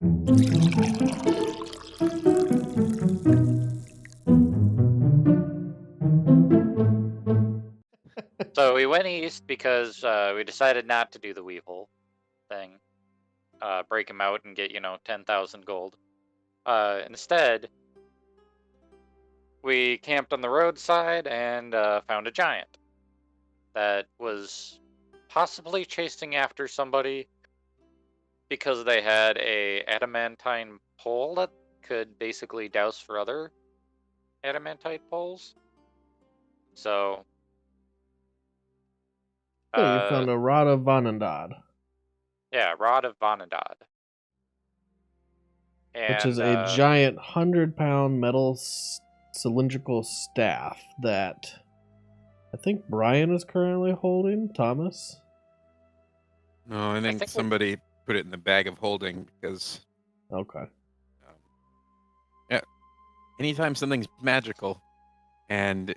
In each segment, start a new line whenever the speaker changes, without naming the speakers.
So we went east because we decided not to do the weevil thing. Break him out and get, 10,000 gold. Instead, we camped on the roadside and found a giant that was possibly chasing after somebody because they had a adamantine pole that could basically douse for other adamantite poles. So
So you found a rod of Vanandad.
Yeah, Rod of Vanadad.
Which is a giant 100-pound metal cylindrical staff that I think Brian is currently holding. Thomas?
No, I think somebody put it in the bag of holding because...
Okay.
Yeah. Anytime something's magical and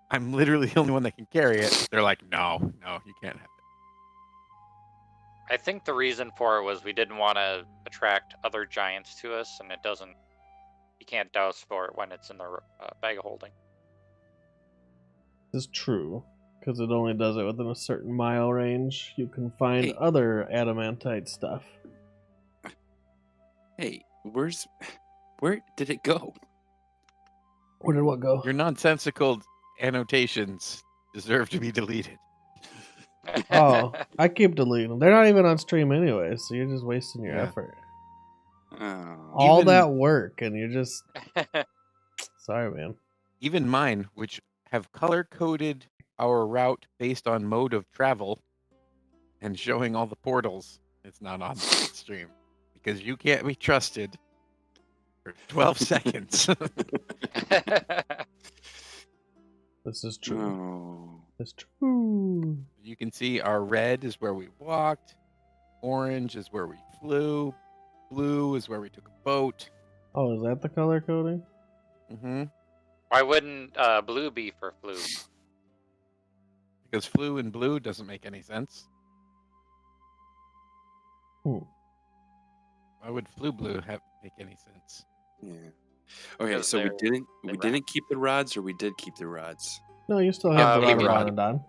I'm literally the only one that can carry it, they're like, no, you can't have it.
I think the reason for it was we didn't want to attract other giants to us, and you can't douse for it when it's in the bag of holding.
This is true, because it only does it within a certain mile range. You can find other adamantite stuff.
Hey, where did it go?
Where did what go?
Your nonsensical annotations deserve to be deleted.
Oh, I keep deleting them. They're not even on stream anyway, so you're just wasting your effort. All that work, and you're just... Sorry, man.
Even mine, which have color-coded our route based on mode of travel and showing all the portals, it's not on the stream. Because you can't be trusted for 12 seconds.
This is true.
Oh.
It's true.
You can see our red is where we walked. Orange is where we flew. Blue is where we took a boat.
Oh, is that the color coding?
Mm-hmm.
Why wouldn't blue be for flew?
Because flew and blue doesn't make any sense. Why would flew blue make any sense?
Yeah. Okay, so we didn't keep the rods, or we did keep the rods?
No, you still have the rod of Vanadon.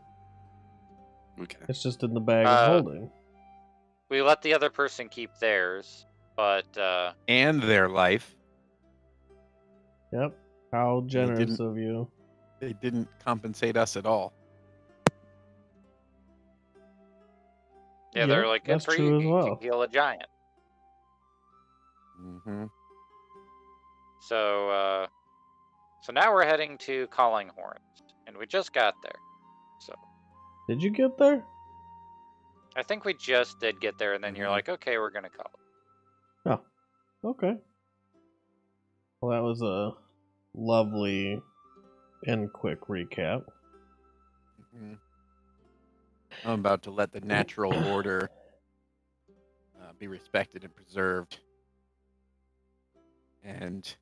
Okay.
It's just in the bag of holding.
We let the other person keep theirs, but...
And their life.
Yep. How generous of you.
They didn't compensate us at all.
Yeah, they're like,
that's
good for
true
you,
as well.
you can heal a giant.
Mm-hmm.
So now we're heading to Calling Horns, and we just got there. So.
Did you get there?
I think we just did get there, and then you're like, okay, we're gonna call it.
Oh, okay. Well, that was a lovely and quick recap.
Mm-hmm. I'm about to let the natural order be respected and preserved. And,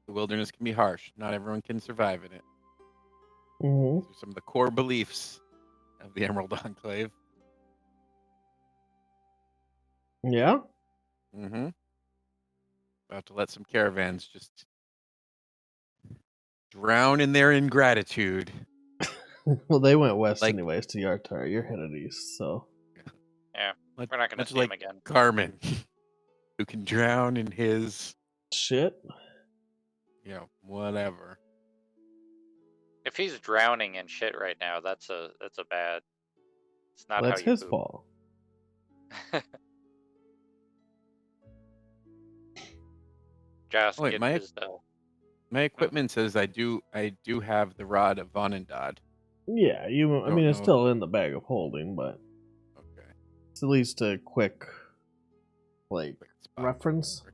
the wilderness can be harsh. Not everyone can survive in it.
Mm-hmm.
These are some of the core beliefs of the Emerald Enclave.
Yeah?
Mm-hmm. About to let some caravans just drown in their ingratitude.
Well, they went west anyways to Yartar. You're headed east, so...
Yeah, we're not going to see him again.
Carmen, who can drown in his...
shit?
Whatever.
If he's drowning in shit right now, that's a bad... It's not
that's
how you
his
poop.
fault.
Just
wait,
get
my equipment says I do have the rod of Vanandad.
Yeah, I mean, it's still in the bag of holding, but
okay,
it's at least a quick reference.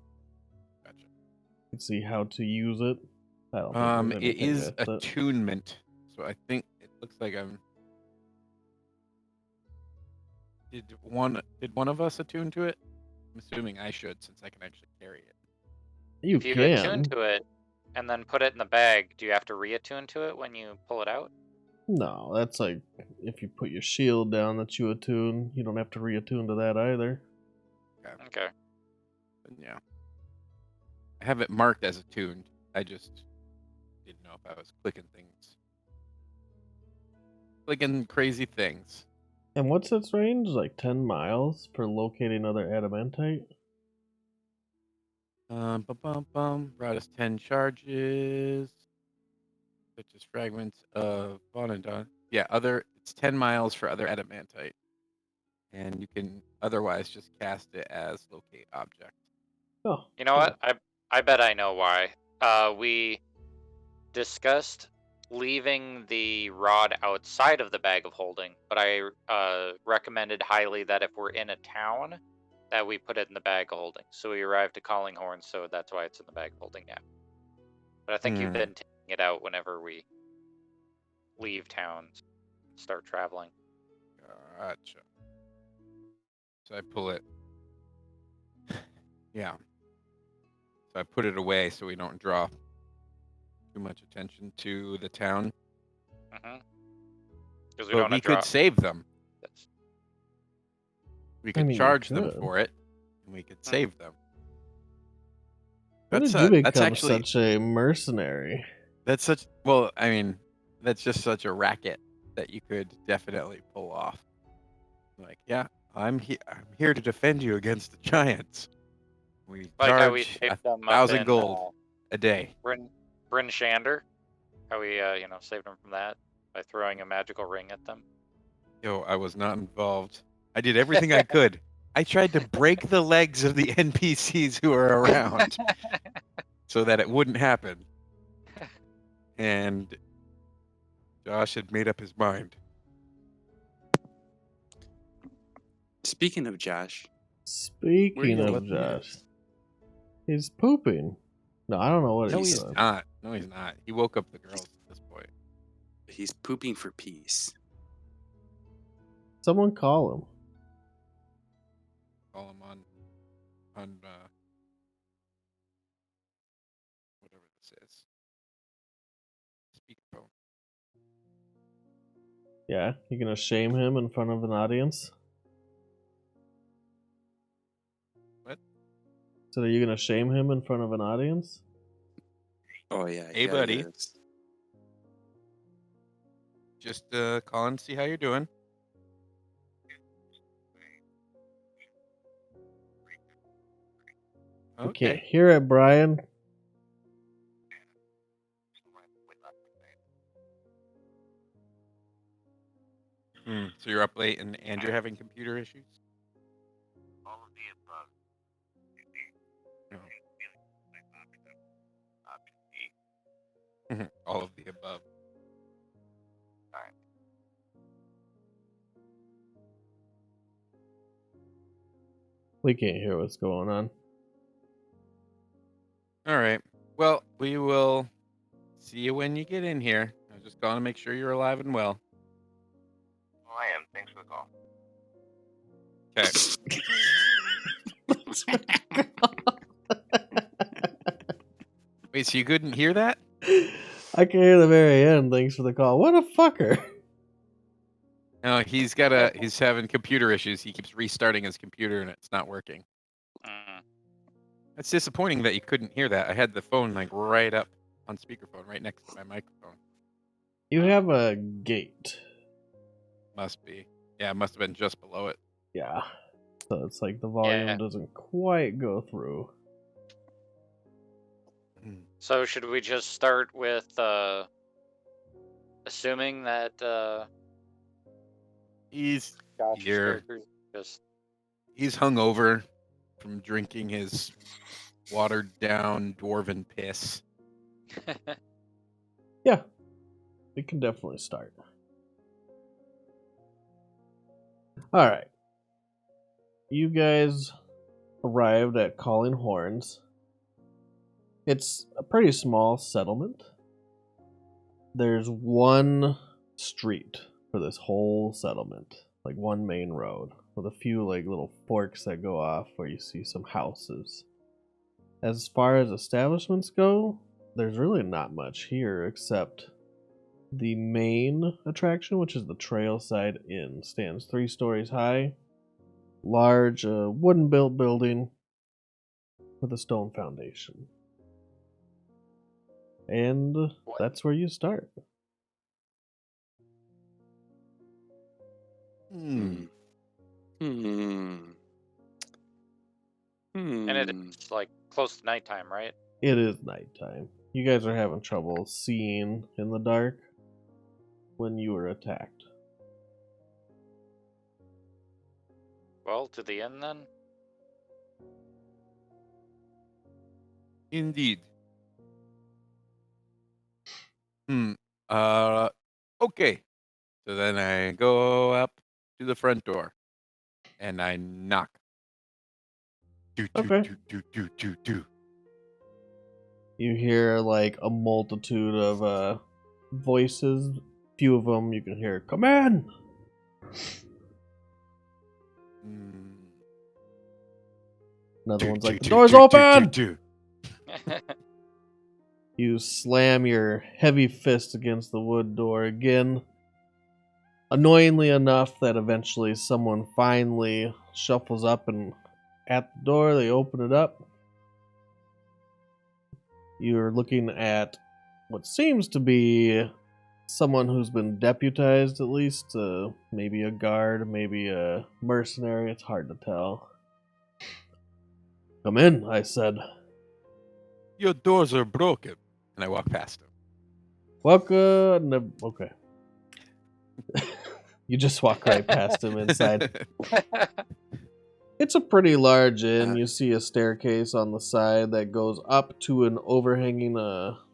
Gotcha.
You can see how to use it. I don't think
it is attunement, so I think it looks like I'm. Did one of us attune to it? I'm assuming I should, since I can actually carry it.
If
you attune to it and then put it in the bag, do you have to reattune to it when you pull it out?
No, that's like if you put your shield down that you attune. You don't have to reattune to that either.
Okay.
But yeah. I have it marked as attuned. I just didn't know if I was clicking things. Clicking crazy things.
And what's its range? Like 10 miles for locating other adamantite?
Brought us 10 charges. Such as fragments of Bonadon. Yeah, it's 10 miles for other adamantite. And you can otherwise just cast it as locate object.
Oh,
you know what? I bet I know why. We discussed leaving the rod outside of the bag of holding, but I recommended highly that if we're in a town, that we put it in the bag of holding. So we arrived to Calling Horn, so that's why it's in the bag of holding now. But I think you've been taking it out whenever we leave towns, start traveling.
Gotcha. So I pull it. Yeah. So I put it away so we don't draw too much attention to the town.
Because
we could save them.
Yes.
We could charge them for it, and we could save them.
When did you become such a mercenary?
That's just such a racket that you could definitely pull off. Like, yeah, I'm here to defend you against the giants. We charge 1,000 gold a day.
Bryn Shander, how we saved them from that by throwing a magical ring at them.
Yo, I was not involved. I did everything I could. I tried to break the legs of the NPCs who are around so that it wouldn't happen. And Josh had made up his mind.
Speaking of Josh.
He's pooping. No, I don't know what he's doing.
No, he's not. He woke up the girls at this point.
He's pooping for peace.
Someone call him.
Call him on whatever this is. Speakerphone.
Yeah, you gonna shame him in front of an audience?
What?
So are you gonna shame him in front of an audience?
Oh yeah.
Hey buddy. Just call and see how you're doing.
Okay. I can't hear it, Brian.
So you're up late and you're having computer issues?
All of the above.
Option E. All of the above.
Alright.
We can't hear what's going on.
All right. Well, we will see you when you get in here. I was just calling to make sure you're alive and well.
Oh, I am. Thanks for the call.
Okay. Wait, so you couldn't hear that?
I can hear the very end. Thanks for the call. What a fucker.
No, he's having computer issues. He keeps restarting his computer and it's not working. It's disappointing that you couldn't hear that. I had the phone right up on speakerphone, right next to my microphone.
You have a gate.
Must be. Yeah, it must have been just below it.
Yeah. So it's like the volume doesn't quite go through.
So should we just start with assuming that
he's
Josh's
here. He's hungover from drinking his watered down dwarven piss.
Yeah. We can definitely start. Alright. You guys arrived at Calling Horns. It's a pretty small settlement. There's one street for this whole settlement. Like one main road with a few little forks that go off where you see some houses. As far as establishments go, there's really not much here except the main attraction, which is the Trailside Inn. Stands 3 stories high. Large wooden built building. with a stone foundation. And
What?
that's where you start.
Hmm.
Hmm. Hmm.
And it's like close to nighttime, right?
It is nighttime. You guys are having trouble seeing in the dark when you were attacked.
Well, to the inn then?
Indeed. Okay. So then I go up to the front door and I knock. Do, do,
Okay.
do, do, do, do, do.
You hear like a multitude of voices. Few of them you can hear, "Come in!"
Hmm.
Another
Do,
one's
do,
like, "The
do,
door's
do, do,
open!"
do.
You slam your heavy fist against the wood door again, annoyingly enough that eventually someone finally shuffles up and at the door, they open it up. You're looking at what seems to be someone who's been deputized, at least. Maybe a guard, maybe a mercenary. It's hard to tell. "Come in," I said.
Your doors are broken. And I walk past him.
Welcome. Okay. You just walk right past him inside. It's a pretty large inn. You see a staircase on the side that goes up to an overhanging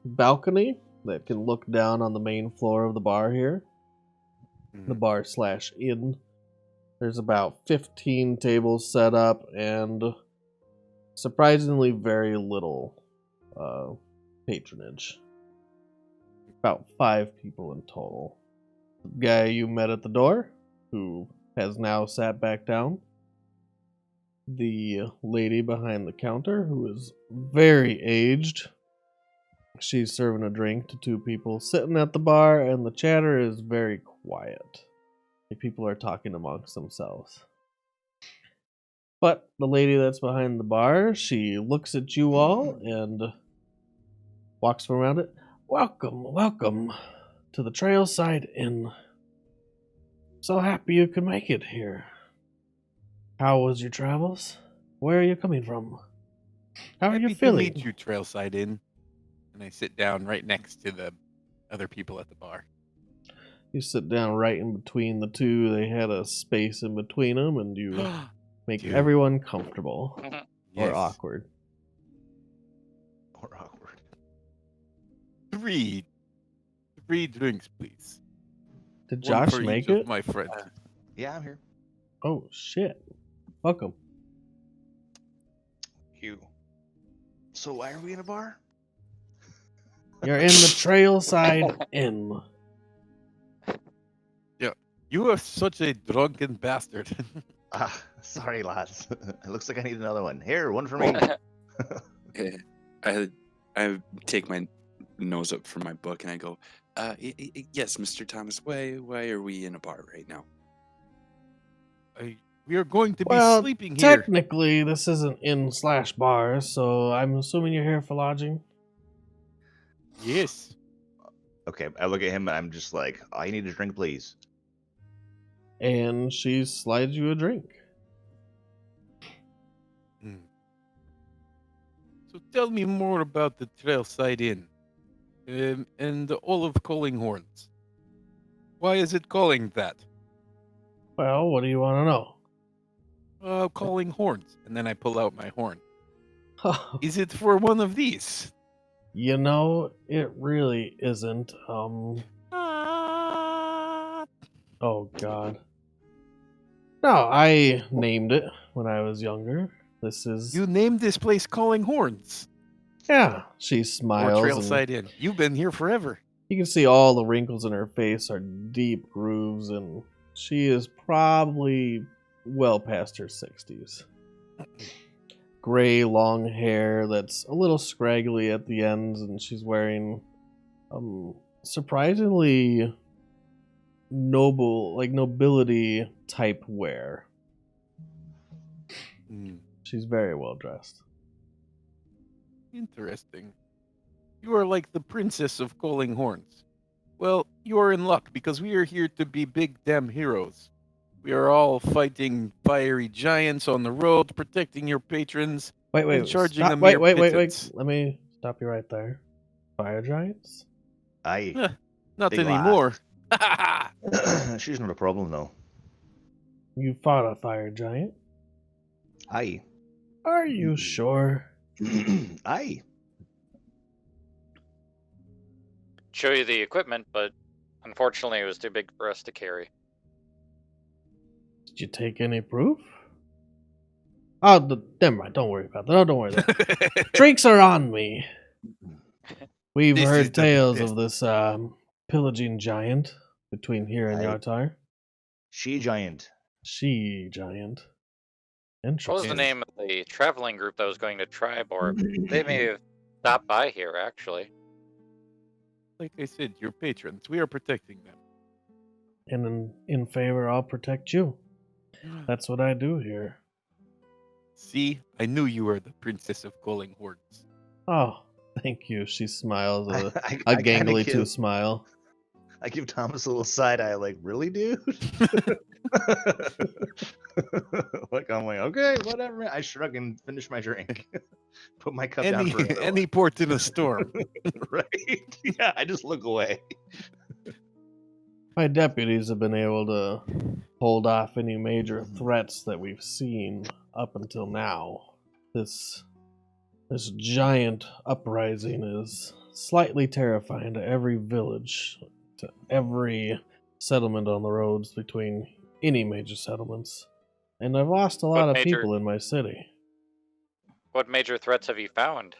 balcony that can look down on the main floor of the bar here. The bar / inn. There's about 15 tables set up and surprisingly very little patronage. About 5 people in total. The guy you met at the door, who has now sat back down. The lady behind the counter, who is very aged. She's serving a drink to 2 people sitting at the bar, and the chatter is very quiet. Like people are talking amongst themselves. But the lady that's behind the bar, she looks at you all and walks around it. Welcome to the Trailside Inn. So happy you could make it here. How was your travels? Where are you coming from? How are you
Happy to
feeling?
meet you, Trailside Inn. And I sit down right next to the other people at the bar.
You sit down right in between the two. They had a space in between them, and you make
Dude.
everyone comfortable or
Yes.
awkward.
Or awkward.
3 drinks, please.
Did
One
Josh
for
make
each of
it?
my friends.
Yeah, I'm here.
Oh shit! Welcome.
You. So why are we in a bar?
You're in the Trailside Inn.
You are such a drunken bastard.
Sorry, lads. It looks like I need another one. Here, one for me.
I take my nose up from my book and I go, yes, Mr. Thomas, why are we in a bar right now?
We are going to be
Well,
sleeping here.
technically, this isn't inn/bar, so I'm assuming you're here for lodging.
Yes.
Okay, I look at him and I'm just like, I need a drink, please.
And she slides you a drink.
So tell me more about the Trailside Inn and the Olive Calling Horns. Why is it calling that?
Well, what do you want to know?
Calling horns. And then I pull out my horn. Is it for one of these?
You know, it really isn't. Oh god. No, I named it when I was younger. This is
You named this place Calling Horns.
yeah. She
Or
smiles.
Trailside Inn. You've been here forever.
You can see all the wrinkles in her face are deep grooves, and she is probably well past her 60s. Gray, long hair that's a little scraggly at the ends, and she's wearing surprisingly nobility type wear. She's very well dressed.
Interesting. You are like the princess of calling horns. Well, you are in luck because we are here to be big damn heroes. We are all fighting fiery giants on the road, protecting your patrons,
Wait,
and charging
stop.
a mere
Wait.
pittance.
Let me stop you right there. Fire giants?
Aye.
Not
Big
anymore.
She's not a problem, though.
You fought a fire giant?
Aye.
Are you sure?
Aye.
Show you the equipment, but unfortunately it was too big for us to carry.
Did you take any proof? Oh, never mind. Don't worry about that. Oh, don't worry about that. Drinks are on me. We've
This is
heard
the
tales
best.
of this pillaging giant between here and
Aye.
Yartar.
She giant.
She giant.
What was the
Interesting.
name of the traveling group that was going to Triborg? They may have stopped by here, actually.
Like I said, your patrons. We are protecting them.
And in favor, I'll protect you. That's what I do here.
See, I knew you were the princess of calling horns.
Oh, thank you. She smiles a
I kinda
gangly two
give-
smile.
I give Thomas a little side eye, like, really, dude? Like, I'm like, okay, whatever. I shrug and finish my drink. Put my cup down for another
Any port in a storm.
one. Right? Yeah, I just look away.
My deputies have been able to hold off any major threats that we've seen up until now. This giant uprising is slightly terrifying to every village, to every settlement on the roads between any major settlements. And I've lost a lot of people in my city.
What major threats have you found?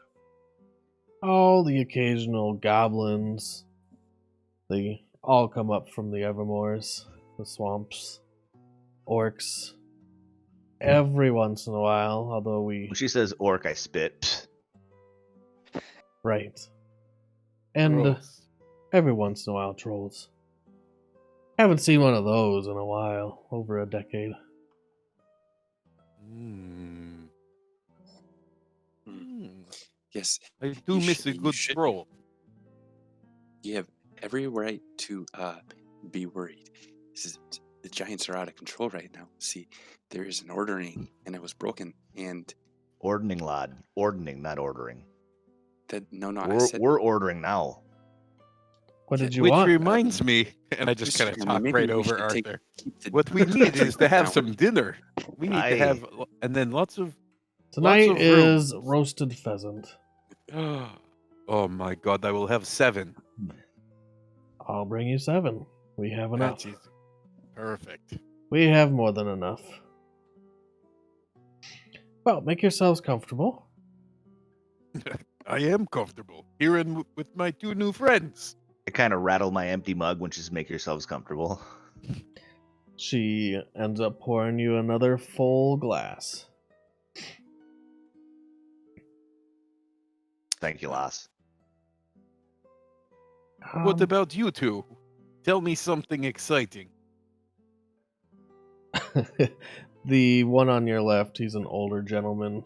Oh, the occasional goblins. They all come up from the Evermoors, the swamps, orcs. Every once in a while, although we...
When she says orc, I spit.
Right. And
Gross.
every once in a while, trolls. Haven't seen one of those in a while, over a decade.
Mm. Mm.
Yes,
I do
You
miss
should-
a
you
good
should-
troll.
you have every right to be worried. The giants are out of control right now. See, there is an ordering, and it was broken. And
Ordering, lad. Ordering, not ordering.
I said
We're ordering now.
What did you
Which
want?
reminds me, and I just
Mr.
kind of
Chairman,
talk
maybe
right
we
over
should take-
Arthur.
keep the-
What we need is to have
Now,
some dinner. We need to
Aye.
have, and then lots of.
Tonight
of
is
rooms.
roasted pheasant.
Oh my god, I will have 7.
I'll bring you 7. We have enough.
That is perfect.
We have more than enough. Well, make yourselves comfortable.
I am comfortable here and with my 2 new friends.
I kind of rattle my empty mug when she's make yourselves comfortable.
She ends up pouring you another full glass.
Thank you, lass.
What
Um,
about you 2? Tell me something exciting.
the one on your left, he's an older gentleman,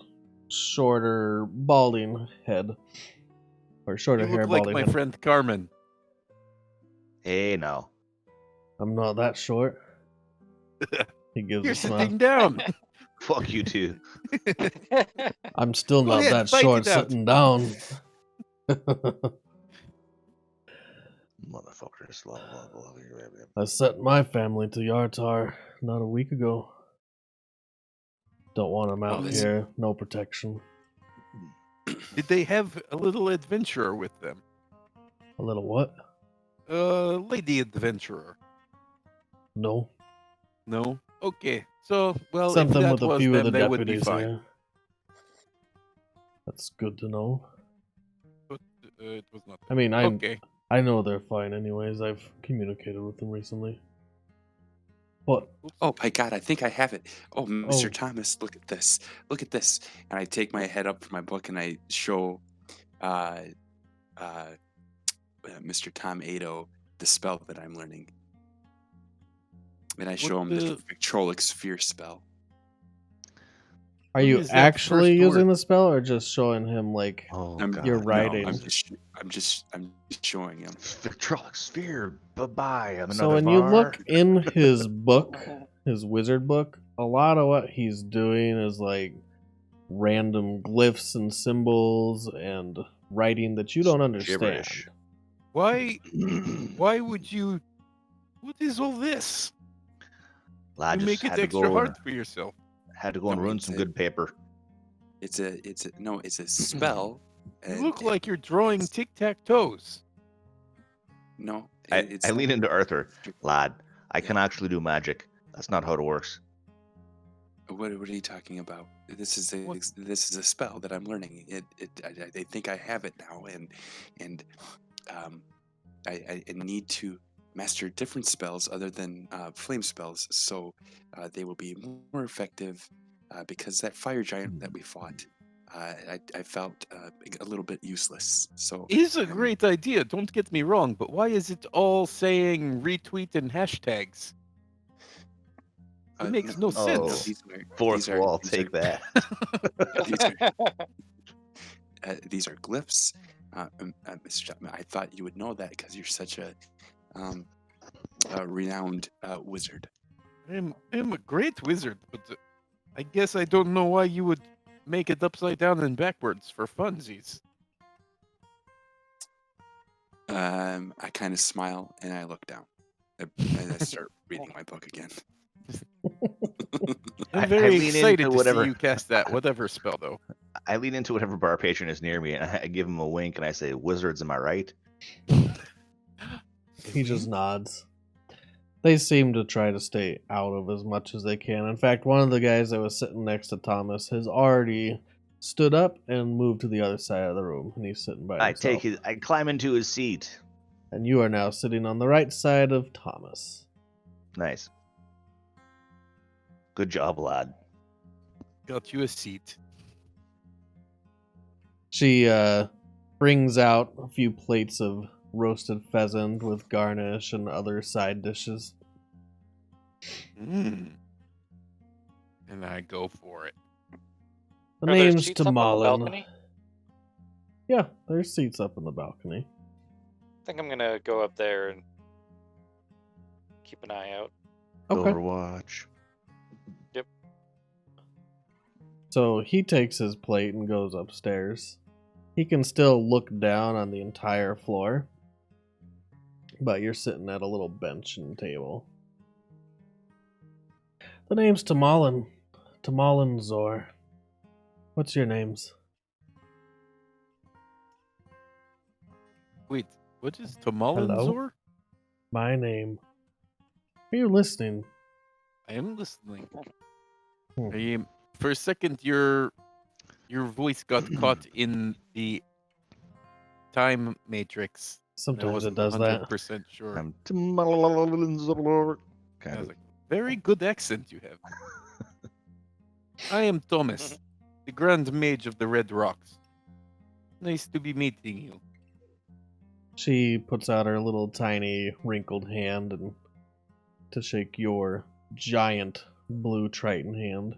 shorter, balding head, or shorter
You
hair,
look like
balding
my
head.
friend Carmen.
Hey, no.
I'm not that short. He gives
You're
a smile.
sitting down.
Fuck you too.
I'm still
Go
not
ahead,
that
fight
short
it out.
sitting down.
Motherfuckers. Blah, blah, blah, blah, blah, blah.
I sent my family to Yartar not a week ago. Don't want them out
that's-
here. No protection.
Did they have a little adventurer with them?
A little what?
Lady adventurer.
No.
No? Okay. So, well,
Sent
if
them
that
with a
was
few
them,
of the
they would be
deputies
fine.
here. That's good to know.
But it was not.
I mean,
Okay.
I know they're fine anyways. I've communicated with them recently. What?
Oh my God, I think I have it. Oh, Mr.
Oh.
Thomas, look at this. Look at this. And I take my head up from my book and I show Mr. Tom Ado the spell that I'm learning. And I show him the
the-
Victrolix Sphere spell.
Are
Who
you
is that
actually
first
using
orc?
the spell, or just showing him like
Oh
I'm,
god.
you're
no,
writing?
I'm just showing him.
Victrolic sphere. Bye-bye. I'm
So
another
when you
bar.
look in his book, his wizard book, a lot of what he's doing is like random glyphs and symbols and writing that you don't understand.
Gibberish.
Why would you? What is all this?
Lad
You
just
make it
had to
extra
go
hard
and,
for yourself.
had to go and
No,
ruin
it's
some
a-
good paper.
It's a spell.
You
and
look like you're drawing
it's-
tic-tac-toes.
No,
I
it's
lean
not-
into Arthur. Lad, I
Yeah.
can actually do magic. That's not how it works.
What are you talking about? This is
What?
a spell that I'm learning. I think I have it now, and I need to master different spells other than flame spells, so they will be more effective. Because that fire giant that we fought, I felt a little bit useless. So
Is a
I'm-
great idea. Don't get me wrong, but why is it all saying retweet and hashtags? It makes no sense.
Fourth wall, take that.
These are glyphs. Mr. Chapman, I thought you would know that because you're such a renowned wizard.
I'm a great wizard, but I guess I don't know why you would make it upside down and backwards for funsies.
I kind of smile and I look down. And I start reading my book again.
I'm
I
very
lean
excited
into
to
whatever-
see you cast that whatever spell, though.
I lean into whatever bar patron is near me and I give him a wink and I say, "Wizards, am I right?"
He just nods. They seem to try to stay out of as much as they can. In fact, one of the guys that was sitting next to Thomas has already stood up and moved to the other side of the room, and he's sitting by himself.
I climb into his seat.
And you are now sitting on the right side of Thomas.
Nice. Good job, lad.
Got you a seat.
She brings out a few plates of roasted pheasant with garnish and other side dishes.
Mm. And I go for it.
The
Are there
name's
seats up on the
Tamalin.
balcony?
Yeah, there's seats up in the balcony.
I think I'm gonna go up there and keep an eye out.
Okay.
Overwatch.
So he takes his plate and goes upstairs. He can still look down on the entire floor, but you're sitting at a little bench and table. The name's Tamalin. Tamalin Zor. What's your names?
Wait, what is Tamalinzor?
My name. Are you listening?
I am listening.
Hmm.
For a second, your voice got caught in the time matrix. and I
Sometimes it
wasn't
does that.
100% sure.
I'm
I
kind
was
of.
like, very good accent you have. I am Thomas, the Grand Mage of the Red Rocks. Nice to be meeting you.
She puts out her little tiny wrinkled hand and to shake your giant blue Triton hand.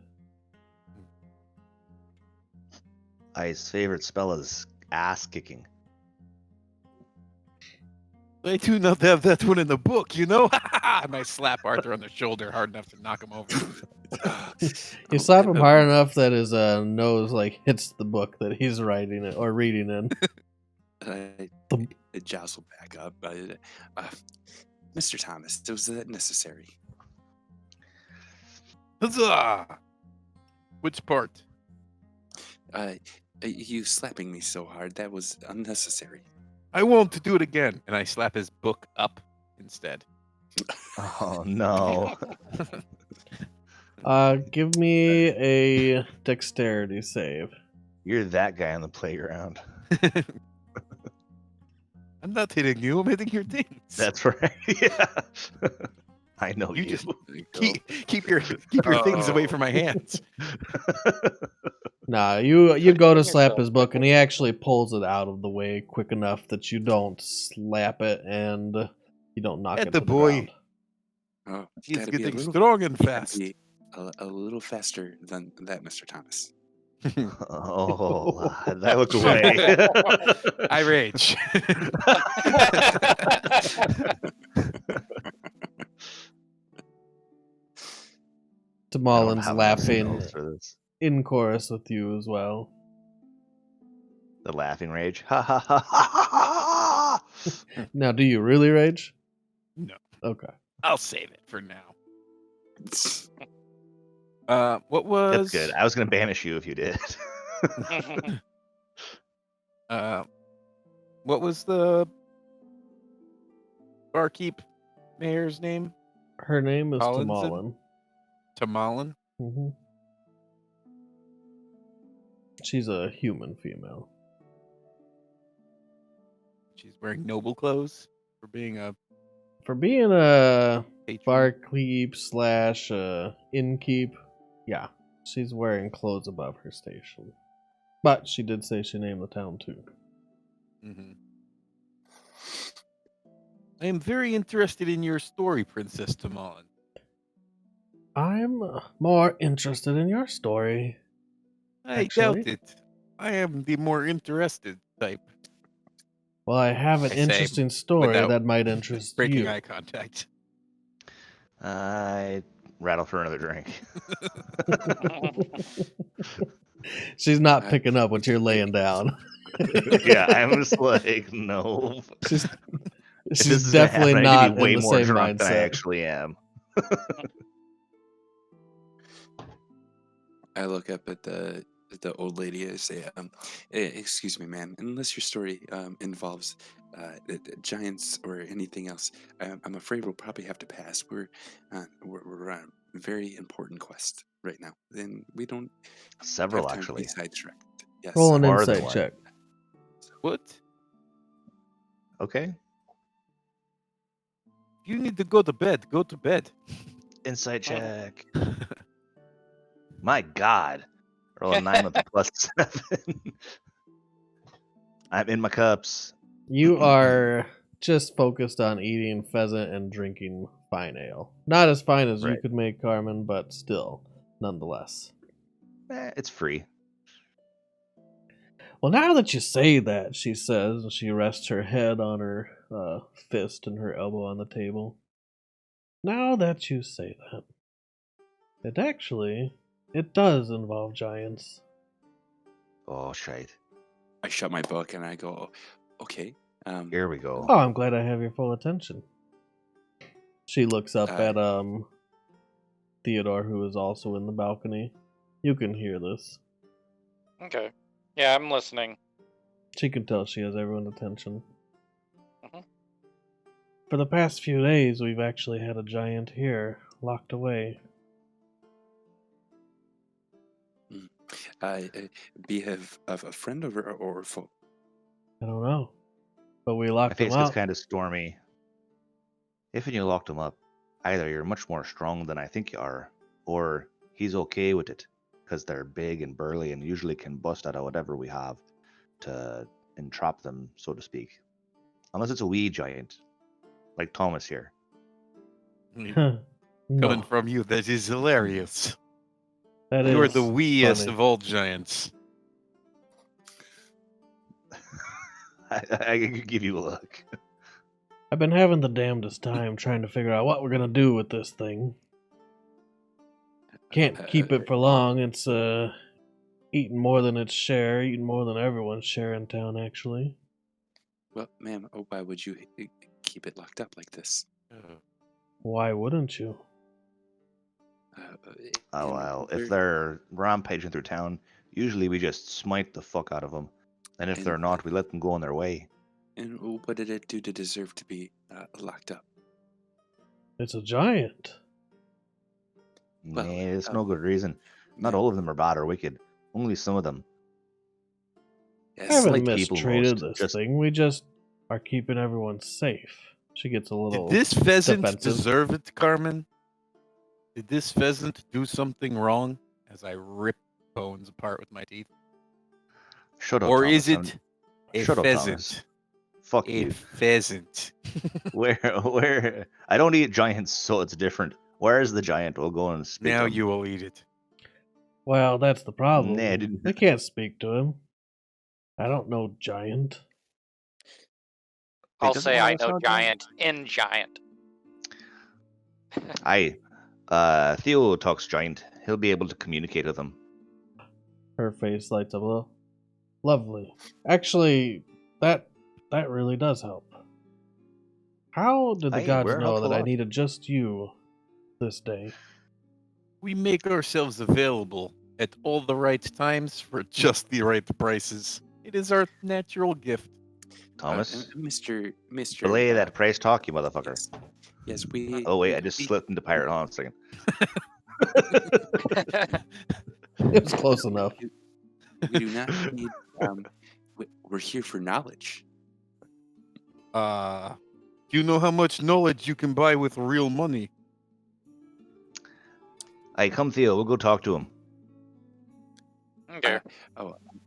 I's favorite spell is ass kicking.
I do not have that one in the book, you know? And I slap Arthur on the shoulder hard enough to knock him over.
You slap him hard enough that his nose like hits the book that he's writing it or reading in.
I jostle back up. Mr. Thomas, was that necessary?
Huzzah! Which part?
You slapping me so hard, that was unnecessary.
I won't do it again. And I slap his book up instead.
Oh no.
Give me a dexterity save.
You're that guy on the playground.
I'm not hitting you. I'm hitting your things.
That's right. Yeah. I know
You
you.
just keep your things away from my hands.
Nah, you go to slap
yourself.
his book and he actually pulls it out of the way quick enough that you don't slap it and you don't knock
At
it
the
to
boy.
the ground.
Oh,
He's
gotta be a
getting
little-
strong and
gotta
fast.
be- a little faster than that, Mr. Thomas.
Oh, I look away.
I rage.
I don't
Tamalin's
have enough
laughing
signals for this.
in chorus with you as well.
The laughing rage. Ha ha ha ha ha!
Now, do you really rage?
No,
Okay.
I'll save it for now. What
That's
was
good. I was gonna banish you if you did.
What was the barkeep mayor's name?
Her name is
Collinson?
Tamalin.
Tamalin?
hmm She's a human female.
She's wearing noble clothes for being a
For being a
patron.
barkeep slash innkeep, yeah, she's wearing clothes above her station. But she did say she named the town too.
Mhm. I am very interested in your story, Princess Tamalin.
I'm more interested in your story.
I
Actually?
doubt it. I am the more interested type.
Well, I have an
I say
interesting story
without
that might interest
Breaking
you.
eye contact.
I rattle for another drink.
She's not picking up what you're laying down.
Yeah, I'm just like, no.
She's
If this
she's
is gonna
definitely
happen, I need to
not
be way
in the
more
same
drunk than I
mindset.
actually am.
I look up at the old lady and say, "Excuse me, ma'am. Unless your story involves giants or anything else, I'm afraid we'll probably have to pass. We're on a very important quest right now. Then we don't
Several,
have time to be
actually.
sidetracked. Yes.
Roll an
More than
insight
one.
check.
What?
Okay.
You need to go to bed. Go to bed.
Insight check. My God. Roll a 9 with a +7. I'm in my cups.
You are just focused on eating pheasant and drinking fine ale. Not as fine as you
Right.
could make, Carmen, but still, nonetheless.
It's free.
Well, now that you say that, she says, and she rests her head on her fist and her elbow on the table. Now that you say that, it does involve giants.
Oh, shite.
I shut my book and I go, okay.
Here we go.
Oh, I'm glad I have your full attention. She looks up at Theodore, who is also in the balcony. You can hear this.
Okay. Yeah, I'm listening.
She can tell she has everyone's attention.
Mhm.
For the past few days, we've actually had a giant here, locked away.
Be of a friend or foe?
I don't know. But we
My
locked him
face gets
up.
kind of stormy. If you locked him up, either you're much more strong than I think you are, or he's okay with it, because they're big and burly and usually can bust out of whatever we have to entrap them, so to speak. Unless it's a wee giant, like Thomas here.
Coming
No,
from you, that is hilarious.
that
You are
is
the weeest
funny.
of all giants.
I could give you a look.
I've been having the damnedest time trying to figure out what we're gonna do with this thing. Can't keep it for long. It's eating more than its share, eating more than everyone's share in town, actually.
Well, ma'am, why would you keep it locked up like this?
Why wouldn't you?
Oh well, if they're rampaging through town, usually we just smite the fuck out of them. And if they're
And-
not, we let them go on their way.
And what did it do to deserve to be locked up?
It's a giant.
Well,
Nah, it's no good reason. Not all of them are bad or wicked. Only some of them.
I
Yes,
haven't
like people
mistreated
most,
this thing. We just are keeping everyone safe. She gets a
Did
little
this pheasant
defensive.
deserve it, Carmen? Did this pheasant do something wrong? As I rip bones apart with my teeth.
Shut up,
Or
Thomas.
is it a
Shut up,
pheasant?
Thomas. Fuck
A
you.
pheasant.
Where? I don't eat giants, so it's different. Where's the giant? We'll go and speak
Now
to him.
you will eat it.
Well, that's the problem.
Nah, I didn't.
I can't speak to him. I don't know giant.
I'll
doesn't
say
one
I
of us
know
know giant?
giant in giant.
Theo talks giant. He'll be able to communicate with him.
Her face lights up a little. Lovely. Actually, that really does help. How did the
Aye,
gods
we're
know
helpful
that I
lot.
needed just you this day?
We make ourselves available at all the right times for just the right prices. It is our natural gift.
Thomas,
Mr.
belay that price talk, you motherfucker.
Yes, yes, we.
Oh wait, I just
we-
slipped into pirate. Hold on a second.
It was close enough.
We do not need. We're here for knowledge.
Do you know how much knowledge you can buy with real money?
Hey, come Theo, we'll go talk to him.
Okay.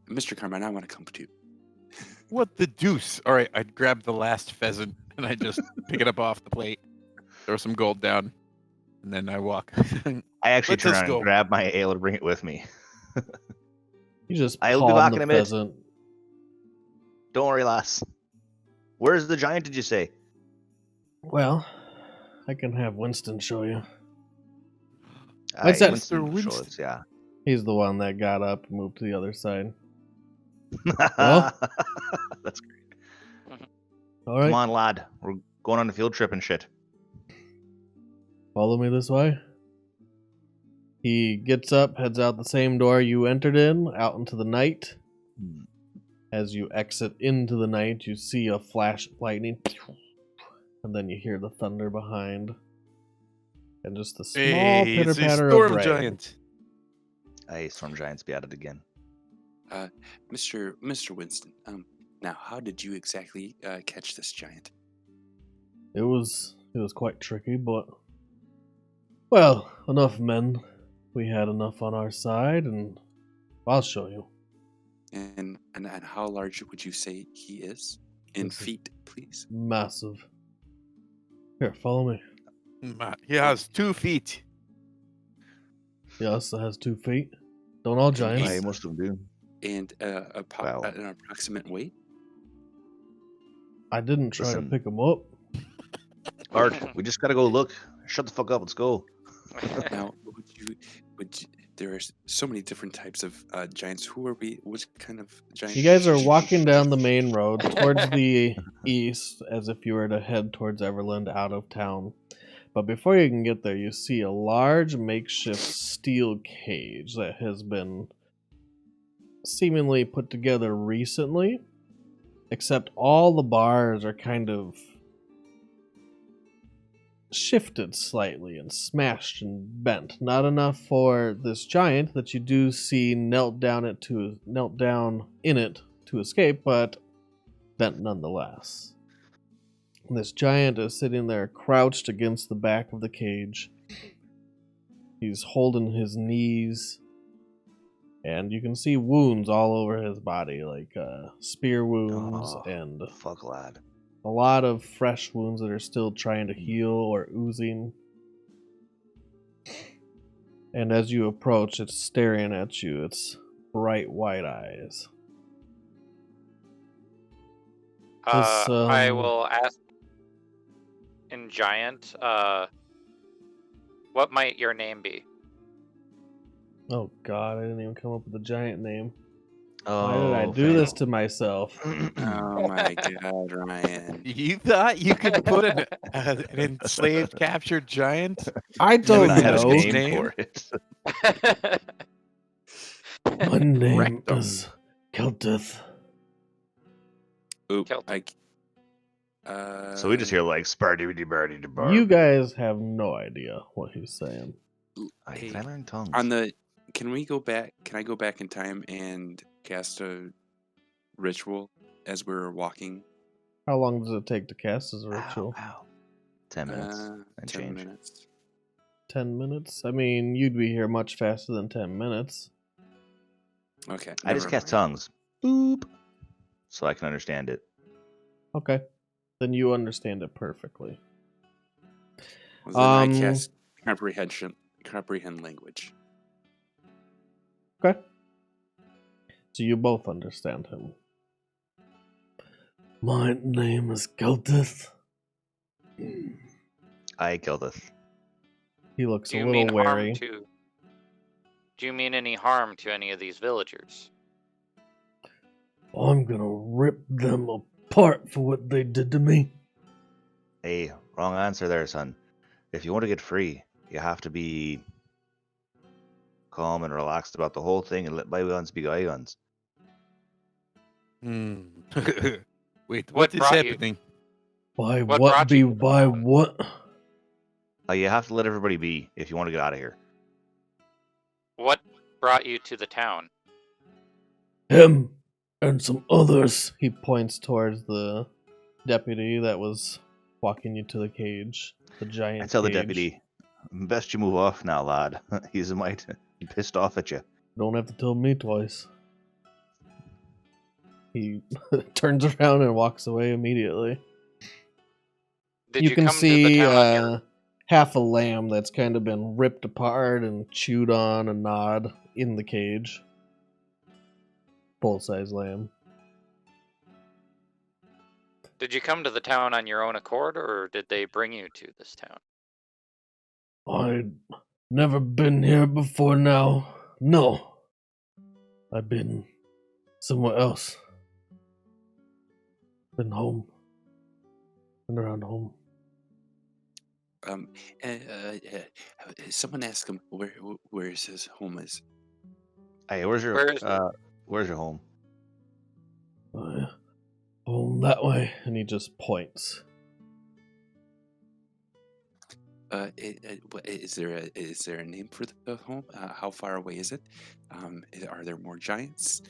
Mr. Carmine, I want to come too.
What the deuce? All right, I'd grab the last pheasant and I just pick it up off the plate, throw some gold down, and then I walk.
I actually
Let's
turn
just
around
go.
and grab my ale and bring it with me.
You just
I'll be
palm
back
the
in a minute.
pheasant.
Don't worry, lass. Where's the giant, did you say?
Well, I can have Winston show you.
Aye,
that?
Winston
Mr.
will show
Winston.
us, yeah.
He's the one that got up and moved to the other side. Well?
That's great.
All right,
Come on, lad. We're going on a field trip and shit.
follow me this way. He gets up, heads out the same door you entered in, out into the night. As you exit into the night, you see a flash of lightning, and then you hear the thunder behind, and just the small
Hey,
pitter
it's a
patter of
storm
rain.
giant.
Aye, storm giants be at it again.
Mr. Winston. Now, how did you exactly catch this giant?
It was quite tricky, but well, enough men. We had enough on our side, and I'll show you.
And how large would you say he is? In
This is-
feet, please.
Massive. Here, follow me.
He has 2 feet.
Yes, it has 2 feet. Don't all giants.
Aye, most of them do.
And
Wow.
an approximate weight?
I didn't try
Listen.
to pick them up.
Art, we just gotta go look. Shut the fuck up, let's go.
Now, there are so many different types of giants. Who are we? What kind of giant?
You guys are walking down the main road towards the east as if you were to head towards Everland out of town. But before you can get there, you see a large makeshift steel cage that has been seemingly put together recently, except all the bars are kind of shifted slightly and smashed and bent. Not enough for this giant that you do see knelt down in it to escape, but bent nonetheless. This giant is sitting there crouched against the back of the cage. He's holding his knees, and you can see wounds all over his body, like spear wounds
Oh,
and
Fuck, lad.
a lot of fresh wounds that are still trying to heal or oozing. And as you approach, it's staring at you. It's bright white eyes. This,
I will ask in giant, what might your name be?
Oh god, I didn't even come up with a giant name.
Oh,
Why did I do this to myself?
Oh my God, Ryan!
You thought you could put an enslaved, captured giant?
I
You
don't
would
I had
know.
a
His
name
name?
for it.
My name
Rectum.
is Keltith.
Oop,
Celtic.
So we just hear like spardy bardy bar.
You guys have no idea what he's saying.
Hey,
Can I learn tongues?
Can we go back? Can I go back in time and cast a ritual as we're walking?
How long does it take to cast as a ritual?
Ow. 10 minutes and
10
change.
minutes.
10 minutes? I mean, you'd be here much faster than 10 minutes.
Okay.
I just
never
cast
mind.
tongues. Boop. So I can understand it.
Okay. Then you understand it perfectly.
Well, then I comprehend language.
Okay. So you both understand him. My name is Gildith.
I Gildith.
He looks
Do
a
you
little
mean
wary.
Do you mean any harm to any of these villagers?
I'm gonna rip them apart for what they did to me.
Hey, wrong answer there, son. If you want to get free, you have to be calm and relaxed about the whole thing and let bygones be bygones.
Hmm. Wait,
What
what is
brought you-
happening?
By
What
what
brought
be
you to the
by
town?
what?
You have to let everybody be if you want to get out of here.
What brought you to the town?
Him and some others. He points towards the deputy that was walking you to the cage. The giant
I tell the
cage.
deputy, best you move off now, lad. He's a mite pissed off at you.
Don't have to tell me twice. He turns around and walks away immediately.
Did
you
you
can
come to
see
the town on your...
half a lamb that's kind of been ripped apart and chewed on and gnawed in the cage. Full-size lamb.
Did you come to the town on your own accord, or did they bring you to this town?
I'd never been here before now. No. I've been somewhere else. Been home. Been around home.
Someone ask him where his home is.
Hey, where's your
Where is it?
where's your home?
Home that way. And he just points.
Is there a name for the home? How far away is it? Are there more giants?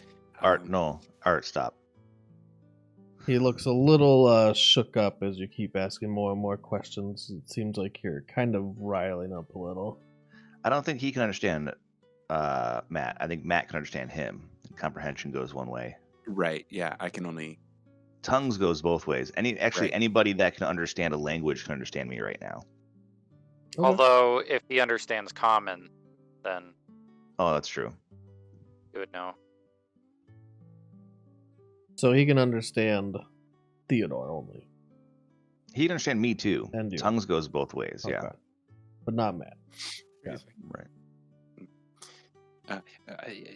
Art, no. Art, stop.
He looks a little shook up as you keep asking more and more questions. It seems like you're kind of riling up a little.
I don't think he can understand Matt. I think Matt can understand him. Comprehension goes one way.
Right. Yeah. I can only.
Tongues goes both ways.
Right.
Anybody that can understand a language can understand me right now.
Okay.
Although, if he understands common, then
Oh, that's true.
you would know.
So he can understand Theodore only.
He can understand me too.
And you.
Tongues goes both ways. Yeah.
Okay. But not Matt. Yeah.
Right.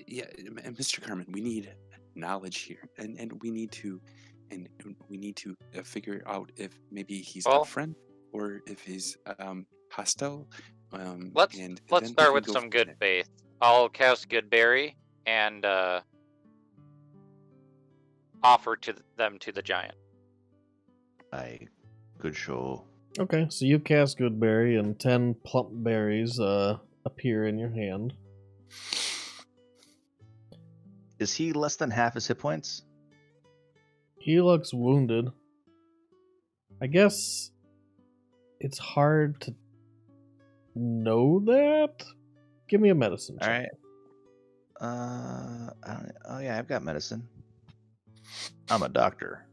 Yeah, Mr. Carmen, we need knowledge here, and we need to figure out if maybe he's a friend or if he's hostile.
Let's
then
start
we
with
can go
some
from
good
there.
faith. I'll cast Goodberry and offer them to the giant.
Good show.
Okay, so you cast Goodberry and 10 plump berries appear in your hand.
Is he less than half his hit points?
He looks wounded. I guess it's hard to know that. Give me a medicine check.
All right. Oh yeah, I've got medicine. I'm a doctor.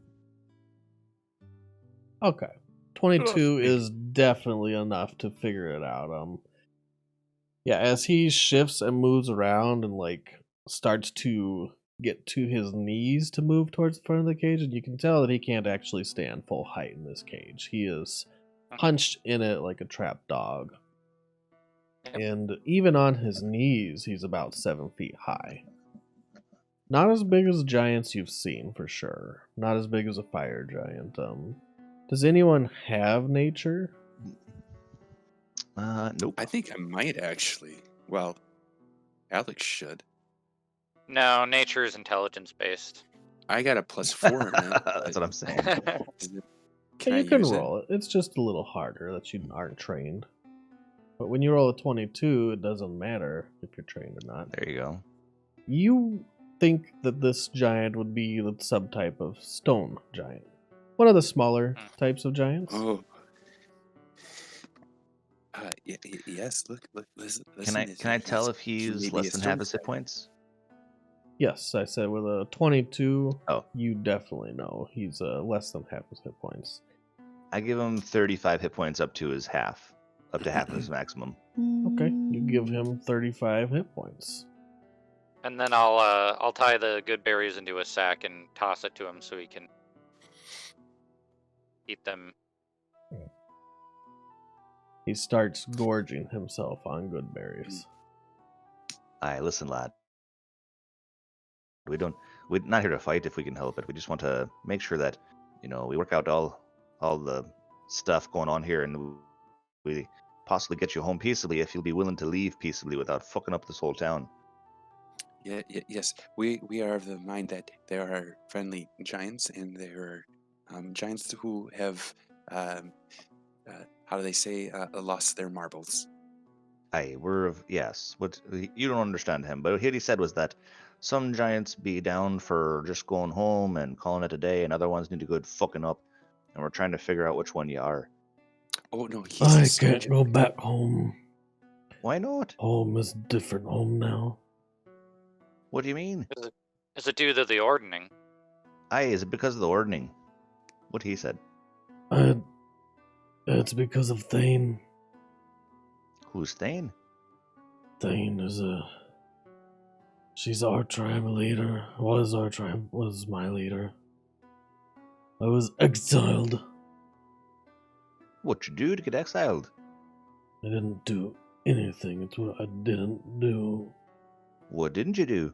Okay. 22 is definitely enough to figure it out. Yeah, as he shifts and moves around and like starts to get to his knees to move towards the front of the cage, and you can tell that he can't actually stand full height in this cage. He is hunched in it like a trapped dog.
Yep.
And even on his knees, he's about 7 feet high. Not as big as giants you've seen, for sure. Not as big as a fire giant. Does anyone have nature?
Nope.
I think I might actually. Well, Alex should.
No, nature is intelligence based.
I got a +4 in it.
That's what I'm saying.
Can
Yeah,
I
you can
use
roll it. It's just a little harder that you aren't trained. But when you roll a 22, it doesn't matter if you're trained or not.
There you go.
You think that this giant would be the subtype of stone giant. One of the smaller types of giants.
Oh. Yes. Look. Listen.
Can I tell if he's less than half his hit points?
Yes, I said with a 22,
Oh.
you definitely know he's less than half his hit points.
I give him 35 hit points up to his half. up to half of his maximum.
Okay, you give him 35 hit points.
And then I'll tie the good berries into a sack and toss it to him so he can eat them.
He starts gorging himself on good berries.
Aye, listen, lad. We're not here to fight if we can help it. We just want to make sure that, we work out all the stuff going on here, and we possibly get you home peaceably if you'll be willing to leave peaceably without fucking up this whole town.
Yes, we are of the mind that there are friendly giants, and there are giants who have, how do they say, lost their marbles.
Aye, yes. What you don't understand him, but what he said was that some giants be down for just going home and calling it a day, and other ones need to go fucking up, and we're trying to figure out which one you are.
Oh no, he's
I
a stone
can't go
giant.
back home.
Why not?
Home is different home now.
What do you mean?
Is it due to the ordning?
Aye, is it because of the ordning? What he said.
It's because of Thane.
Who's Thane?
Thane is she's our tribe leader. Was my leader. I was exiled.
What you do to get exiled?
I didn't do anything. It's what I didn't do.
What didn't you do?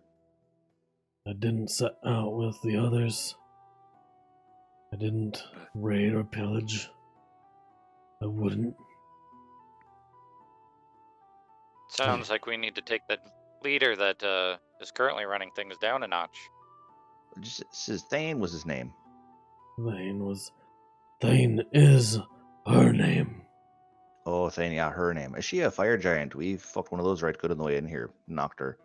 I didn't set out with the others. I didn't raid or pillage. I wouldn't.
Sounds like we need to take the leader that is currently running things down a notch.
Just says Thane was his name.
Thane is her name.
Oh, Thane, yeah, her name. Is she a fire giant? We fucked one of those right good on the way in here. Knocked her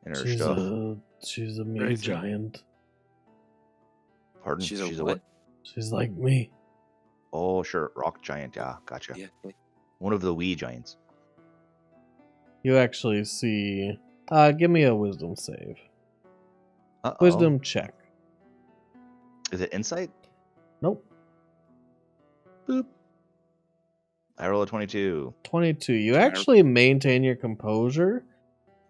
in her stuff.
She's a me
Crazy.
giant.
Pardon?
She's a what?
She's like me.
Oh, sure. Rock giant, yeah. Gotcha.
Yeah.
One of the wee giants.
You actually see. Give me a wisdom save.
Uh-oh.
Wisdom check.
Is it insight?
Nope.
Boop. I roll a 22.
22. You actually maintain your composure.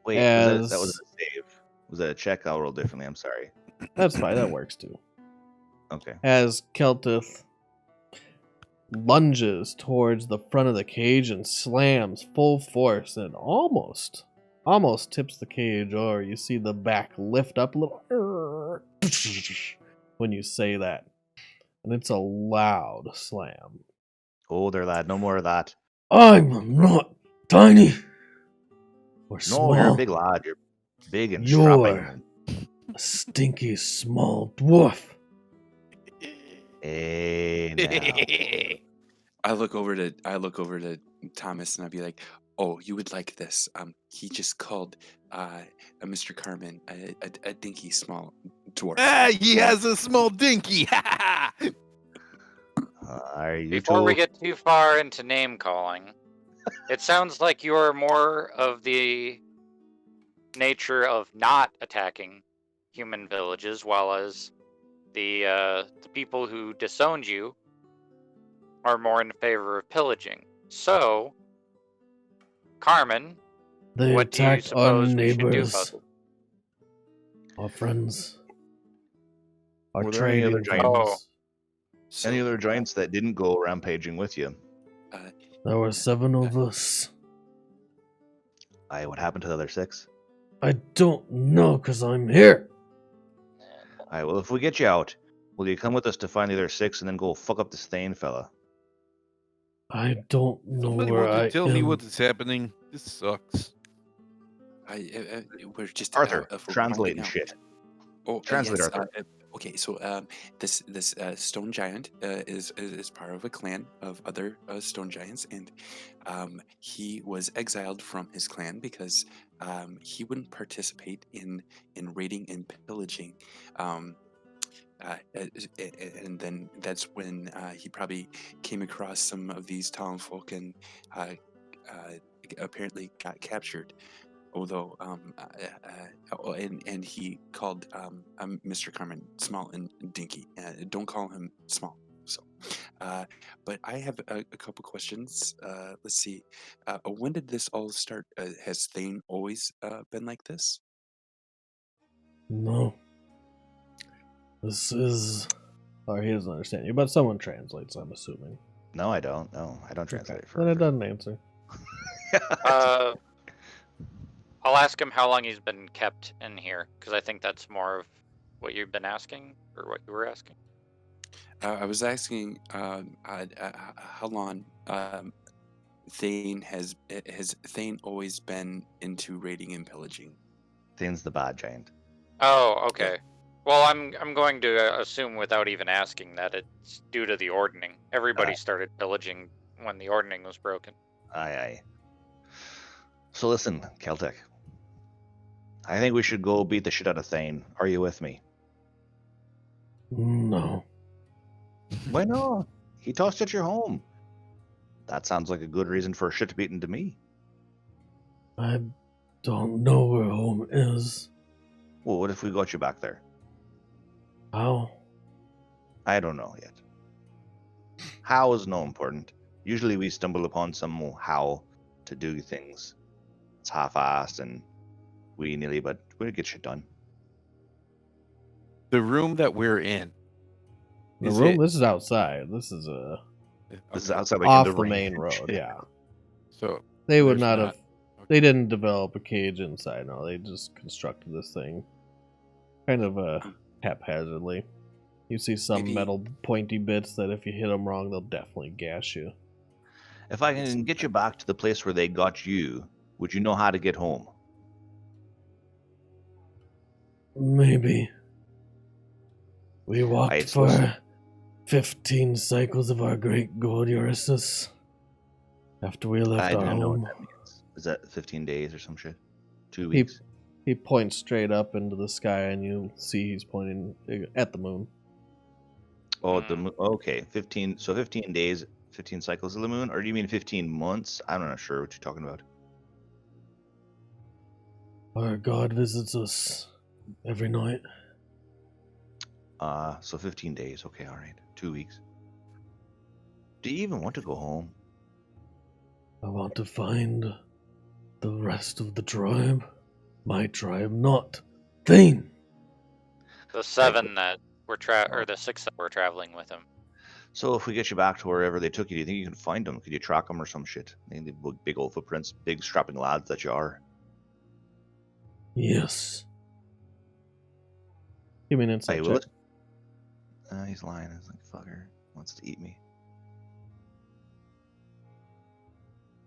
Wait, that was a save. Was that a check? I'll roll differently. I'm sorry.
That's fine. That works too.
Okay.
As Keltith lunges towards the front of the cage and slams full force and almost tips the cage over. You see the back lift up a little when you say that. And it's a loud slam.
Oh, there, lad. No more of that.
I'm not tiny or small.
No, you're a big lad. You're big and
You're
strapping.
a stinky small dwarf.
Hey, now.
I look over to Thomas and I'd be like, "Oh, you would like this. He just called Mr. Carmen a dinky small dwarf."
Ah, he has a small dinky.
Are you
Before we
two?
get too far into name calling, it sounds like you are more of the nature of not attacking human villages, while as the people who disowned you are more in favor of pillaging. So, Carmen,
They
what do you
attacked our
suppose we should do
neighbors,
about it?
our friends, our
Were there any other
trading
giants?
friends.
So,
Any other giants that didn't go rampaging with you?
There were 7 of us.
Aye, what happened to the other 6?
I don't know, because I'm here.
Aye, well, if we get you out, will you come with us to find the other 6 and then go fuck up this Thane fella?
I don't know
Somebody
where
wants
I
to tell
am.
me what is happening. This sucks.
we're just
Arthur,
if we're
translating
rounding out.
shit.
Oh,
Translate,
yes,
Arthur.
Okay, so this stone giant is part of a clan of other stone giants, and he was exiled from his clan because he wouldn't participate in raiding and pillaging. And then that's when he probably came across some of these townsfolk and apparently got captured. Although, and he called Mr. Carmen small and dinky. Don't call him small. So But I have a couple questions. Let's see. When did this all start? Has Thane always been like this?
No. This is... Or he doesn't understand you, but someone translates, I'm assuming.
No, I don't. No, I don't
Okay.
translate
Then it
for.
doesn't answer.
I'll ask him how long he's been kept in here, because I think that's more of what you've been asking, or what you were asking.
I was asking how long Thane has Thane always been into raiding and pillaging?
Thane's the bad giant.
Oh, okay. Well, I'm going to assume without even asking that it's due to the ordning. Everybody started pillaging when the ordning was broken.
Aye. So listen, Celtic. I think we should go beat the shit out of Thane. Are you with me?
No.
Why not? He tossed at your home. That sounds like a good reason for a shit beating to me.
I don't know where home is.
Well, what if we got you back there?
How?
I don't know yet. How is no important. Usually we stumble upon some how to do things. It's half-assed and willy-nilly, but we'll get shit done.
The room that we're in.
The room? This is outside. This is
This is outside, like
off
in
the
rain
main
and
road,
shit.
yeah.
So
They would
there's
not
not-
have... They didn't develop a cage inside, no. They just constructed this thing kind of haphazardly. You see some
Maybe-
metal pointy bits that if you hit them wrong, they'll definitely gash you.
If I can get you back to the place where they got you, would you know how to get home?
Maybe. We walked
Right,
for
listen.
15 cycles of our great god Euryssus after we left
I
our
don't know what
home.
that means. Is that 15 days or some shit? 2
He,
weeks?
he points straight up into the sky, and you see he's pointing at the moon.
Oh, the moon. Okay, 15. So 15 days, 15 cycles of the moon, or do you mean 15 months? I'm not sure what you're talking about.
Our god visits us every night.
So 15 days. Okay, all right. 2 weeks. Do you even want to go home?
I want to find the rest of the tribe. My tribe, not Thane.
The 7 that were or the 6 that were traveling with him.
So if we get you back to wherever they took you, do you think you can find them? Could you track them or some shit? I think they big old footprints, big strapping lads that you are.
Yes. Give me an insight
Hey,
check.
will it? He's lying. He's like, fucker. Wants to eat me.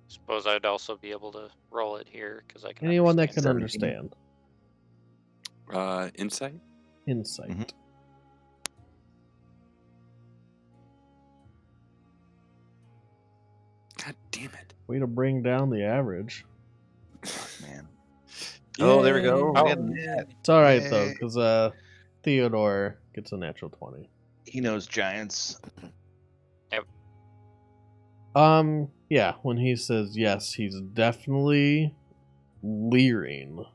Suppose I'd also be able to roll it here because I can.
Anyone that can
17.
understand.
Insight?
Insight.
Mhm.
God damn it.
Way to bring down the average.
Man. Oh, there we go.
Oh.
Getting that.
It's alright though,
Yay.
because Theodore gets a natural 20.
He knows giants.
Yeah, when he says yes, he's definitely leering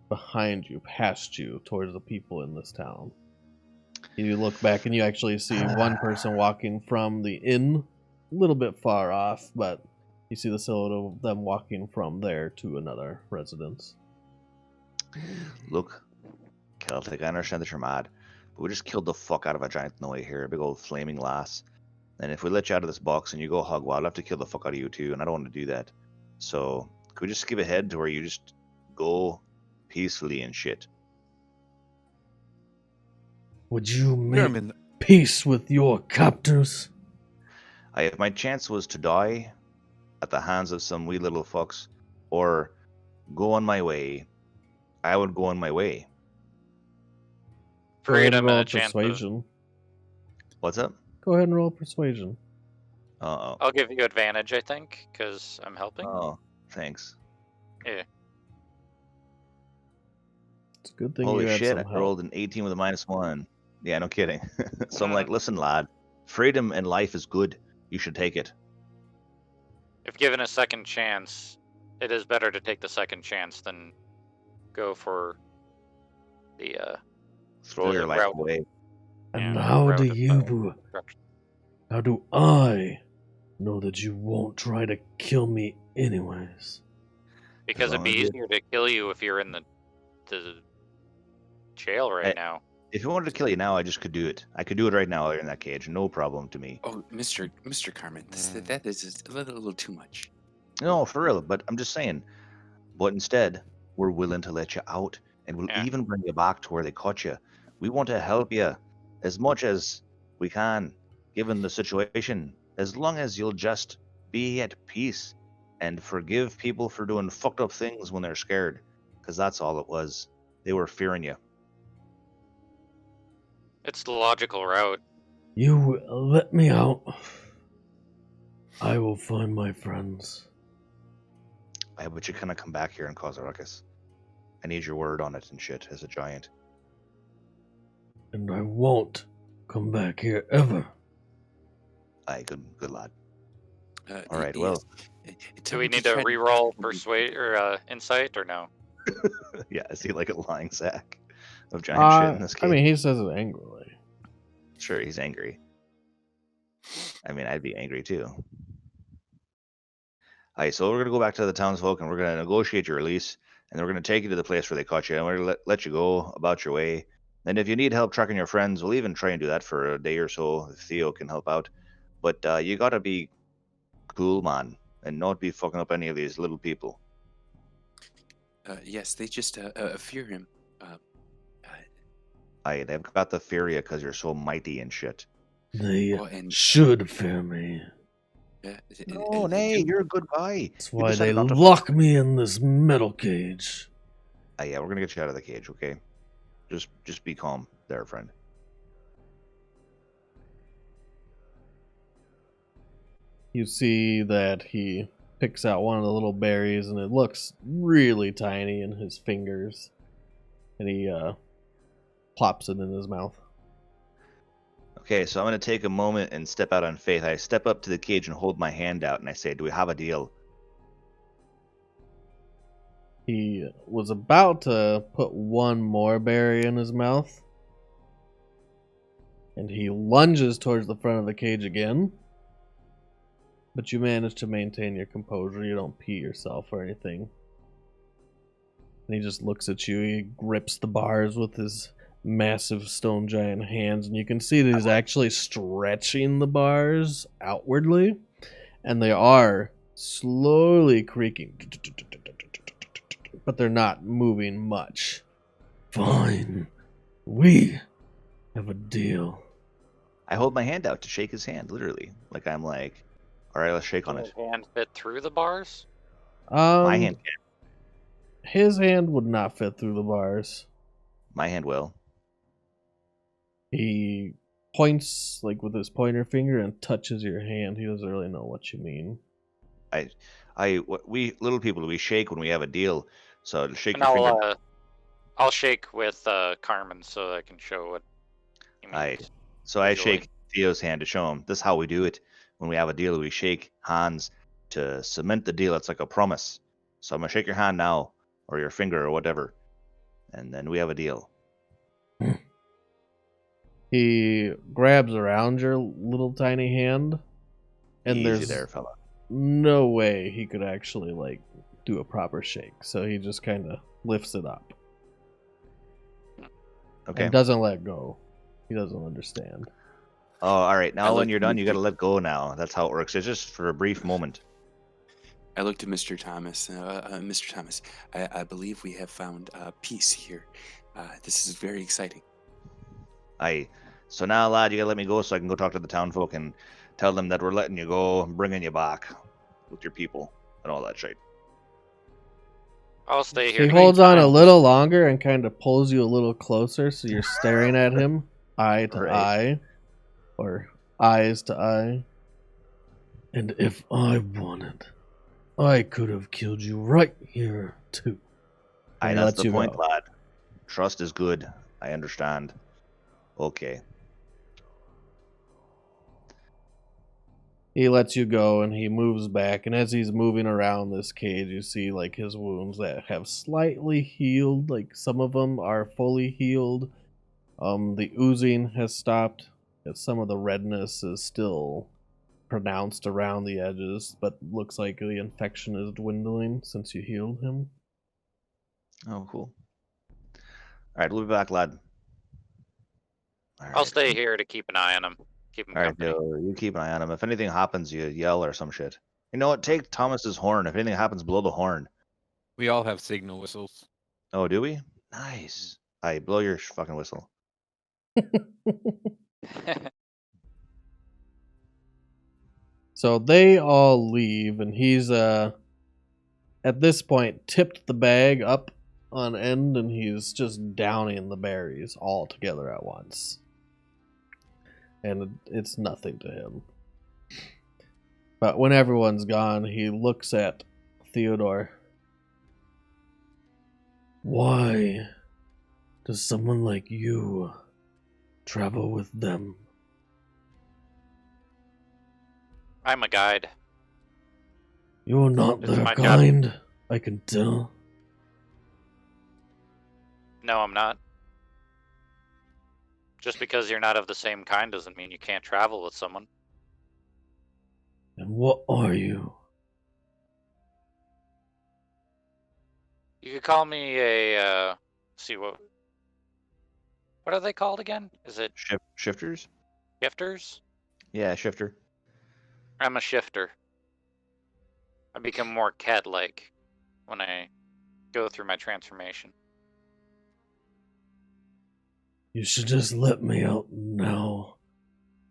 behind you, past you, towards the people in this town. You look back and you actually see one person walking from the inn, a little bit far off, but you see the silhouette of them walking from there to another residence.
Look, Celtic, I understand that you're mad, but we just killed the fuck out of a giant on the way here, a big old flaming lass. And if we let you out of this box and you go hog wild, I'll have to kill the fuck out of you too, and I don't want to do that. So, could we just skip ahead to where you just go peacefully and shit?
Would you make
German.
peace with your captors?
If my chance was to die at the hands of some wee little fucks, or go on my way, I would go on my way.
Go ahead
Freedom
and roll
and a chance of,
persuasion.
What's up?
Go ahead and roll persuasion.
Uh-oh.
I'll give you advantage, I think, because I'm helping.
Oh, thanks.
It's a good thing
Holy
you had
shit,
some
I
help.
rolled an 18 with a -1. Yeah, no kidding. So I'm like, listen, lad, freedom and life is good. You should take it.
If given a second chance, it is better to take the second chance than go for the
Throw
The
your life
route.
away.
And
yeah,
how
route
do
of,
you
destruction.
How do I know that you won't try to kill me anyways?
Because it'd
long
be
as you-
easier to kill you if you're in the jail right
Hey.
now.
If you wanted to kill you now, I just could do it. I could do it right now in that cage. No problem to me.
Oh, Mr. Carmen, that is just a little too much.
No, for real. But I'm just saying. But instead, we're willing to let you out, and we'll
Yeah.
even bring you back to where they caught you. We want to help you as much as we can, given the situation, as long as you'll just be at peace and forgive people for doing fucked up things when they're scared, because that's all it was. They were fearing you.
It's the logical route.
You will let me out. I will find my friends.
I bet you kind come back here and cause a ruckus. I need your word on it and shit as a giant.
And I won't come back here ever.
Aye, good lad. All
y-
right, well,
yes.
Do we need to re-roll persuade or insight or no?
yeah, I see like a lying sack of giant shit in this
I
cave.
mean, he says it angrily.
Sure, he's angry. I mean, I'd be angry too. Alright, so we're gonna go back to the townsfolk and we're gonna negotiate your release, and then we're gonna take you to the place where they caught you, and we're gonna let you go about your way. And if you need help tracking your friends, we'll even try and do that for a day or so if Theo can help out. But you gotta be cool, man, and not be fucking up any of these little people.
Yes, they just fear him.
Aye, they've got the fear you because you're so mighty and shit.
They
Oh, and
should fear me.
No, nay, you're a good guy.
That's
You
why they
decided not to
lock me in this metal cage.
Aye, yeah, we're gonna get you out of the cage, okay? Just be calm there, friend.
You see that he picks out one of the little berries, and it looks really tiny in his fingers. And he plops it in his mouth.
Okay, so I'm going to take a moment and step out on faith. I step up to the cage and hold my hand out, and I say, do we have a deal?
He was about to put one more berry in his mouth. And he lunges towards the front of the cage again. But you manage to maintain your composure. You don't pee yourself or anything. And he just looks at you. He grips the bars with his massive stone giant hands. And you can see that he's actually stretching the bars outwardly. And they are slowly creaking. But they're not moving much. Fine. We have a deal.
I hold my hand out to shake his hand, literally. Like I'm like, all right, let's shake on
Can
it.
his hand fit through the bars?
My hand can.
His hand would not fit through the bars.
My hand will.
He points like with his pointer finger and touches your hand. He doesn't really know what you mean.
We little people, we shake when we have a deal. So to shake
And
your finger.
I'll shake with Carmen so I can show what he means.
Aye. So I
visually.
shake Theo's hand to show him this is how we do it. When we have a deal, we shake hands to cement the deal. It's like a promise. So I'm gonna shake your hand now, or your finger, or whatever, and then we have a deal.
He grabs around your little tiny hand, and
Easy
there's
there, fella.
no way he could actually like do a proper shake. So he just kind of lifts it up
Okay.
and doesn't let go. He doesn't understand.
Oh, all right.
I
Now, when
looked
you're
at
done, you
Mr.
gotta let go. Now, that's how it works. It's just for a brief moment.
I looked at Mr. Thomas. Mr. Thomas, I believe we have found peace here. This is very exciting.
Aye. So now, lad, you gotta let me go so I can go talk to the town folk and tell them that we're letting you go and bringing you back with your people and all that shit.
I'll stay here.
He
to
holds
keep
on a
time.
little longer and kind of pulls you a little closer so you're staring at him eye to
Right.
eye or eyes to eye. And if I wanted, I could have killed you right here too.
Aye,
And he
that's
lets
the
you
point,
go.
lad. Trust is good. I understand. Okay.
He lets you go and he moves back, and as he's moving around this cage, you see like his wounds that have slightly healed, like some of them are fully healed. The oozing has stopped, Some of the redness is still pronounced around the edges, but looks like the infection is dwindling since you healed him.
Oh, cool. All right, we'll be back, lad. All
I'll
right.
stay here to keep an eye on him. Keep him
All right,
company.
you keep an eye on him. If anything happens, you yell or some shit. You know what? Take Thomas's horn. If anything happens, blow the horn.
We all have signal whistles.
Oh, do we? Nice. Hey, blow your fucking whistle.
So they all leave, and he's at this point tipped the bag up on end, and he's just downing the berries all together at once. And it's nothing to him. But when everyone's gone, he looks at Theodore. Why does someone like you travel with them?
I'm a guide.
You're not
It's
their
my job.
kind, I can tell.
No, I'm not. Just because you're not of the same kind doesn't mean you can't travel with someone.
And what are you?
You could call me a, see what are they called again? Is it
Shifters?
shifters?
Yeah, shifter.
I'm a shifter. I become more cat-like when I go through my transformation.
You should just let me out now.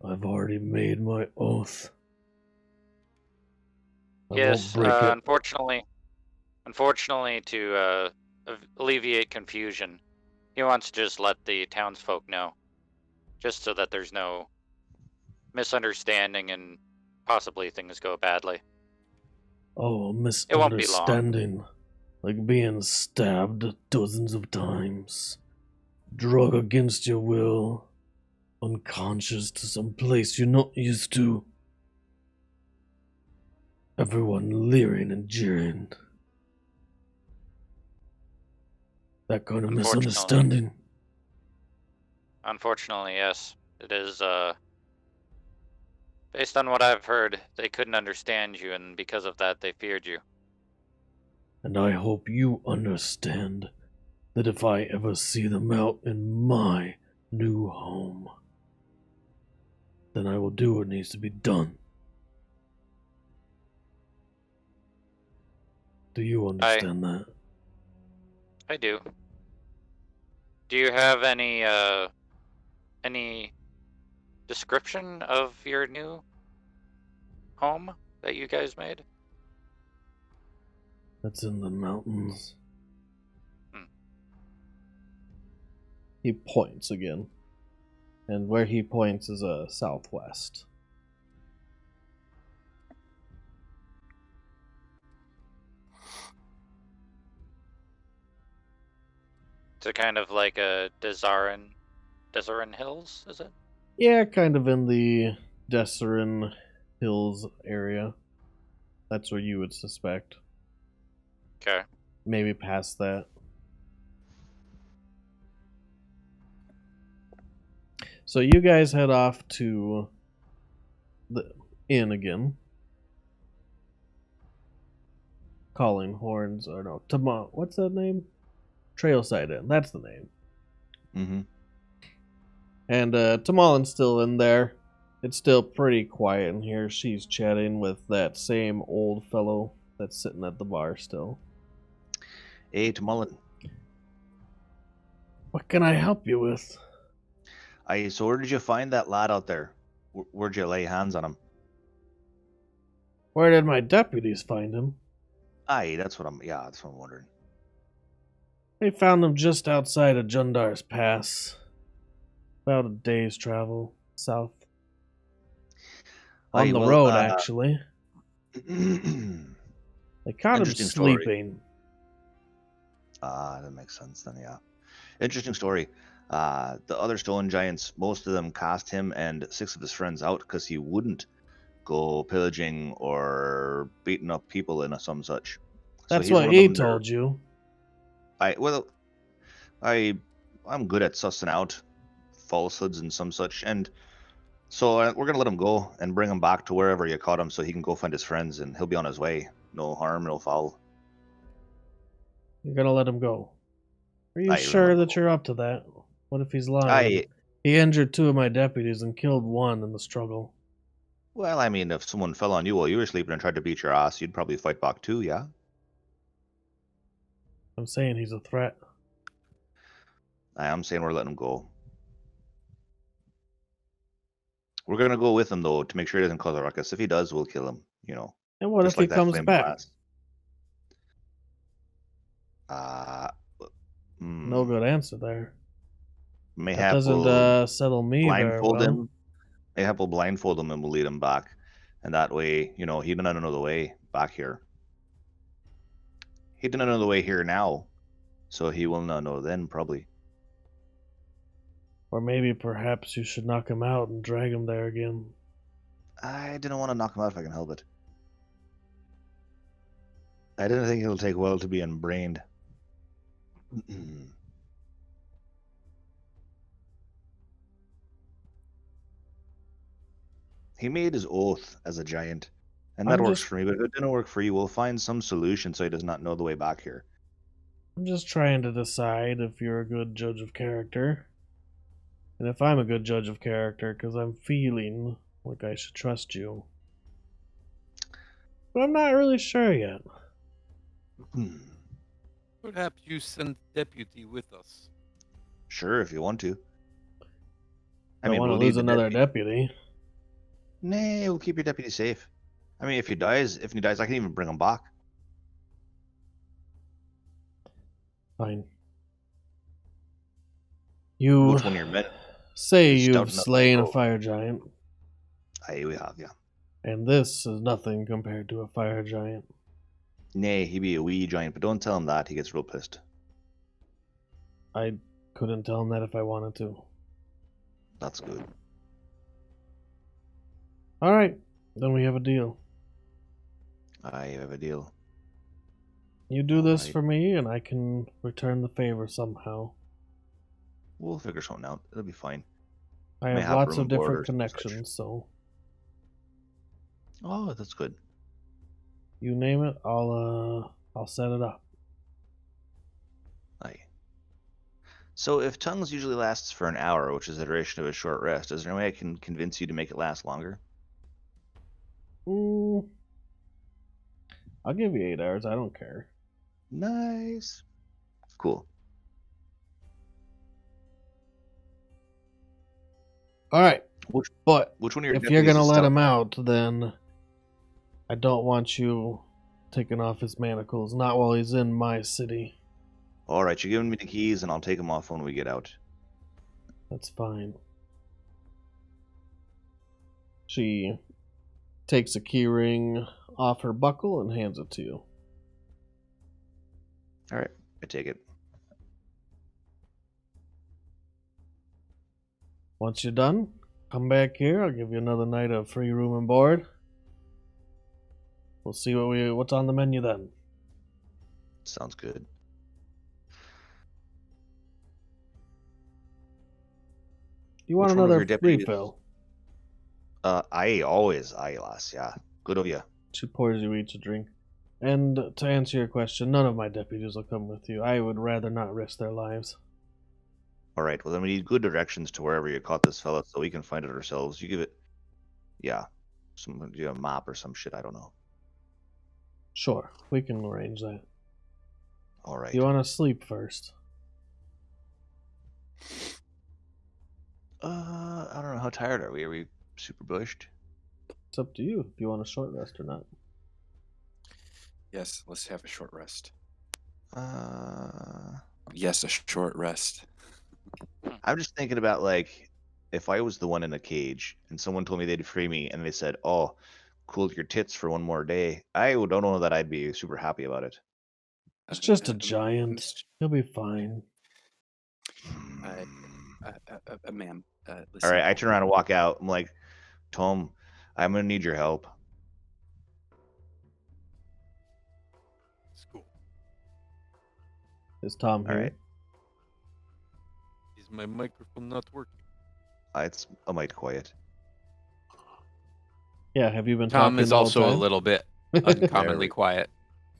I've already made my oath. I
Yes,
won't break it.
unfortunately, to alleviate confusion, he wants to just let the townsfolk know, just so that there's no misunderstanding and possibly things go badly.
Oh, a
won't be long.
misunderstanding. Like being stabbed dozens of times. Drug against your will. Unconscious to some place you're not used to. Everyone leering and jeering. That kind of
Unfortunately.
misunderstanding.
Unfortunately, yes. It is, based on what I've heard, they couldn't understand you, and because of that, they feared you.
And I hope you understand that if I ever see them out in my new home, then I will do what needs to be done. Do you understand that?
I do. Do you have any description of your new home that you guys made?
That's in the mountains.
Hmm.
He points again. And where he points is southwest.
It's a kind of like a Desarin Hills, is it?
Yeah, kind of in the Desserin Hills area. That's where you would suspect.
Okay.
Maybe past that. So you guys head off to the inn again. Calling Horns, or no, what's that name? Trailside Inn, that's the name.
Mm-hmm.
And Tamalin's still in there. It's still pretty quiet in here. She's chatting with that same old fellow that's sitting at the bar still.
Hey, Tamalin.
What can I help you with?
So where did you find that lad out there? Where'd you lay hands on him?
Where did my deputies find him?
That's what I'm wondering.
They found him just outside of Jundar's Pass. About a day's travel south. On the road, actually. They caught him
Interesting story.
sleeping.
That makes sense then, yeah. Interesting story. The other stone giants, most of them cast him and 6 of his friends out because he wouldn't go pillaging or beating up people in some such.
That's
so
what he told you.
I'm good at sussing out falsehoods and some such, and So we're gonna let him go and bring him back to wherever you caught him, so he can go find his friends, and he'll be on his way. No harm, no foul.
You're gonna let him go. Are you
Aye, we're gonna let
sure
him
that
go.
you're up to that? What if he's lying?
Aye.
He injured 2 of my deputies and killed 1 in the struggle.
Well, I mean, if someone fell on you while you were sleeping and tried to beat your ass, you'd probably fight back too, yeah?
I'm saying he's a threat.
I am saying we're letting him go. We're gonna go with him though to make sure he doesn't cause a ruckus. If he does, we'll kill him. You know,
And what
just
if he
like that
comes
flame
back?
blast.
No good answer there. That
Mayhap
doesn't
we'll
settle me very
blindfold
well.
him. Mayhap we'll blindfold him and we'll lead him back, and that way, you know, he doesn't know the way back here. He doesn't know the way here now, so he will not know then probably.
Or maybe perhaps you should knock him out and drag him there again.
I didn't want to knock him out if I can help it. I didn't think it'll take well to be unbrained. He made his oath as a giant, and that
I'm
works
just-
for me, but if it didn't work for you, we'll find some solution so he does not know the way back here.
I'm just trying to decide if you're a good judge of character. And if I'm a good judge of character, because I'm feeling like I should trust you. But I'm not really sure yet.
Perhaps you send deputy with us.
Sure, if you want to.
I don't want to lose another deputy.
Nah, we'll keep your deputy safe. I mean, if he dies, I can even bring him back.
Fine. You
Which one of your men?
say
is
you've
stout enough to
slain a
go?
fire giant,
Aye, we have, yeah.
and this is nothing compared to a fire giant.
Nay, he be a wee giant, but don't tell him that. He gets real pissed.
I couldn't tell him that if I wanted to.
That's good.
Alright, then we have a deal.
I have a deal.
You do this
Alright.
for me, and I can return the favor somehow.
We'll figure something out. It'll be fine.
I
May
have
have
lots
room
of
and board or
different
some such.
connections, so
Oh, that's good.
you name it, I'll set it up.
Aye. So if tongues usually lasts for an hour, which is the duration of a short rest, is there any way I can convince you to make it last longer?
I'll give you 8 hours. I don't care.
Nice. Cool.
All right,
Which
but
one of your
if you're
deputies
gonna
is
let
stout?
him out, then I don't want you taking off his manacles. Not while he's in my city.
All right, you're giving me the keys, and I'll take them off when we get out.
That's fine. She takes a key ring off her buckle and hands it to you.
All right, I take it.
Once you're done, come back here. I'll give you another night of free room and board. We'll see what's on the menu then.
Sounds good.
You want
Which one of
another
your deputies-
refill?
Aye, always, aye, lass, yeah. Good of you.
She pours you each a drink. And to answer your question, none of my deputies will come with you. I would rather not risk their lives.
All right, well then we need good directions to wherever you caught this fella, so we can find it ourselves. You give it, yeah, a map or some shit. I don't know.
Sure, we can arrange that.
All right.
You want to sleep first?
I don't know. How tired are we? Are we super bushed?
It's up to you if you want a short rest or not.
Yes, let's have a short rest.
Uh,
Yes, a short rest.
I'm just thinking about like if I was the one in a cage and someone told me they'd free me and they said, "Oh, cool your tits for one more day," I don't know that I'd be super happy about it.
It's just a giant. He'll be fine.
Ma'am,
All
listen.
right, I turn around and walk out. I'm like, Tom, I'm gonna need your help.
It's cool.
Is Tom
All
here?
right.
Is my microphone not working?
It's a mite quiet.
Yeah, have you been
Tom
talking
is
the whole
also a
time?
little bit uncommonly quiet.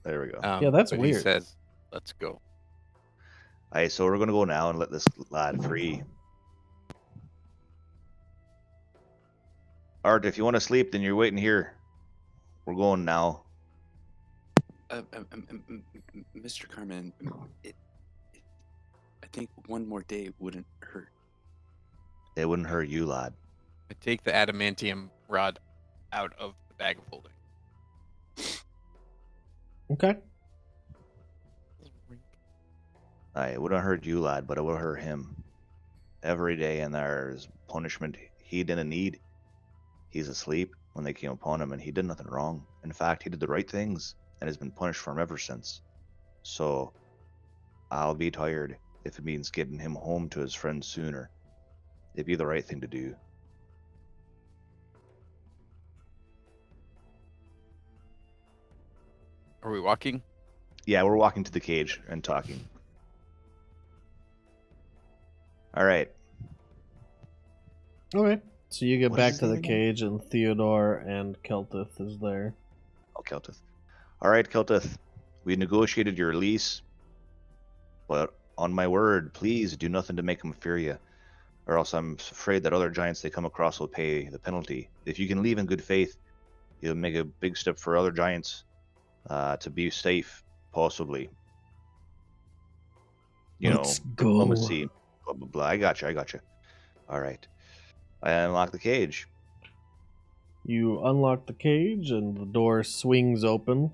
There we go.
Yeah, that's
but
weird.
He says, "Let's go."
Alright, so we're gonna go now and let this lad free. Art, if you want to sleep, then you're waiting here. We're going now.
Mr. Carmen, I think one more day wouldn't hurt.
It wouldn't hurt you, lad.
I take the adamantium rod out of the bag of holding.
Okay.
It wouldn't hurt you, lad, but it would hurt him. Every day, and there's punishment he didn't need. He's asleep when they came upon him, and he did nothing wrong. In fact, he did the right things, and has been punished for him ever since. So, I'll be tired if it means getting him home to his friends sooner. It'd be the right thing to do.
Are we walking?
Yeah, we're walking to the cage and talking. All right.
Okay. So you get
What is
back
his
to the
name again?
cage, and Theodore and Keltith is there.
Oh, Keltith. All right, Keltith. We negotiated your release, but on my word, please do nothing to make him fear you, or else I'm afraid that other giants they come across will pay the penalty. If you can leave in good faith, you'll make a big step for other giants to be safe, possibly.
Let's go.
Diplomacy, blah, blah, blah. I got you. All right. I unlock the cage.
You unlock the cage, and the door swings open.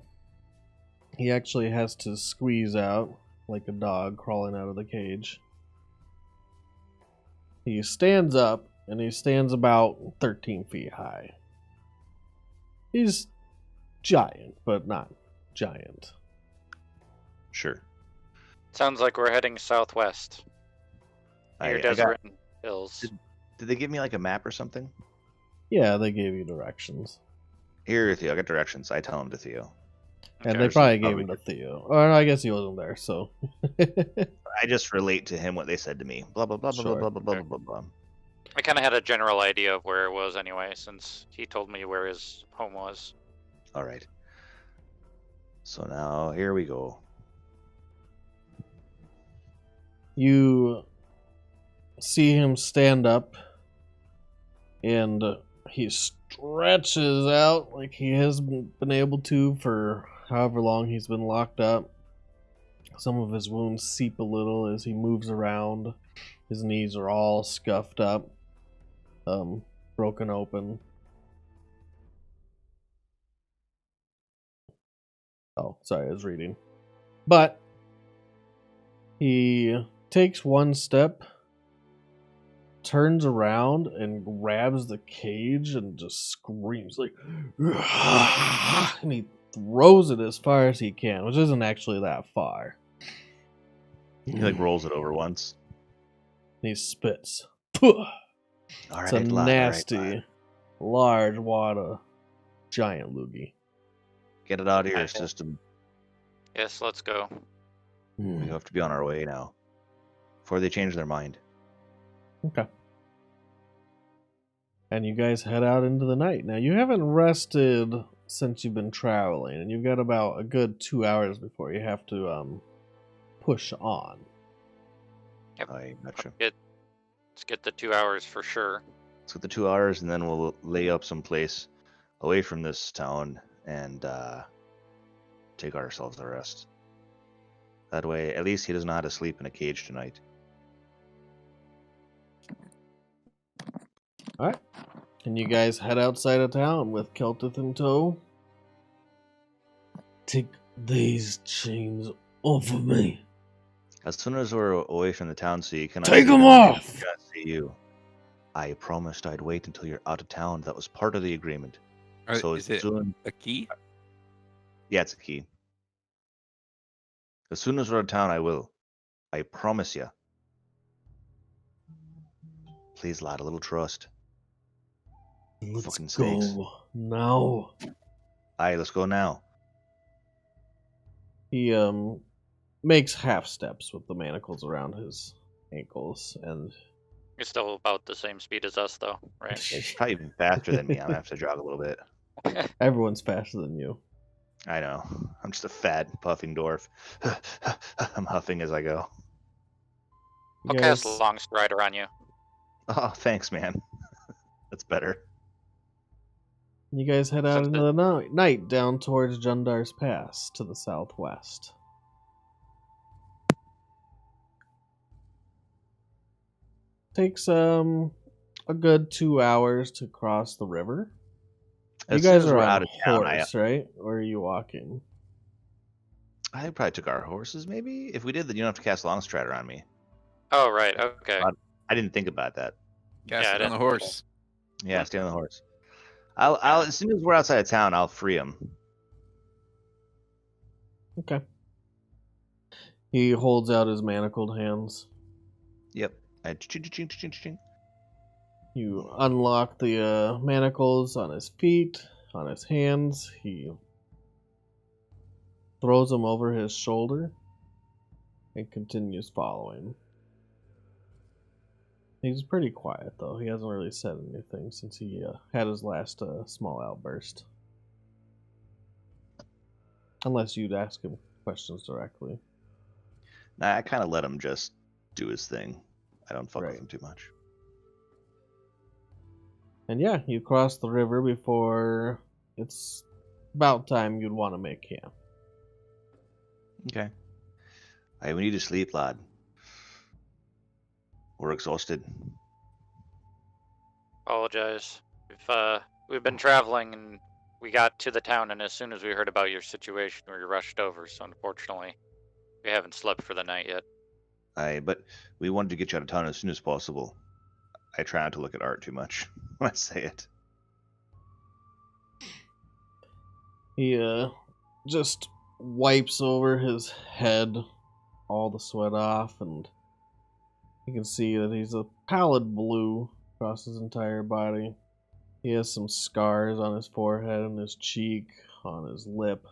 He actually has to squeeze out like a dog crawling out of the cage. He stands up, and he stands about 13 feet high. He's giant, but not giant.
Sure.
Sounds like we're heading southwest near
I got,
Deseret Hills.
did they give me like a map or something?
Yeah, they gave you directions.
Here, Theo, I got directions. I tell them to Theo.
And
Okay.
they probably gave
Probably
him to Theo. Or I guess he wasn't there, so.
I just relate to him what they said to me. Blah, blah, blah, blah,
Sure.
blah, blah, blah, blah, blah.
I kind of had a general idea of where it was anyway, since he told me where his home was.
All right. So now, here we go.
You see him stand up, and he stretches out like he hasn't been able to for however long he's been locked up. Some of his wounds seep a little as he moves around. His knees are all scuffed up, broken open. Oh, sorry, I was reading. But he takes one step, turns around, and grabs the cage and just screams like, and he throws it as far as he can, which isn't actually that far.
He like rolls it over once.
He spits.
All
It's
right,
a
lad,
nasty,
all right.
large wad of giant loogie.
Get it out of your
Okay.
system.
Yes, let's go.
We have to be on our way now. Before they change their mind.
Okay. And you guys head out into the night. Now, you haven't rested since you've been traveling, and you've got about a good 2 hours before you have to push on.
I gotcha.
Let's get the 2 hours for sure.
Let's get the 2 hours, and then we'll lay up someplace away from this town and take ourselves a rest. That way, at least he doesn't know how to sleep in a cage tonight.
Alright. And you guys head outside of town with Keltith in tow. Take these chains off of me.
As soon as we're away from the town, so you cannot
Take
see
'em
them,
off!
we cannot see you. I promised I'd wait until you're out of town. That was part of the agreement. So
Is it
soon,
a key?
yeah, it's a key. As soon as we're out of town, I will. I promise you. Please, lad, a little trust.
Let's
Fucking
go
sakes.
now.
Aye, let's go now.
He makes half steps with the manacles around his ankles, and
You're still about the same speed as us, though, right?
It's probably even faster than me. I'm gonna have to jog a little bit.
Everyone's faster than you.
I know. I'm just a fat, puffing dwarf. I'm huffing as I go.
I'll
You
cast
guys,
Long Strider on you.
Oh, thanks, man. That's better.
you guys head out
Since
into the night down towards Jundar's Pass to the southwest. Takes a good 2 hours to cross the river. You
As soon
guys
as
are
we're
on
out of town,
horse, right? Or are you walking?
I probably took our horses, maybe? If we did, then you don't have to cast Long Strider on me.
Oh, right. Okay.
I didn't think about that.
Cast
Yeah, I
it on
didn't-
the horse.
Yeah, stay on the horse. I'll as soon as we're outside of town, I'll free him.
Okay. He holds out his manacled hands.
Yep. Ching.
You unlock the manacles on his feet, on his hands. He throws them over his shoulder and continues following. He's pretty quiet, though. He hasn't really said anything since he had his last small outburst. Unless you'd ask him questions directly.
Nah, I kind of let him just do his thing. I don't fuck
Right.
with him too much.
And yeah, you cross the river before it's about time you'd want to make camp.
Okay. Hey, we need to sleep, lad. We're exhausted.
Apologize. We've been traveling and we got to the town, and as soon as we heard about your situation, we rushed over. So unfortunately, we haven't slept for the night yet.
But we wanted to get you out of town as soon as possible. I try not to look at art too much when I say it.
He just wipes over his head all the sweat off, and you can see that he's a pallid blue across his entire body. He has some scars on his forehead and his cheek, on his lip.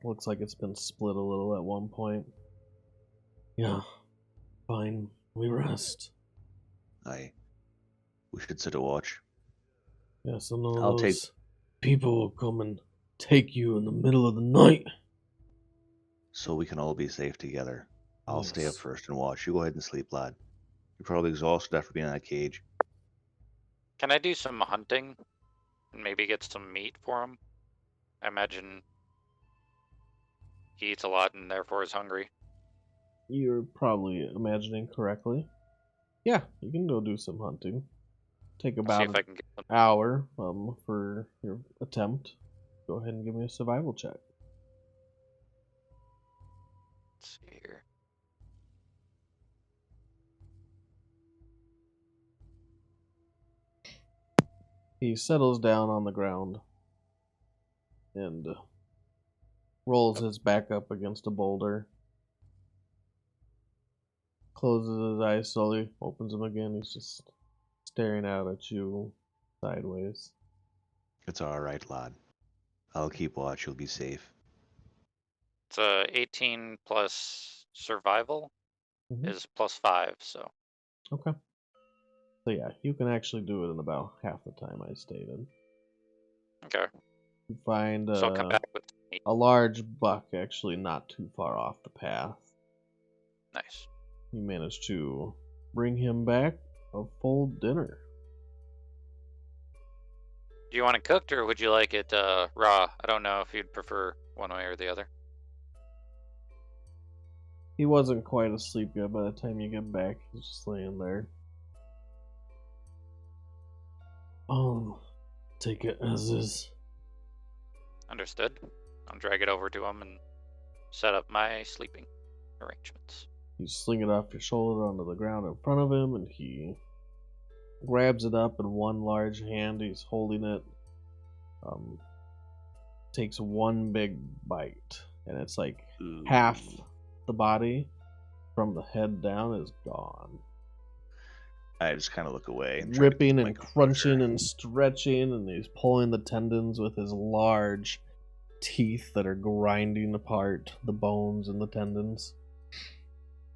Looks like it's been split a little at one point. Yeah, fine. We rest.
We should sit a watch.
Yeah, so none of
I'll take-
those people will come and take you in the middle of the night.
So we can all be safe together. I'll stay up
Yes.
first and watch. You go ahead and sleep, lad. You're probably exhausted after being in that cage.
Can I do some hunting and maybe get some meat for him? I imagine he eats a lot and therefore is hungry.
You're probably imagining correctly. Yeah, you can go do some hunting. Take
I'll see
about
if
an
I can get some.
hour for your attempt. Go ahead and give me a survival check.
Let's see here.
He settles down on the ground and rolls his back up against a boulder. Closes his eyes slowly, opens them again. He's just staring out at you sideways.
It's alright, lad. I'll keep watch. You'll be safe.
It's 18 plus survival
Mhm.
is +5, so
Okay. So yeah, you can actually do it in about half the time I stated.
okay.
You find
So I'll come back with meat.
a large buck actually not too far off the path.
Nice.
You manage to bring him back a full dinner.
Do you want it cooked or would you like it raw? I don't know if you'd prefer one way or the other.
He wasn't quite asleep yet by the time you get back. He's just laying there. Take it as is.
Understood. I'll drag it over to him and set up my sleeping arrangements.
You sling it off your shoulder onto the ground in front of him, and he grabs it up in one large hand. He's holding it. Takes one big bite, and it's like half the body from the head down is gone.
I just kind of look away. And try to
Ripping
keep my
and
composure.
crunching and stretching, and he's pulling the tendons with his large teeth that are grinding apart the bones and the tendons.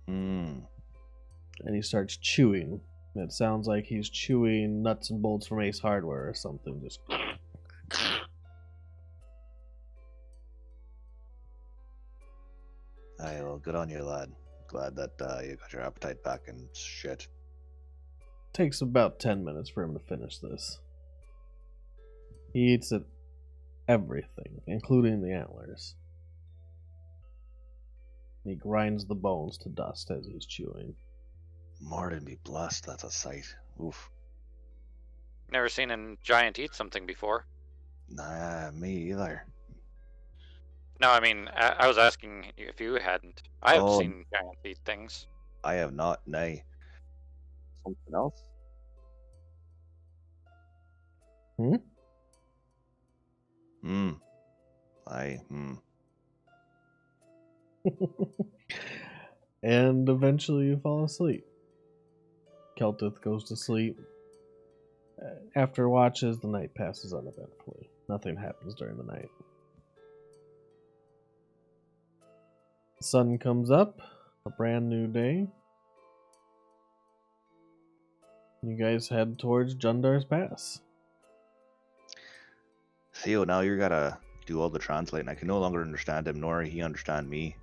Mm.
And he starts chewing It sounds like he's chewing nuts and bolts from Ace Hardware or something. Just
Aye, well, good on you, lad. Glad that you got your appetite back and shit.
takes about 10 minutes for him to finish this. He eats it everything, including the antlers. He grinds the bones to dust as he's chewing.
Martin be blessed, that's a sight. Oof.
Never seen a giant eat something before.
Nah, me either.
No, I mean, I was asking if you hadn't. I have
Oh.
seen giants eat things.
I have not, nay. Something else?
Hmm?
Hmm.
And eventually you fall asleep. Keltith goes to sleep. After watches, the night passes uneventfully. Nothing happens during the night. The sun comes up, a brand new day. You guys head towards Jundar's Pass.
Theo, now you gotta do all the translating. I can no longer understand him, nor he understand me.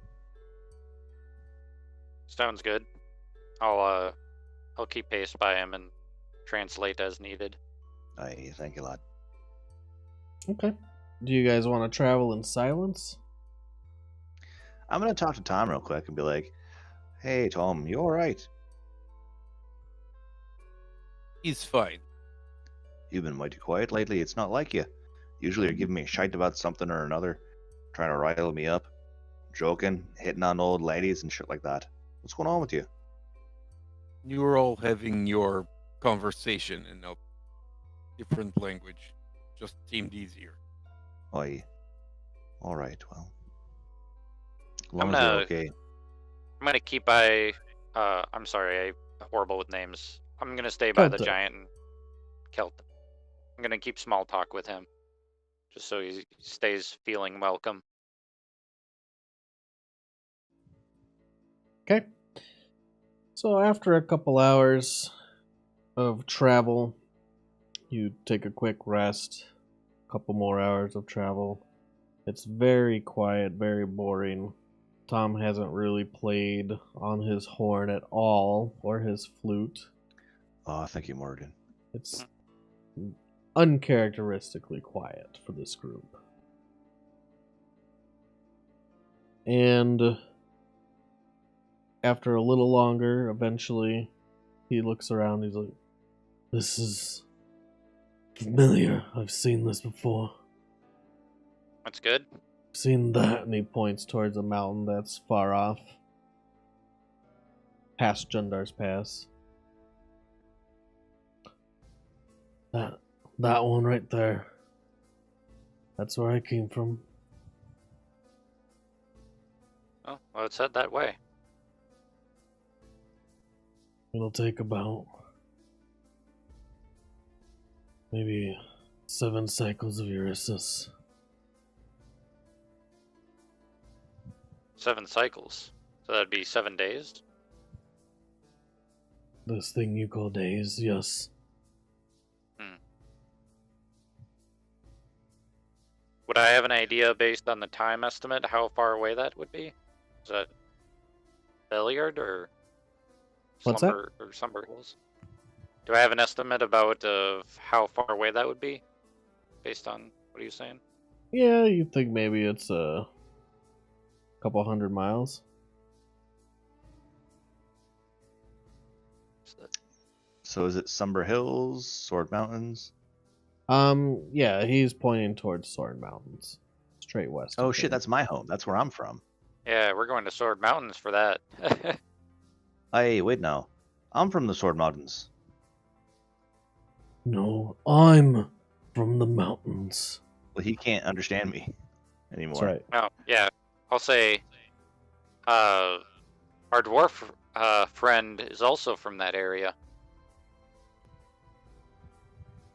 Sounds good. I'll keep pace by him and translate as needed.
Aye, thank you, lad.
Okay. Do you guys want to travel in silence?
I'm gonna talk to Tom real quick and be like, "Hey, Tom, you all right?
He's fine.
You've been mighty quiet lately. It's not like you. Usually you're giving me a shite about something or another, trying to rile me up, joking, hitting on old ladies and shit like that. What's going on with you?"
You were all having your conversation in a different language. Just seemed easier.
Aye. All right, well. As
I'm
long as you're
gonna-
okay.
I'm gonna keep by. I'm sorry, I'm horrible with names. I'm gonna stay by the
Kelta.
giant and Kelt. I'm gonna keep small talk with him, just so he stays feeling welcome.
Okay. So after a couple hours of travel, you take a quick rest. A couple more hours of travel. It's very quiet, very boring. Tom hasn't really played on his horn at all, or his flute.
Oh, thank you, Morgan.
It's uncharacteristically quiet for this group. And after a little longer, eventually, he looks around. He's like, "This is familiar. I've seen this before.
That's good.
I've seen that." And he points towards a mountain that's far off, past Jundar's Pass. That one right there. That's where I came from.
Oh, well, it's head that way.
It'll take about maybe 7 cycles of Eurysis.
7 cycles. So that'd be 7 days.
This thing you call days, yes.
Would I have an idea based on the time estimate how far away that would be? Is that Belliard or
What's that?
Slumber or Slumber Hills? Do I have an estimate about of how far away that would be, based on what are you saying?
Yeah, you think maybe it's a couple 100 miles.
So is it Sumber Hills, Sword Mountains?
Yeah, he's pointing towards Sword Mountains, straight west.
Oh
of
shit,
him.
that's my home. That's where I'm from.
Yeah, we're going to Sword Mountains for that.
Hey, wait now. I'm from the Sword Mountains.
No, I'm from the mountains.
Well, he can't understand me anymore.
That's right.
No, yeah, I'll say, our dwarf friend is also from that area.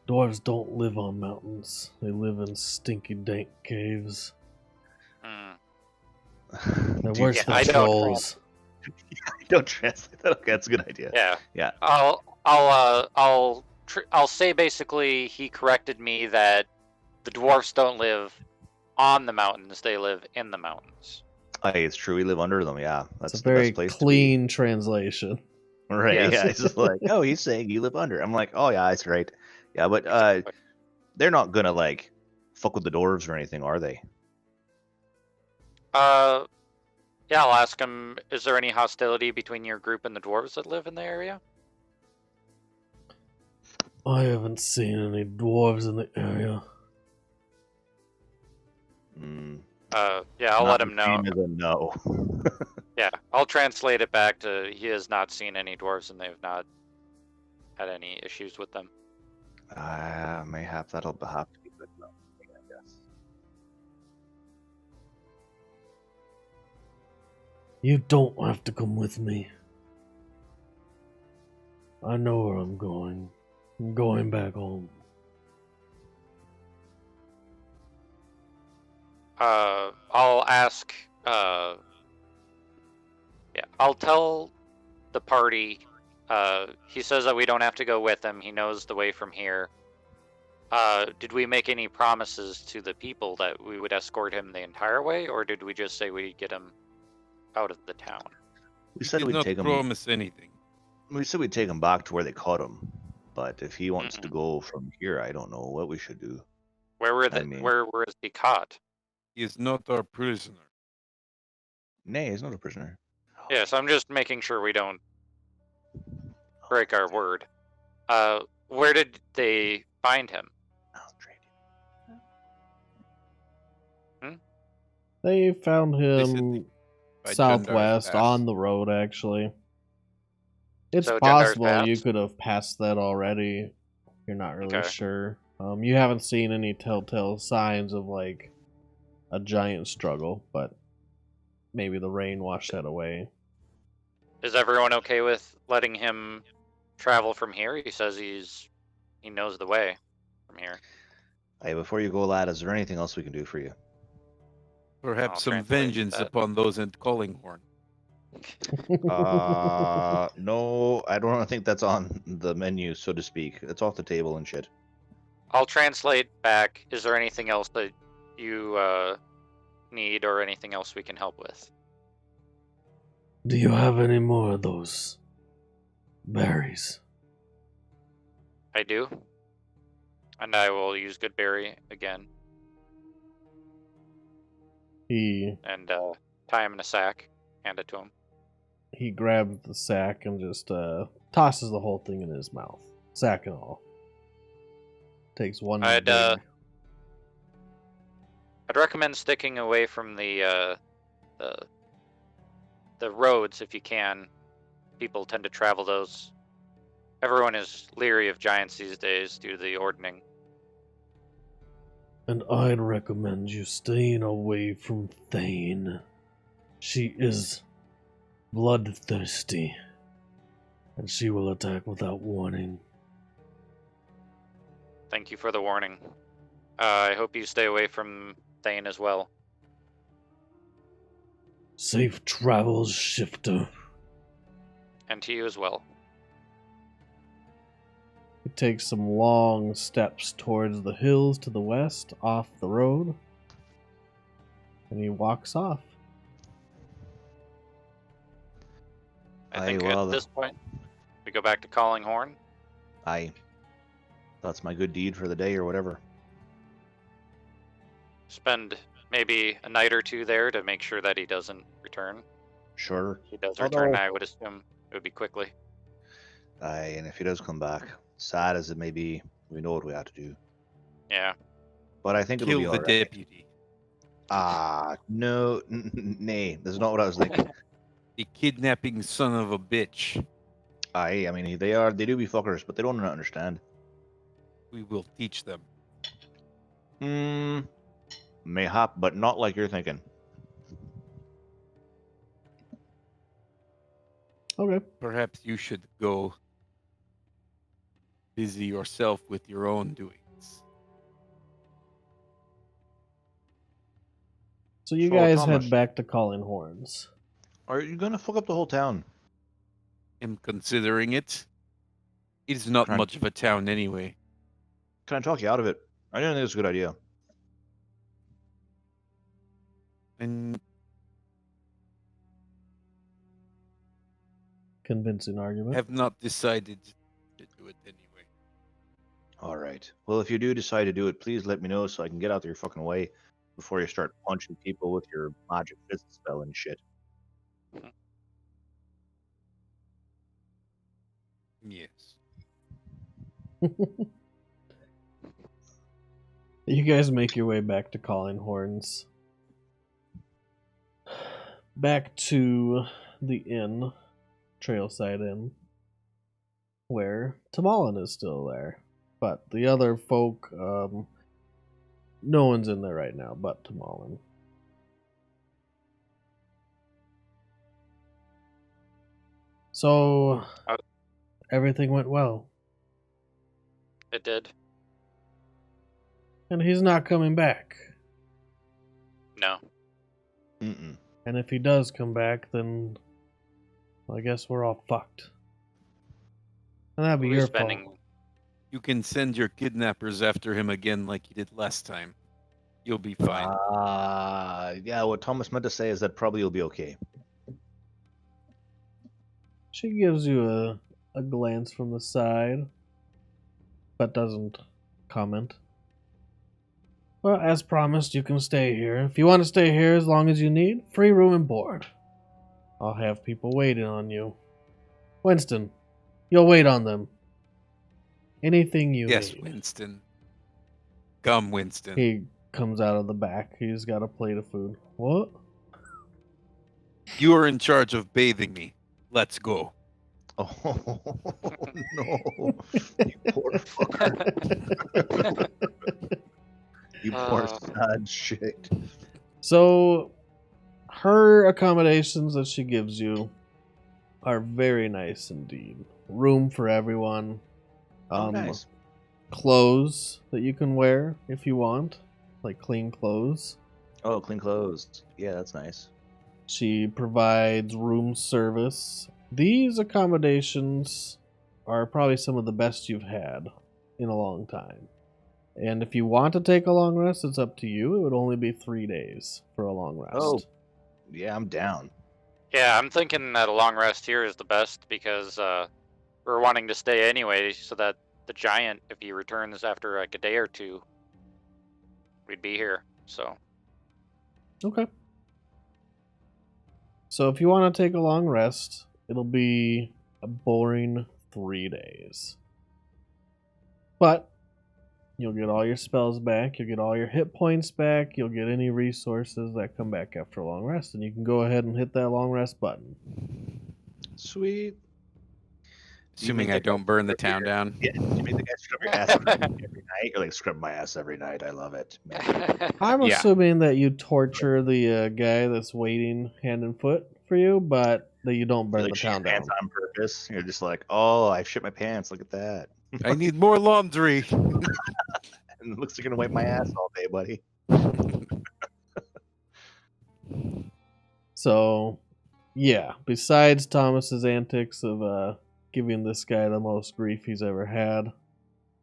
Dwarves don't live on mountains. They live in stinky, dank caves.
Hmm.
They're
Do you-
worse
yeah,
than
I don't-
trolls.
Don't translate that. Okay, that's a good idea.
Yeah.
Yeah.
I'll I'll say basically he corrected me that the dwarfs don't live on the mountains; they live in the mountains.
Hey, it's true. We live under them. Yeah,
It's
that's
a
the best
very
place
clean translation.
to be. Right?
Yes.
Yeah. It's just like, oh, he's saying you live under. I'm like, oh yeah, that's right. Yeah, but
Exactly.
they're not gonna like fuck with the dwarves or anything, are they?
Yeah, I'll ask him. Is there any hostility between your group and the dwarves that live in the area?
I haven't seen any dwarves in the area.
Yeah, I'll
Not
let him
the
know.
same as a no.
Yeah, I'll translate it back to he has not seen any dwarves and they've not had any issues with them.
Mayhap that'll have to be good enough, I guess.
You don't have to come with me. I know where I'm going. I'm going back home.
I'll ask. Yeah, I'll tell the party. He says that we don't have to go with him. He knows the way from here. Did we make any promises to the people that we would escort him the entire way, or did we just say we'd get him out of the town?
We said
Did
we'd
not
take him.
promise anything.
We said we'd take him back to where they caught him. But if he wants
Mm-hmm.
to go from here, I don't know what we should do.
Where were
I mean-
where was he caught?
He is not our prisoner.
Nay, he's not a prisoner.
Yes, I'm just making sure we don't break our word. Where did they find him?
I'll trade you.
They found
They said
him
By Jundar's
southwest
Pass.
on the road, actually. It's
So Jundar's
possible you
Pass?
could have passed that already. You're not really
Okay.
sure. You haven't seen any telltale signs of like a giant struggle, but maybe the rain washed that away.
Is everyone okay with letting him travel from here? He says he knows the way from here.
Hey, before you go, lad, is there anything else we can do for you?
I'll
Perhaps some
translate
vengeance
that.
upon those in Callinghorn.
No, I don't think that's on the menu, so to speak. It's off the table and shit.
I'll translate back. Is there anything else that you need or anything else we can help with?
Do you have any more of those berries?
I do. And I will use Goodberry again
He
and tie him in a sack, hand it to him.
he grabs the sack and just tosses the whole thing in his mouth, sack and all. Takes one
I'd,
big.
I'd recommend sticking away from the roads if you can. People tend to travel those. Everyone is leery of giants these days due to the ordning.
And I'd recommend you staying away from Thane. She is bloodthirsty, and she will attack without warning.
Thank you for the warning. I hope you stay away from Thane as well.
Safe travels, Shifter.
And to you as well.
He takes some long steps towards the hills to the west, off the road, and he walks off.
I think
well,
at this point, we go back to Calling Horn.
Aye. That's my good deed for the day or whatever.
Spend maybe a night or two there to make sure that he doesn't return.
Sure.
If he does
Oh,
return,
no.
I would assume it would be quickly.
Aye, and if he does come back, sad as it may be, we know what we have to do.
Yeah.
But I think it'll be
Kill the
alright.
deputy.
No, nay, that's not what I was thinking.
The kidnapping son of a bitch.
Aye, I mean, they do be fuckers, but they don't understand.
We will teach them.
Mayhap, but not like you're thinking.
Okay.
Perhaps you should go busy yourself with your own doings.
So you
So,
guys
Thomas.
head back to Calling Horns.
Are you gonna fuck up the whole town?
I'm considering it. It's not
Trying-
much of a town anyway.
Can I talk you out of it? I didn't think it's a good idea.
And
Convincing argument.
have not decided to do it anyway.
All right. Well, if you do decide to do it, please let me know so I can get out of your fucking way before you start punching people with your magic fist spell and shit.
Yes.
You guys make your way back to Calling Horns. Back to the inn, Trailside Inn, where Tamalin is still there. But the other folk, no one's in there right now but Tamalin. So, everything went well.
It did.
And he's not coming back.
No.
Mm-mm.
And if he does come back, then I guess we're all fucked. And that'd be
We're
your
spending.
fault.
You can send your kidnappers after him again like you did last time. You'll be fine.
Yeah, what Thomas meant to say is that probably you'll be okay.
She gives you a glance from the side, but doesn't comment. Well, as promised, you can stay here. If you want to stay here as long as you need, free room and board. I'll have people waiting on you. Winston, you'll wait on them. Anything you
Yes,
need.
Winston. Come, Winston.
He comes out of the back. He's got a plate of food. What?
You are in charge of bathing me. Let's go.
Oh, no. You poor fucker. You poor sad shit.
So, her accommodations that she gives you are very nice indeed. Room for everyone.
Nice.
Clothes that you can wear if you want, like clean clothes.
Oh, clean clothes. Yeah, that's nice.
She provides room service. These accommodations are probably some of the best you've had in a long time. And if you want to take a long rest, it's up to you. It would only be 3 days for a long rest.
Oh. Yeah, I'm down.
Yeah, I'm thinking that a long rest here is the best because we're wanting to stay anyway, so that the giant, if he returns after like a day or two, we'd be here. So
Okay. So if you want to take a long rest, it'll be a boring 3 days. But you'll get all your spells back, you'll get all your hit points back, you'll get any resources that come back after a long rest, and you can go ahead and hit that long rest button.
Sweet.
Assuming I don't burn the town down.
Yeah, you mean the guy scrub your ass every night? You're like, scrub my ass every night. I love it. Man.
I'm
Yeah.
assuming that you torture the guy that's waiting hand and foot for you, but that you don't burn
You
the
like shit your
town down.
pants on purpose. You're just like, oh, I shit my pants. Look at that.
I need more laundry.
And it looks like you're gonna wipe my ass all day, buddy.
So, yeah, besides Thomas's antics of giving this guy the most grief he's ever had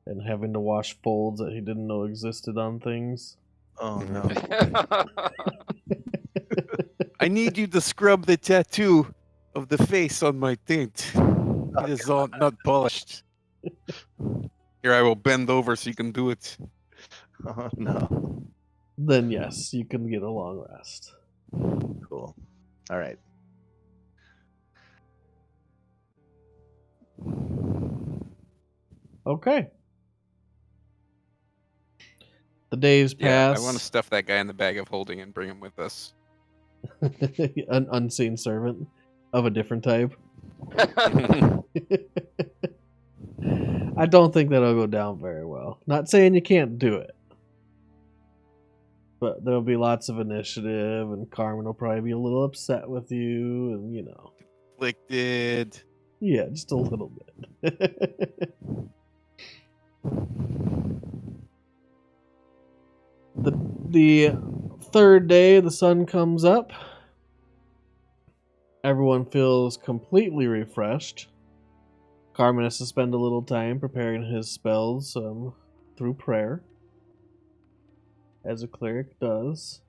and having to wash folds that he didn't know existed on things.
Oh no.
I need you to scrub the tattoo of the face on my taint. It is all not polished. Here, I will bend over so you can do it.
Oh no.
Then yes, you can get a long rest.
Cool. All right.
Okay. The days
Yeah,
pass.
I want to stuff that guy in the bag of holding and bring him with us.
An unseen servant of a different type. I don't think that'll go down very well. Not saying you can't do it. But there'll be lots of initiative, and Carmen will probably be a little upset with you, and you know.
Afflicted.
Yeah, just a little bit. The third day, the sun comes up. Everyone feels completely refreshed. Carmen has to spend a little time preparing his spells through prayer, as a cleric does.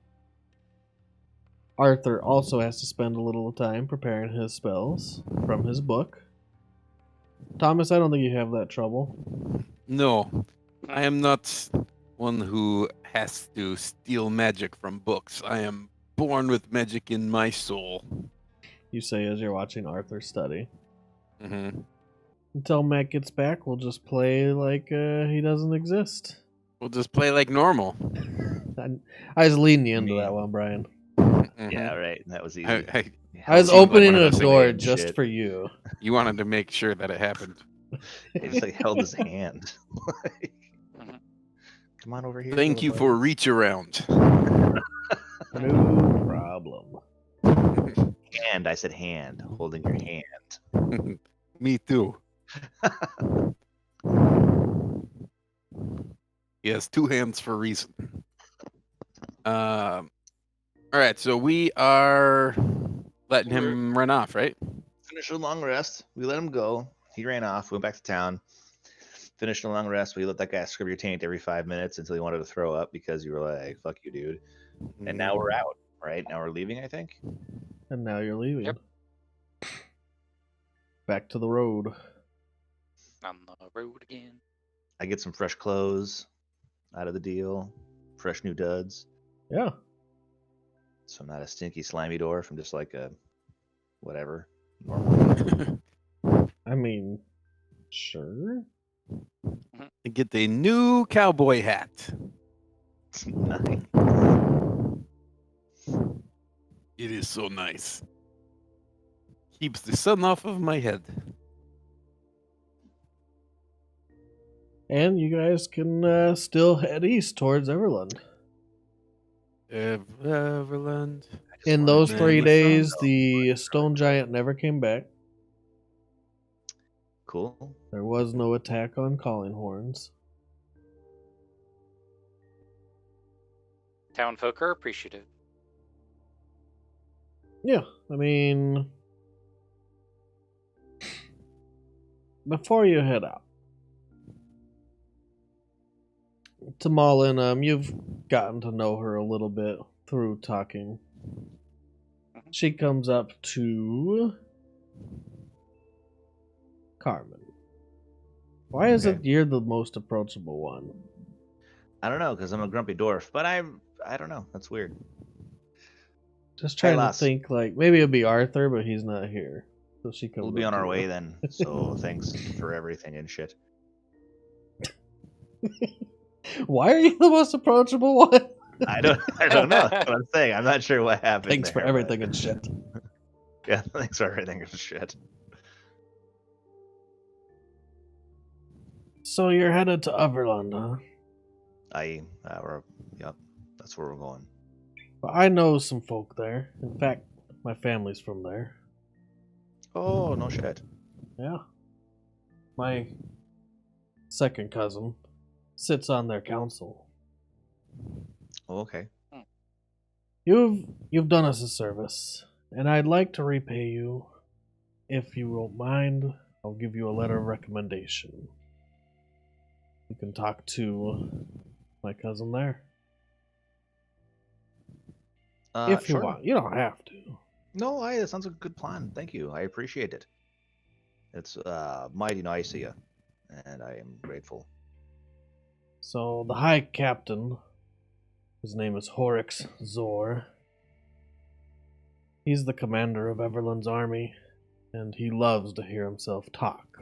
Arthur also has to spend a little time preparing his spells from his book. Thomas, I don't think you have that trouble.
No, I am not one who has to steal magic from books. I am born with magic in my soul.
You say as you're watching Arthur study.
Mm-hmm.
Until Matt gets back, we'll just play like he doesn't exist.
We'll just play like normal.
I was leading you
I
into that
mean-
one, Brian.
Mhm.
Yeah, right. That was easy.
I was
seemed like
opening
one of
a
those things
door
and
just
shit.
for you.
You wanted to make sure that it happened.
He just like held his hand.
Mhm.
Come on over here.
Thank you
little
for reach around.
No problem.
buddy. Hand. I said hand. Holding your hand.
Me too. He has two hands for a reason. All right, so we are letting him run off, right?
Finished a long rest. We let him go. He ran off. Went back to town. Finished a long rest. We let that guy scrub your taint every 5 minutes until he wanted to throw up because you were like, "Fuck you, dude." And now we're out. Right now we're leaving. I think.
And now you're leaving.
Yep.
Back to the road.
On the road again.
I get some fresh clothes out of the deal. Fresh new duds.
Yeah.
So I'm not a stinky, slimy dwarf. I'm just like a whatever. Normal.
I mean, sure.
Get the new cowboy hat.
Nice.
It is so nice. Keeps the sun off of my head.
And you guys can still head east towards Everland.
Everland.
In those
Man,
3
the
days, the stone giant never came back.
Cool.
There was no attack on calling horns.
Townfolk are appreciative.
Yeah, I mean, before you head out, to Malin, you've gotten to know her a little bit through talking. She comes up to Carmen. Why is it you're the most approachable one?
I don't know, because I'm a grumpy dwarf, but I don't know. That's weird.
Just trying to
lass.
think, like, maybe it'd be Arthur, but he's not here. So she comes
We'll be
up
on
to
our
you.
way then. So thanks for everything and shit.
Why are you the most approachable one?
I don't know. That's what I'm saying. I'm not sure what happened.
Thanks for
there,
everything
but-
and shit.
Yeah, thanks for everything and shit.
So you're headed to Everland, huh?
Yep, that's where we're going.
Well, I know some folk there. In fact, my family's from there.
Oh, no shit.
Yeah. My second cousin sits on their council.
Oh, okay.
You've done us a service, and I'd like to repay you. If you won't mind, I'll give you a letter of recommendation. You can talk to my cousin there. If you
Sure.
want. You don't have to.
No, that sounds like a good plan. Thank you. I appreciate it. It's mighty nice of you, and I am grateful.
So, the High Captain, his name is Horix Zor. He's the commander of Everland's army, and he loves to hear himself talk.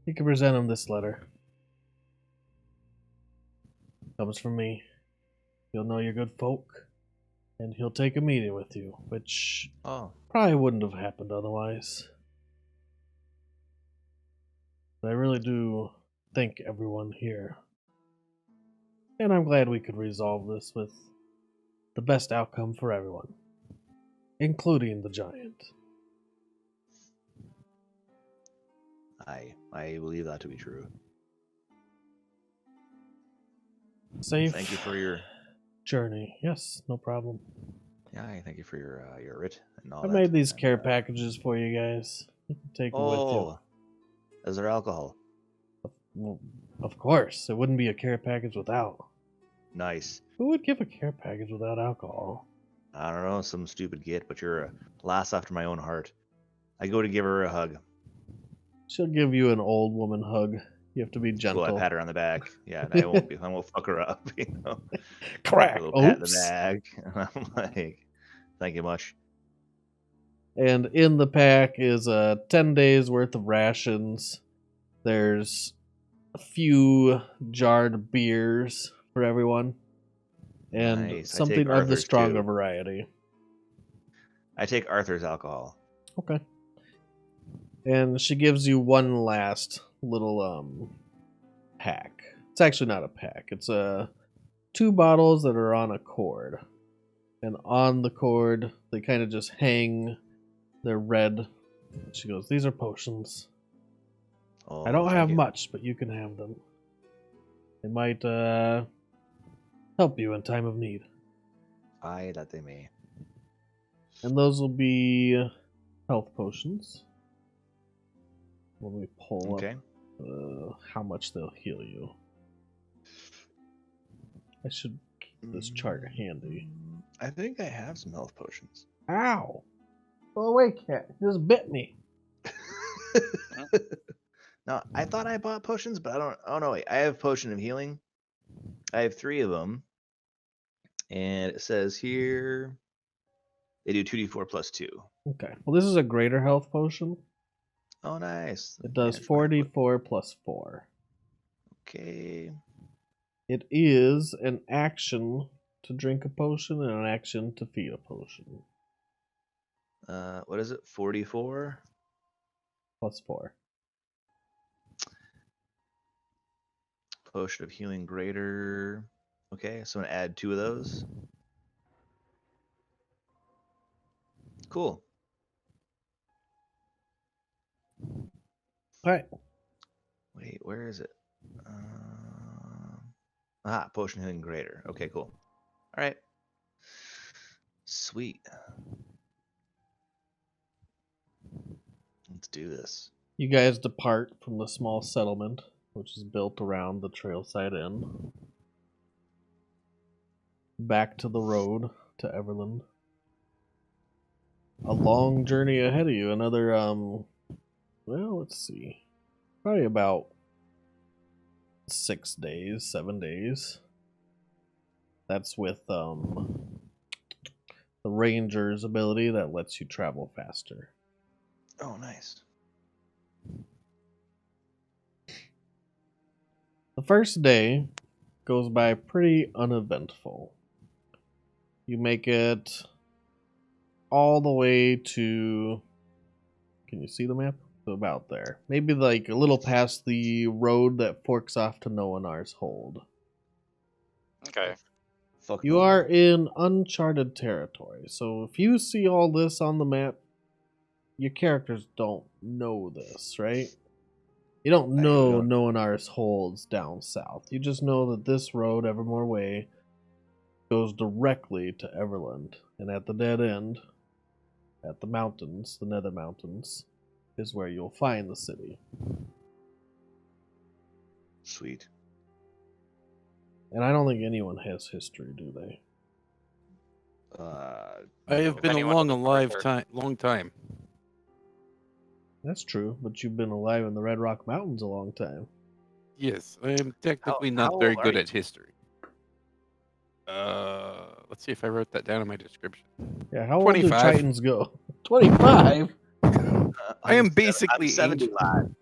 You can present him this letter. Comes from me. He'll know you're good folk, and he'll take a meeting with you, which
Oh,
probably wouldn't have happened otherwise. But I really do thank everyone here. And I'm glad we could resolve this with the best outcome for everyone, including the giant.
I believe that to be true.
Safe
Thank you for your
journey. Yes, no problem.
yeah. I thank you for your writ and all
I
that.
made these
and,
care packages for you guys. You can take them with you.
Oh, Is there alcohol?
Well, of course, it wouldn't be a care package without.
Nice.
Who would give a care package without alcohol?
I don't know, some stupid git, but you're a lass after my own heart. I go to give her a hug.
She'll give you an old woman hug. You have to be
Cool,
gentle.
I pat her on the back. Yeah, and I won't fuck her up, you know.
Crack.
A little pat in the
Oops.
back. I'm like, thank you much.
And in the pack is 10 days worth of rations. There's a few jarred beers for everyone. And
Nice. I
something
take
of the
Arthur's,
stronger
too.
variety.
I take Arthur's alcohol.
Okay. And she gives you one last little pack. It's actually not a pack. It's 2 bottles that are on a cord. And on the cord, they kind of just hang. They're red. She goes, "These are potions.
Oh,
I don't
thank
have
you.
much, but you can have them. They might help you in time of need."
Aye, that they may.
And those will be health potions. Let me pull
Okay.
up how much they'll heal you. I should keep this chart handy.
I think I have some health potions.
Ow! Go away, cat. You just bit me.
No, I thought I bought potions, but I don't. Oh no, wait. I have potion of healing. I have 3 of them, and it says here they do 2d4 plus 2.
Okay. Well, this is a greater health potion.
Oh, nice.
It does
Manage my foot.
4d4 plus 4.
Okay.
It is an action to drink a potion and an action to feed a potion.
What is it? 44.
Plus 4.
Potion of healing greater. Okay, so I'm gonna add 2 of those. Cool.
All right.
Wait, where is it? Potion healing greater. Okay, cool. All right. Sweet. Let's do this.
You guys depart from the small settlement, which is built around the Trailside Inn, back to the road to Everland. A long journey ahead of you. Another, well, let's see. Probably about 6 days, 7 days. That's with the Ranger's ability that lets you travel faster.
Oh, nice.
The first day goes by pretty uneventful. You make it all the way to... Can you see the map? So about there. Maybe like a little past the road that forks off to Noanar's Hold.
Okay.
Fuck
You
no.
are in uncharted territory. So if you see all this on the map, your characters don't know this, right? You don't
I
know
don't.
Noanar's Hold's down south. You just know that this road, Evermore Way, goes directly to Everland. And at the dead end, at the mountains, the Nether Mountains, is where you'll find the city.
Sweet.
And I don't think anyone has history, do they?
I have
If
been
anyone
along a
doesn't
live
prefer-
time, long time.
That's true, but you've been alive in the Red Rock Mountains a long time.
Yes, I am technically
how
not very
old are
good
you?
at history. Let's see if I wrote that down in my description.
Yeah, how old did
25.
Titans go? 25?
I am basically
I'm 70
ancient.
lad.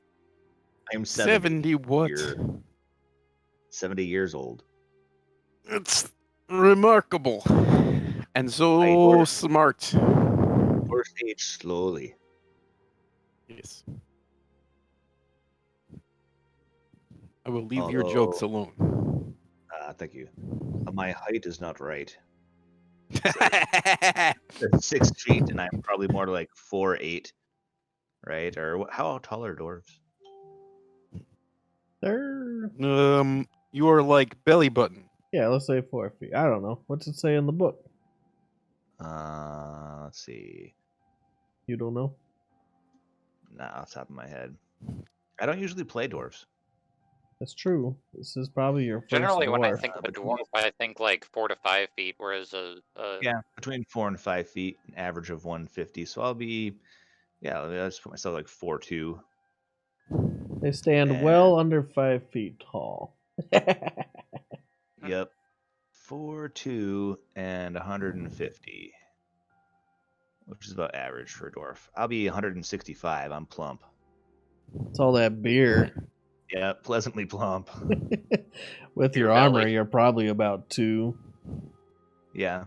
I am 70.
70 what?
You're 70 years old.
It's remarkable. And so
order-
smart.
First age slowly.
Yes. I will leave your jokes alone.
Thank you. My height is not right. 6 feet, and I'm probably more like 4'8", right? Or how tall are dwarves?
They're...
You are like belly button.
Yeah, let's say 4 feet. I don't know. What's it say in the book?
Let's see.
You don't know?
Nah, off the top of my head. I don't usually play dwarves.
That's true. This is probably your first
Generally, when I
dwarf.
think of a dwarf, I think like 4 to 5 feet, whereas
Yeah, between 4 and 5 feet, an average of 150. So I'll be, I'll just put myself like 4'2".
They stand
And-
well under 5 feet tall.
Yep, 4'2" and 150, which is about average for a dwarf. I'll be 165. I'm plump.
It's all that beer.
Yeah, pleasantly plump.
With
Your
your armor,
belly.
you're probably about 2.
Yeah.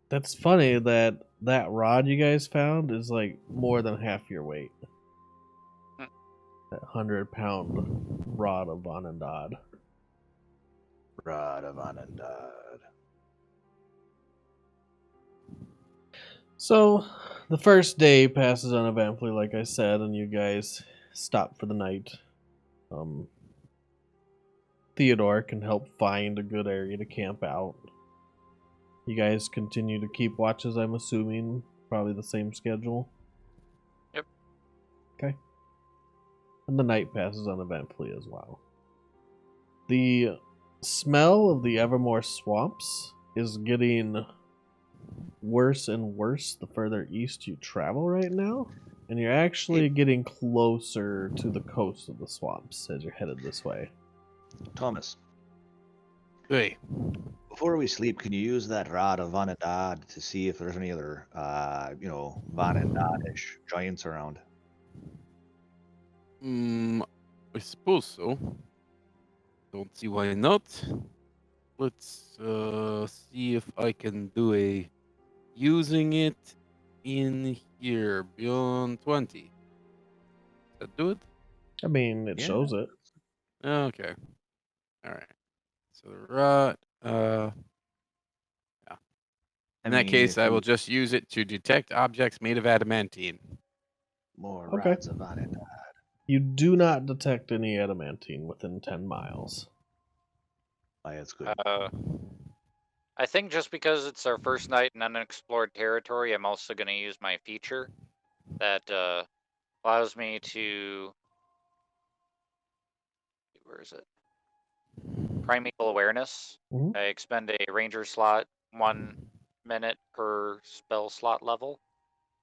That's funny that rod you guys found is like more than half your weight.
Hmm.
That 100-pound rod of Anandad.
Rod of Anandad.
So, the first day passes uneventfully, like I said, and you guys stop for the night. Theodore can help find a good area to camp out. You guys continue to keep watches, I'm assuming. Probably the same schedule.
Yep.
Okay. And the night passes uneventfully as well. The smell of the Evermore swamps is getting worse and worse the further east you travel right now. And you're actually getting closer to the coast of the swamps as you're headed this way.
Thomas,
Hey,
before we sleep, can you use that rod of Vanadad to see if there's any other, Vanadad-ish giants around?
I suppose so. Don't see why not. Let's see if I can do a using it in here beyond 20. That do it?
I mean, it
Yeah.
shows it.
Okay. All right. So the rod. In that case, I will just use it to detect objects made of adamantine.
More
Okay.
rods of Vanadad.
You do not detect any adamantine within 10 miles.
Why, that's good.
I think just because it's our first night in unexplored territory, I'm also going to use my feature that allows me to. Where is it? Primeval awareness.
Mhm.
I expend a ranger slot 1 minute per spell slot level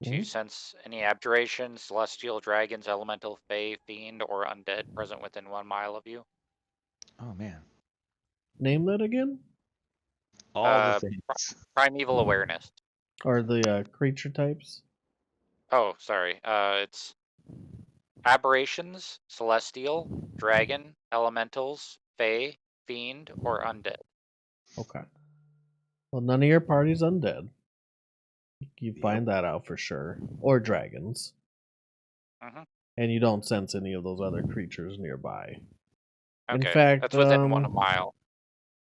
to
Mhm.
sense any abjuration, celestial, dragons, elemental, fae, fiend, or undead present within 1 mile of you.
Oh, man.
Name that again?
All the
Uh,
things.
Primeval awareness.
Or the creature types?
Oh, sorry. It's aberrations, celestial, dragon, elementals, fae, fiend, or undead.
Okay. Well, none of your party's undead. You
Yep.
find that out for sure. Or dragons.
Mhm.
And you don't sense any of those other creatures nearby.
Okay,
In fact,
that's within 1 mile.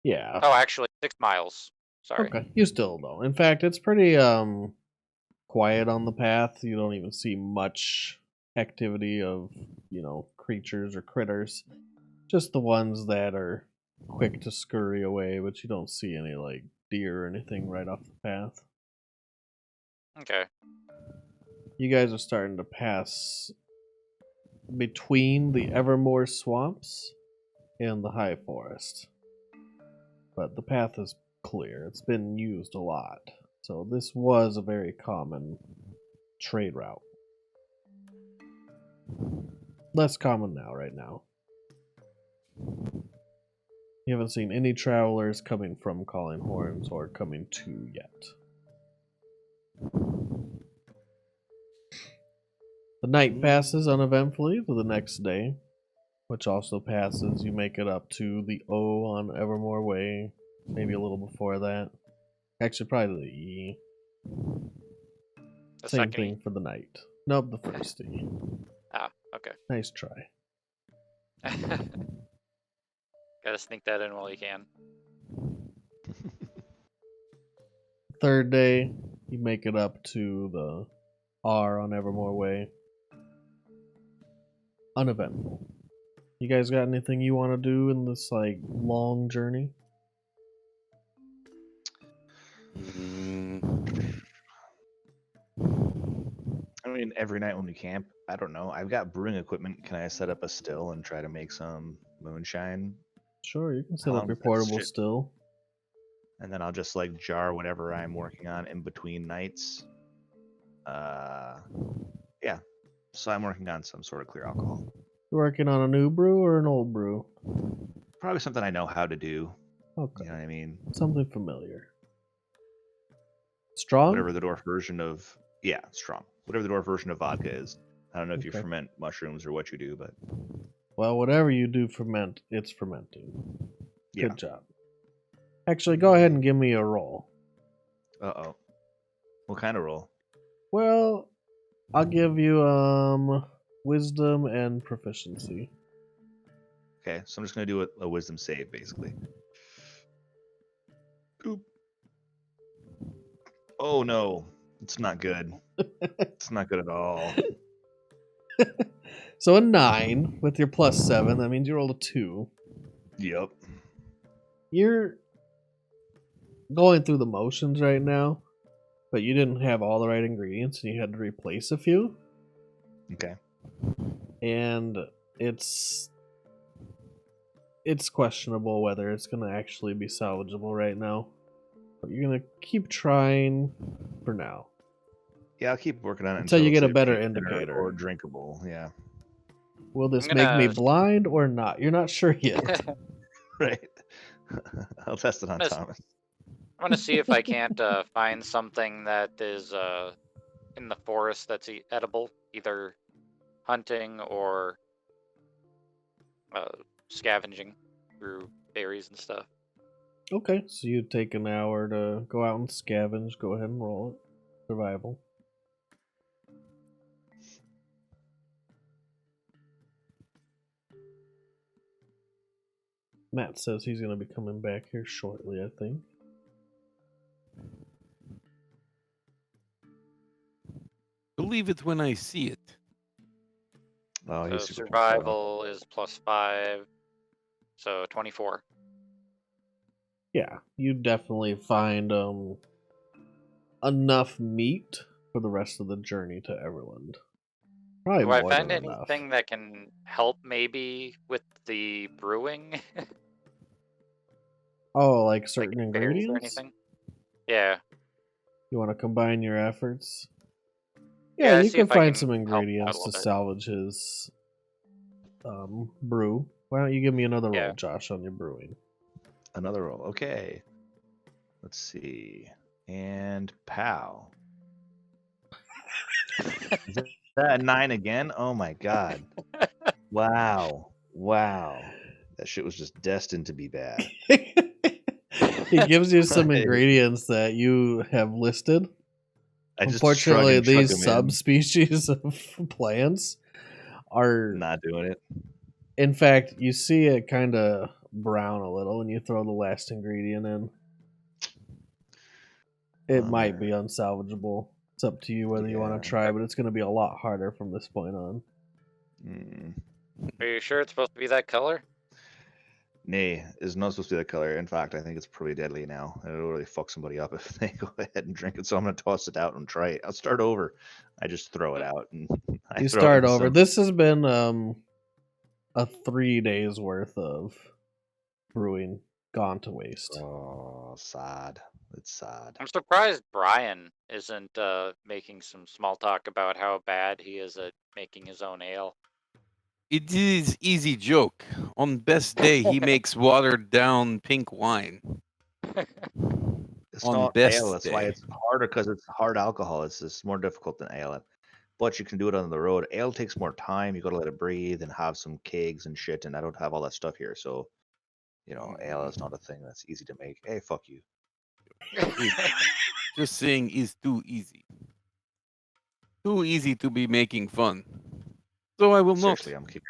Yeah.
Oh, actually, 6 miles. Sorry.
Okay. You still don't. In fact, it's pretty quiet on the path. You don't even see much activity of, creatures or critters. Just the ones that are quick to scurry away, but you don't see any like deer or anything right off the path.
Okay.
You guys are starting to pass between the Evermore swamps and the high forest. But the path is clear. It's been used a lot. So this was a very common trade route. Less common now, right now. You haven't seen any travelers coming from Calling Horns or coming to yet. The night passes uneventfully to the next day, which also passes. You make it up to the O on Evermore Way, maybe a little before that. Actually, probably the E.
The
Same
second
thing for the night. Nope, the first E.
Ah, okay.
Nice try.
Gotta sneak that in while you can.
Third day, you make it up to the R on Evermore Way. Uneventful. You guys got anything you want to do in this like long journey?
mean, every night when we camp, I don't know. I've got brewing equipment. Can I set up a still and try to make some moonshine?
Sure, you can set
How
up
long
your
does that
portable
shit-
still.
And then I'll just like jar whatever I'm working on in between nights. Yeah. So I'm working on some sort of clear alcohol.
You working on a new brew or an old brew?
Probably something I know how to do.
Okay,
You know what I mean?
something familiar. Strong?
Whatever the dwarf version of strong. Whatever the dwarf version of vodka is. I don't know if you
Okay.
ferment mushrooms or what you do, but
Well, whatever you do ferment, it's fermenting.
yeah.
Good job. Actually, go ahead and give me a roll.
Uh-oh. What kind of roll?
Well, I'll give you wisdom and proficiency.
Okay, so I'm just gonna do a wisdom save basically. Oop. Oh no, it's not good. It's not good at all.
So a 9 with your plus 7, that means you rolled a 2.
Yep.
You're going through the motions right now, but you didn't have all the right ingredients and you had to replace a few.
Okay.
And it's questionable whether it's going to actually be salvageable right now. But you're going to keep trying for now.
Yeah, I'll keep working on it
Until you get a
it's
better
either dinner
indicator.
or drinkable. Yeah.
Will this
I'm
make me
gonna-
blind or not? You're not sure yet.
Right. I'll test it on
That's-
Thomas.
I'm gonna see if I can't find something that is in the forest that's edible, either hunting or scavenging through berries and stuff.
Okay, so you take an hour to go out and scavenge. Go ahead and roll it. Survival. Matt says he's going to be coming back here shortly, I think.
Believe it when I see it.
Oh,
So
he's super
survival is +5, so 24.
Yeah, you definitely find enough meat for the rest of the journey to Everland. Probably
Do I
more
find
than enough.
anything that can help maybe with the brewing?
Oh, like certain
like berries or
ingredients?
anything? Yeah.
You want to combine your efforts?
Yeah,
Yeah, you
see
can
if I
find
can
some
help out a
ingredients
little
to
bit.
salvage his brew. Why don't you give me another
Yeah.
roll, Josh, on your brewing?
Another roll. Okay. Let's see. And pow. Is that a 9 again? Oh my god. Wow. Wow. That shit was just destined to be bad.
He gives you some
Right.
ingredients that you have listed.
I just shrug
Unfortunately,
and chug
these
'em in.
subspecies of plants are,
Not doing it.
in fact, you see it kind of brown a little when you throw the last ingredient in. It might be unsalvageable. It's up to you whether you want
Yeah.
to try, but it's going to be a lot harder from this point on.
Mm.
Are you sure it's supposed to be that color?
Nay, it's not supposed to be that color. In fact, I think it's pretty deadly now. It'll really fuck somebody up if they go ahead and drink it. So I'm gonna toss it out and try it. I'll start over. I just throw it out and I
You
throw it
start
in
over.
some-
This has been a 3 days worth of brewing gone to waste.
Oh, sad. It's sad.
I'm surprised Brian isn't making some small talk about how bad he is at making his own ale.
It is easy joke. On best day, he makes watered down pink wine.
It's
On
not
best
ale. That's why
day.
it's harder because it's hard alcohol. It's just more difficult than ale. But you can do it on the road. Ale takes more time. You got to let it breathe and have some kegs and shit. And I don't have all that stuff here, so ale is not a thing that's easy to make. Hey, fuck you.
Just saying is too easy. Too easy to be making fun. So I will
Seriously,
not.
I'm kicking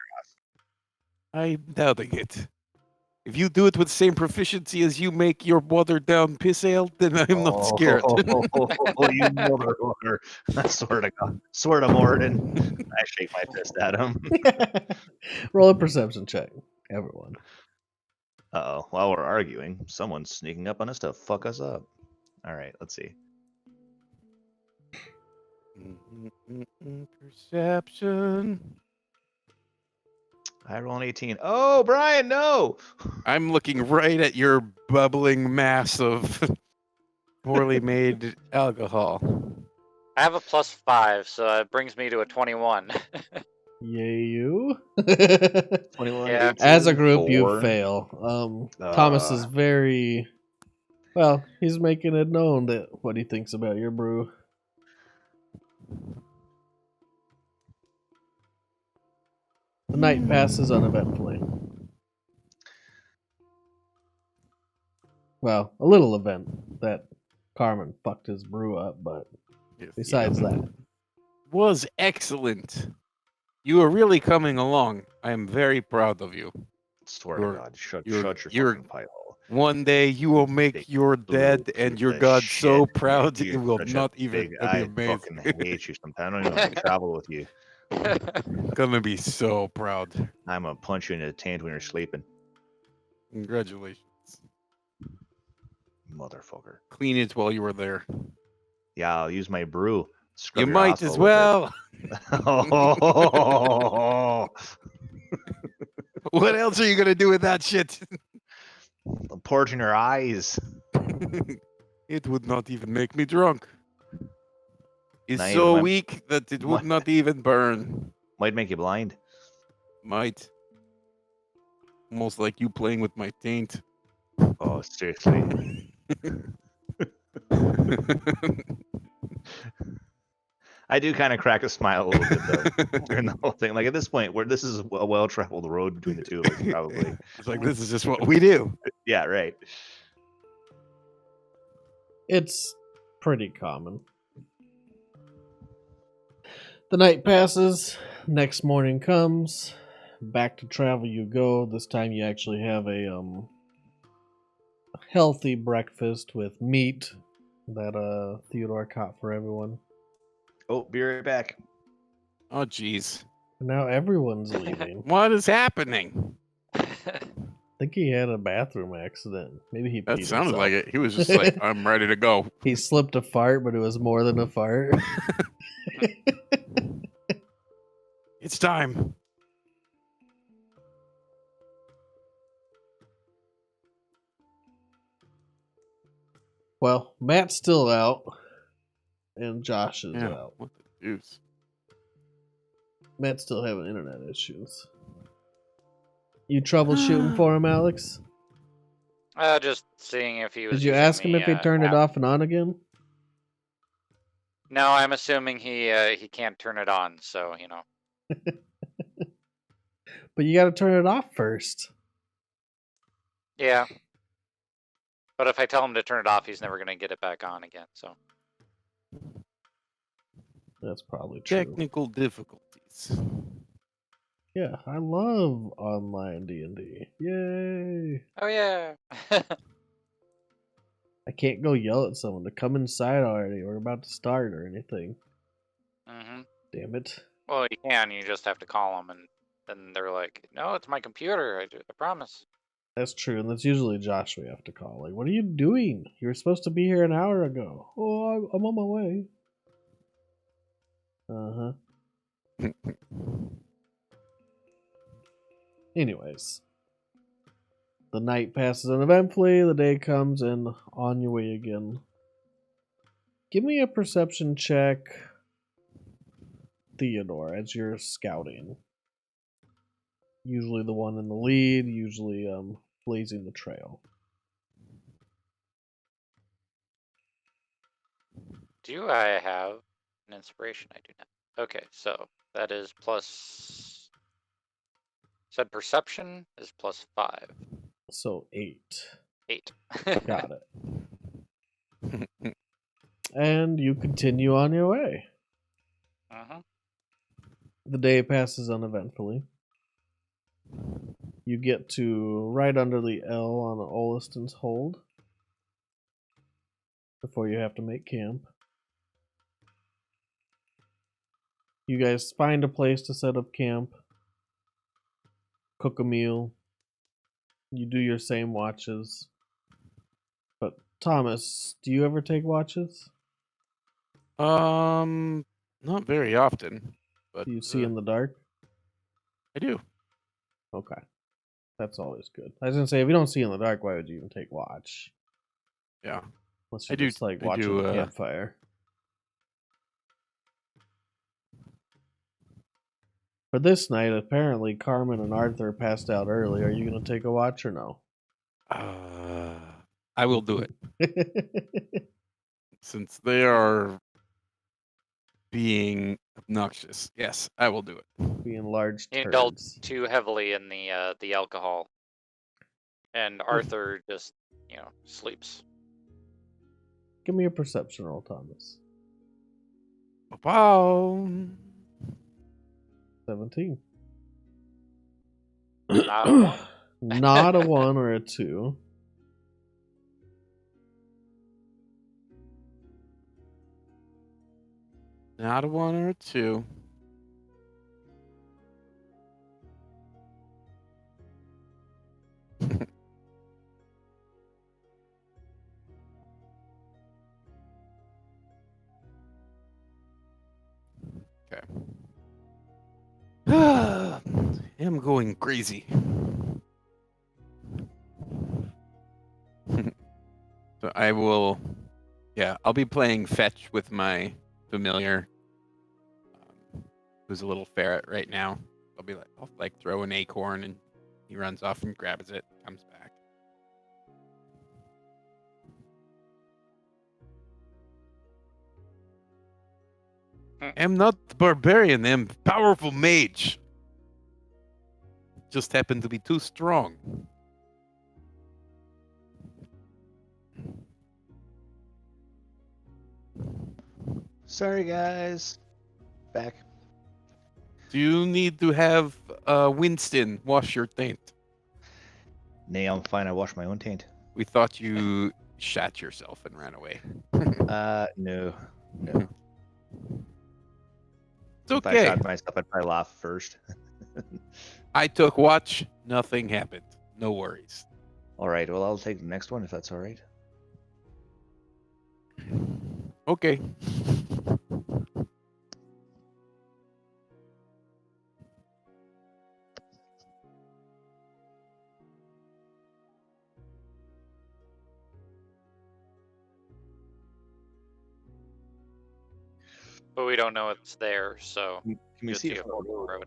I'm doubting it. If you do it with the same proficiency as you make your watered down piss ale, then I'm not scared.
Oh, you motherfucker. I swear to Morden. I shake my fist at him.
Roll a perception check, everyone.
Uh-oh. While we're arguing, someone's sneaking up on us to fuck us up. All right, let's see.
Perception.
I roll an 18. Oh, Brian, no!
I'm looking right at your bubbling mass of poorly made alcohol.
I have a +5, so it brings me to a 21.
Yay, you.
21,
Yeah.
18,
As a group, you
4.
fail. Thomas is very well. He's making it known that what he thinks about your brew. The night passes uneventfully. Well, a little event that Carmen fucked his brew up, but
Yes,
besides
yeah.
that,
Was excellent. You are really coming along. I am very proud of you.
Swear
You're-
to God, shut
you're-
your
you're-
fucking pie hole.
One day you will make
Big
your
blue
dad and
piece
your
of
god so
shit.
proud
You're
it will
such a
not even
big.
it'll be
I
amazing.
fucking hate you sometimes. I don't even want to travel with you.
Gonna be so proud.
I'm gonna punch you in the taint when you're sleeping,
Congratulations.
motherfucker.
Clean it while you were there.
Yeah, I'll use my brew. Scrub
You
your
might as
asshole with it.
well.
Oh,
What else are you gonna do with that shit?
I'm porting your eyes.
It would not even make me drunk. It's
Not
so
even my-
weak that it would
my-
not even burn.
Might make you blind.
Might. Almost like you playing with my taint.
Oh, seriously. I do kind of crack a smile a little bit though during the whole thing. Like at this point, where this is a well-traveled road between the two of us, probably.
It's like this is just what we do.
Yeah, right.
it's pretty common. The night passes, next morning comes, back to travel you go. This time you actually have a healthy breakfast with meat that Theodore caught for everyone.
Oh, be right back.
Oh jeez.
And now everyone's leaving.
What is happening?
I think he had a bathroom accident. Maybe he
That
peed
sounded
himself.
like it. He was just like, I'm ready to go.
He slipped a fart, but it was more than a fart.
It's time.
Well, Matt's still out, and Josh is
Yeah,
out.
what the deuce?
Matt's still having internet issues. You troubleshooting for him, Alex?
Just seeing if he was.
Did you
using
ask him
the,
if he turned it
app.
off and on again?
No, I'm assuming he can't turn it on. So
But you got to turn it off first.
Yeah. But if I tell him to turn it off, he's never gonna get it back on again. So.
That's probably true.
Technical difficulties.
Yeah, I love online D&D. Yay!
Oh yeah.
I can't go yell at someone to come inside already. We're about to start or anything.
hmm
Damn it.
Well, you can. You just have to call them, and then they're like, "No, it's my computer. I promise."
That's true, and that's usually Josh we have to call. Like, what are you doing? You were supposed to be here an hour ago. Oh, I'm on my way. Anyways, the night passes uneventfully, the day comes, and on your way again. Give me a perception check, Theodore, as you're scouting. Usually the one in the lead, usually blazing the trail.
Do I have an inspiration? I do not. Okay, so that is plus. Said perception is +5.
So 8.
8.
Got it. And you continue on your way.
Uh-huh.
The day passes uneventfully. You get to right under the L on Oliston's Hold before you have to make camp. You guys find a place to set up camp, cook a meal, you do your same watches. But Thomas, do you ever take watches?
Not very often, but
Do you see in the dark?
I do.
Okay. That's always good. I was gonna say, if you don't see in the dark, why would you even take watch?
Yeah.
Unless
I
you're
do-
just like
I
watching
do,
the campfire. For this night, apparently Carmen and Arthur passed out early. Are you gonna take a watch or no?
I will do it since they are being obnoxious. Yes, I will do it.
Being large
He indulged
turds.
too heavily in the alcohol, and Arthur just sleeps.
Give me a perception roll, Thomas.
Wow.
17.
Not a one.
Not a 1 or a 2.
Not a 1 or a 2. Okay. I'm going crazy. So I will, I'll be playing fetch with my familiar, who's a little ferret right now. I'll throw an acorn and he runs off and grabs it, comes back. I'm not the barbarian, I'm powerful mage. Just happen to be too strong.
Sorry, guys. Back.
Do you need to have Winston wash your taint?
Nay, I'm fine. I wash my own taint.
We thought you shat yourself and ran away.
No.
It's
If I
okay.
shot myself, I'd probably laugh first.
I took watch. Nothing happened. No worries.
All right. Well, I'll take the next one if that's all right.
Okay.
But we don't know it's there, so
Can we
just
see
see
if
a forward road.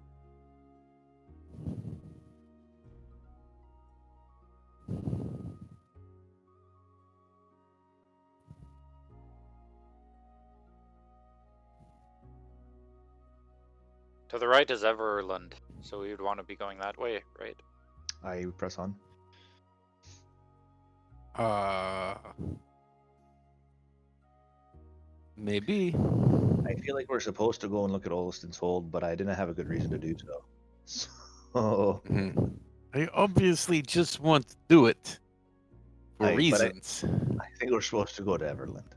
To the right is Everland, so we would want to be going that way, right?
I press on.
Maybe.
I feel like we're supposed to go and look at Olston's Hold, but I didn't have a good reason to do so. So
I obviously just want to do it for
but
reasons.
I think we're supposed to go to Everland.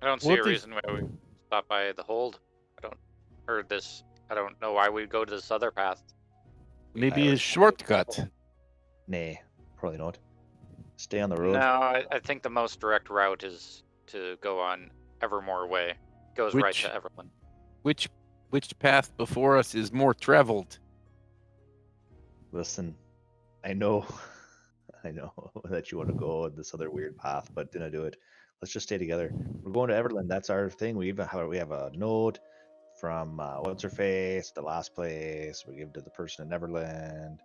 I don't see
What
a
if-
reason why we stop by the hold. I don't know why we'd go to this other path.
Maybe a
already-
shortcut.
Nay, probably not. Stay on the road.
No, I think the most direct route is to go on Evermore Way. It goes right
Which-
to Everland.
Which path before us is more traveled?
Listen, I know, I know that you want to go this other weird path, but didn't do it. Let's just stay together. We're going to Everland. That's our thing. We have a note from what's her face, the last place we give to the person in Everland.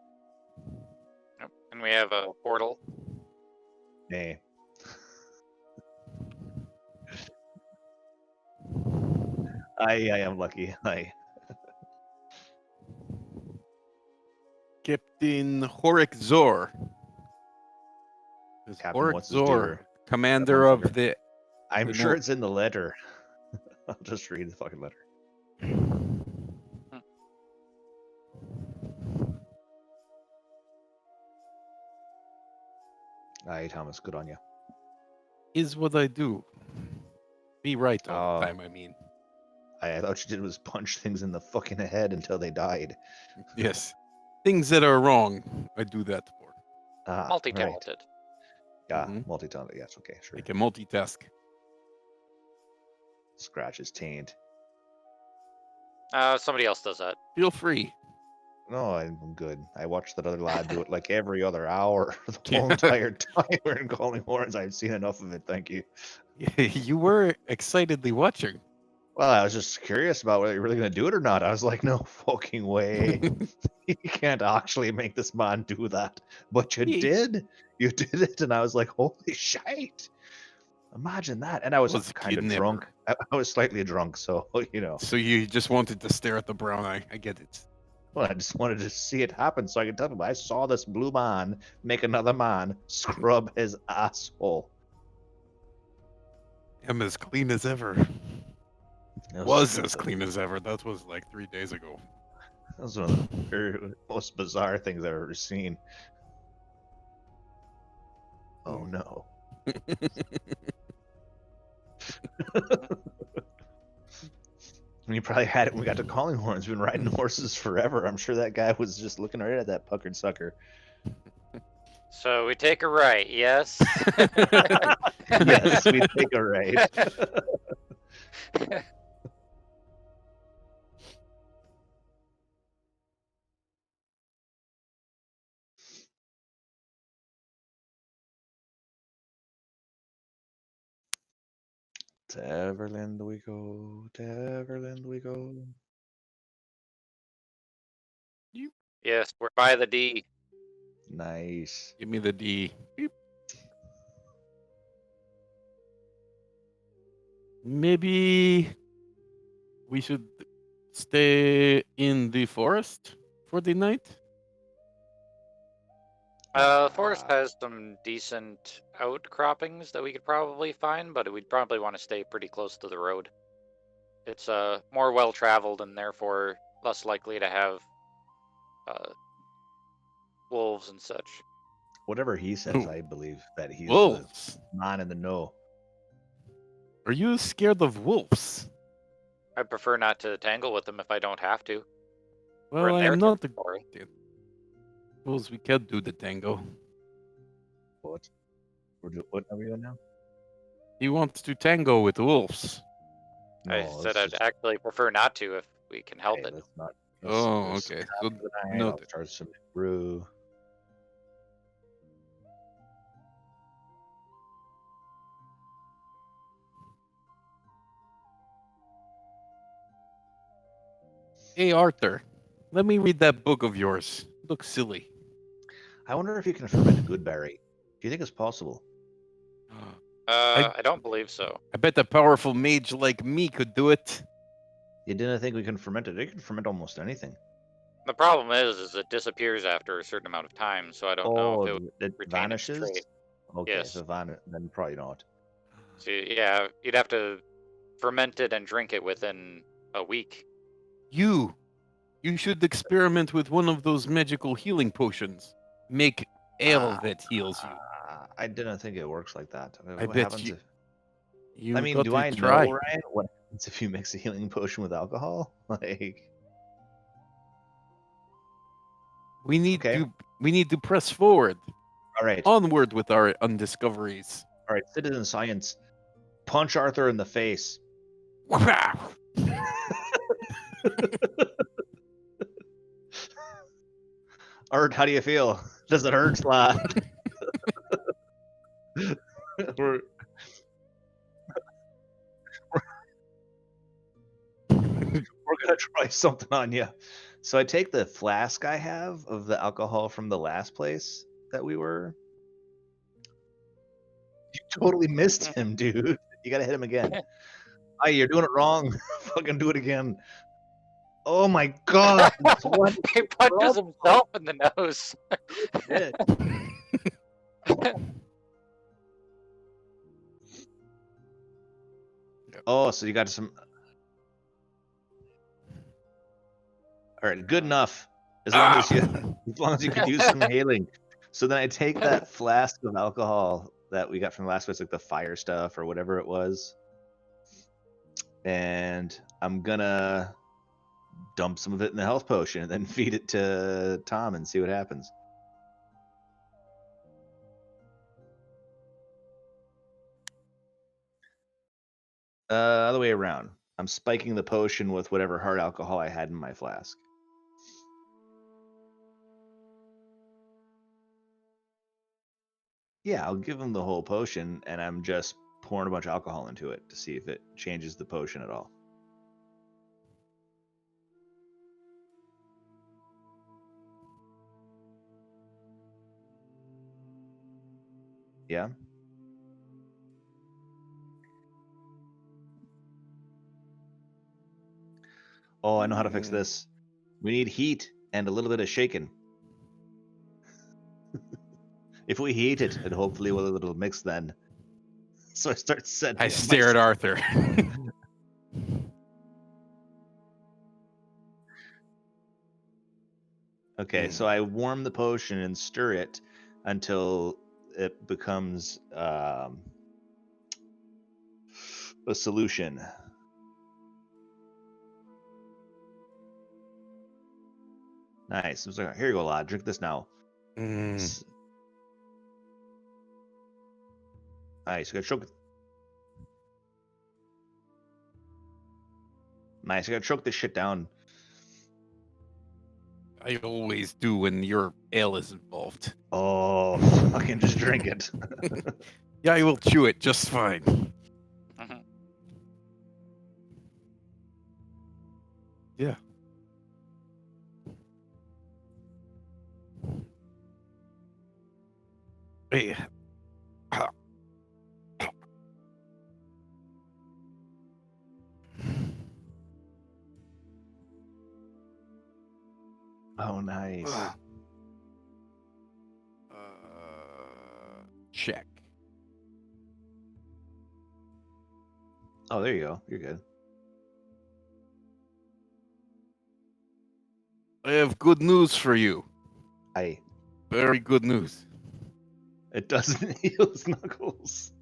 Yep. And we have a portal.
Nay. I am lucky.
Captain Horik Zor. Is
Captain,
Horik
what's his
Zor,
do?
commander
That
of
motherfucker.
the...
I'm
The
sure
note.
it's in the letter. I'll just read the fucking letter. Aye, Thomas, good on you.
Is what I do. Be right all
Oh.
the time, I mean.
I thought you did was punch things in the fucking head until they died.
Yes. Things that are wrong, I do that for.
Ah,
Multi-talented.
Right. Yeah,
Mhm.
multi-talented. Yes, okay, sure.
I can multitask.
scratch his taint.
Somebody else does that.
Feel free.
No, I'm good. I watched that other lad do it like every other hour the whole entire time we're in Calling Horns. I've seen enough of it. Thank you.
You were excitedly watching.
Well, I was just curious about whether you're really going to do it or not. I was like, no fucking way. You can't actually make this man do that. But you did. You did it. And I was like, holy shite. Imagine that. And I was
Was
kind of
kidnapper.
drunk. I was slightly drunk. So, you know.
So you just wanted to stare at the brown eye. I get it.
Well, I just wanted to see it happen so I could tell people I saw this blue man make another man scrub his asshole.
I'm as clean as ever.
It
Was as clean as ever. That was like 3 days ago.
That was one of the most bizarre things I've ever seen. Oh no. We probably had it when we got to Calling Horns. We've been riding horses forever. I'm sure that guy was just looking right at that puckered sucker.
So we take a right, yes?
Yes, we take a right. To Everland we go, to Everland we go.
Yes, we're by the D.
Nice.
Give me the D. Beep. Maybe we should stay in the forest for the night?
The forest has some decent outcroppings that we could probably find, but we'd probably want to stay pretty close to the road. It's more well-traveled and therefore less likely to have wolves and such.
Whatever he says, I believe that he's
Wolves.
the man in the know.
Are you scared of wolves?
I prefer not to tangle with them if I don't have to. We're
Well,
in
I
their
am not.
territory.
Suppose we can't do the tango.
What? What are we doing now?
He wants to tango with wolves.
I
No,
said
let's
I'd
just-
actually prefer not to if we can help
hey,
it.
let's not.
Oh,
let's
okay.
have
So
a good night.
no.
I'll start some brew.
Hey, Arthur, let me read that book of yours. Looks silly.
I wonder if you can ferment goodberry. Do you think it's possible?
I don't believe so.
I bet a powerful mage like me could do it.
You didn't think we can ferment it? You can ferment almost anything.
The problem is it disappears after a certain amount of time, so I don't know if it would
it
retain its
vanishes?
trait.
Okay,
Yes.
if it vanishes, then probably not.
So yeah, you'd have to ferment it and drink it within a week.
You should experiment with one of those magical healing potions. Make ale that heals you.
I didn't think it works like that.
I
What
bet
happens
you-
if-
You
I mean,
got
do
to
I
try.
know, Ryan, what happens if you mix a healing potion with alcohol? Like,
We need
Okay.
to press forward,
all right,
onward with our undiscoveries.
all right, citizen science, punch Arthur in the face. Art, how do you feel? Does it hurt, lad? We're gonna try something on you. So I take the flask I have of the alcohol from the last place that we were. You totally missed him, dude. You gotta hit him again. Hey, you're doing it wrong. Fucking do it again. Oh my god! What?
He punches himself in the nose.
Shit. Oh, so you got some. All right, good enough. As long as you can use some healing. So then I take that flask of alcohol that we got from the last place, like the fire stuff or whatever it was, and I'm gonna dump some of it in the health potion and then feed it to Tom and see what happens. Other way around. I'm spiking the potion with whatever hard alcohol I had in my flask. Yeah, I'll give him the whole potion, and I'm just pouring a bunch of alcohol into it to see if it changes the potion at all. Yeah? Oh, I know how to fix this. We need heat and a little bit of shaking. If we heat it, and hopefully it'll mix then. So I start setting.
I stare at Arthur.
Okay, so I warm the potion and stir it until it becomes a solution. Nice. I was like, here you go, lad. Drink this now. Nice. You gotta choke. Nice. You gotta choke this shit down.
I always do when your ale is involved.
Oh, fucking just drink it.
Yeah, I will chew it just fine.
Mhm.
Yeah. Hey.
Oh, nice.
Check.
Oh, there you go. You're good.
I have good news for you. Very good news.
It doesn't heal Snuggles.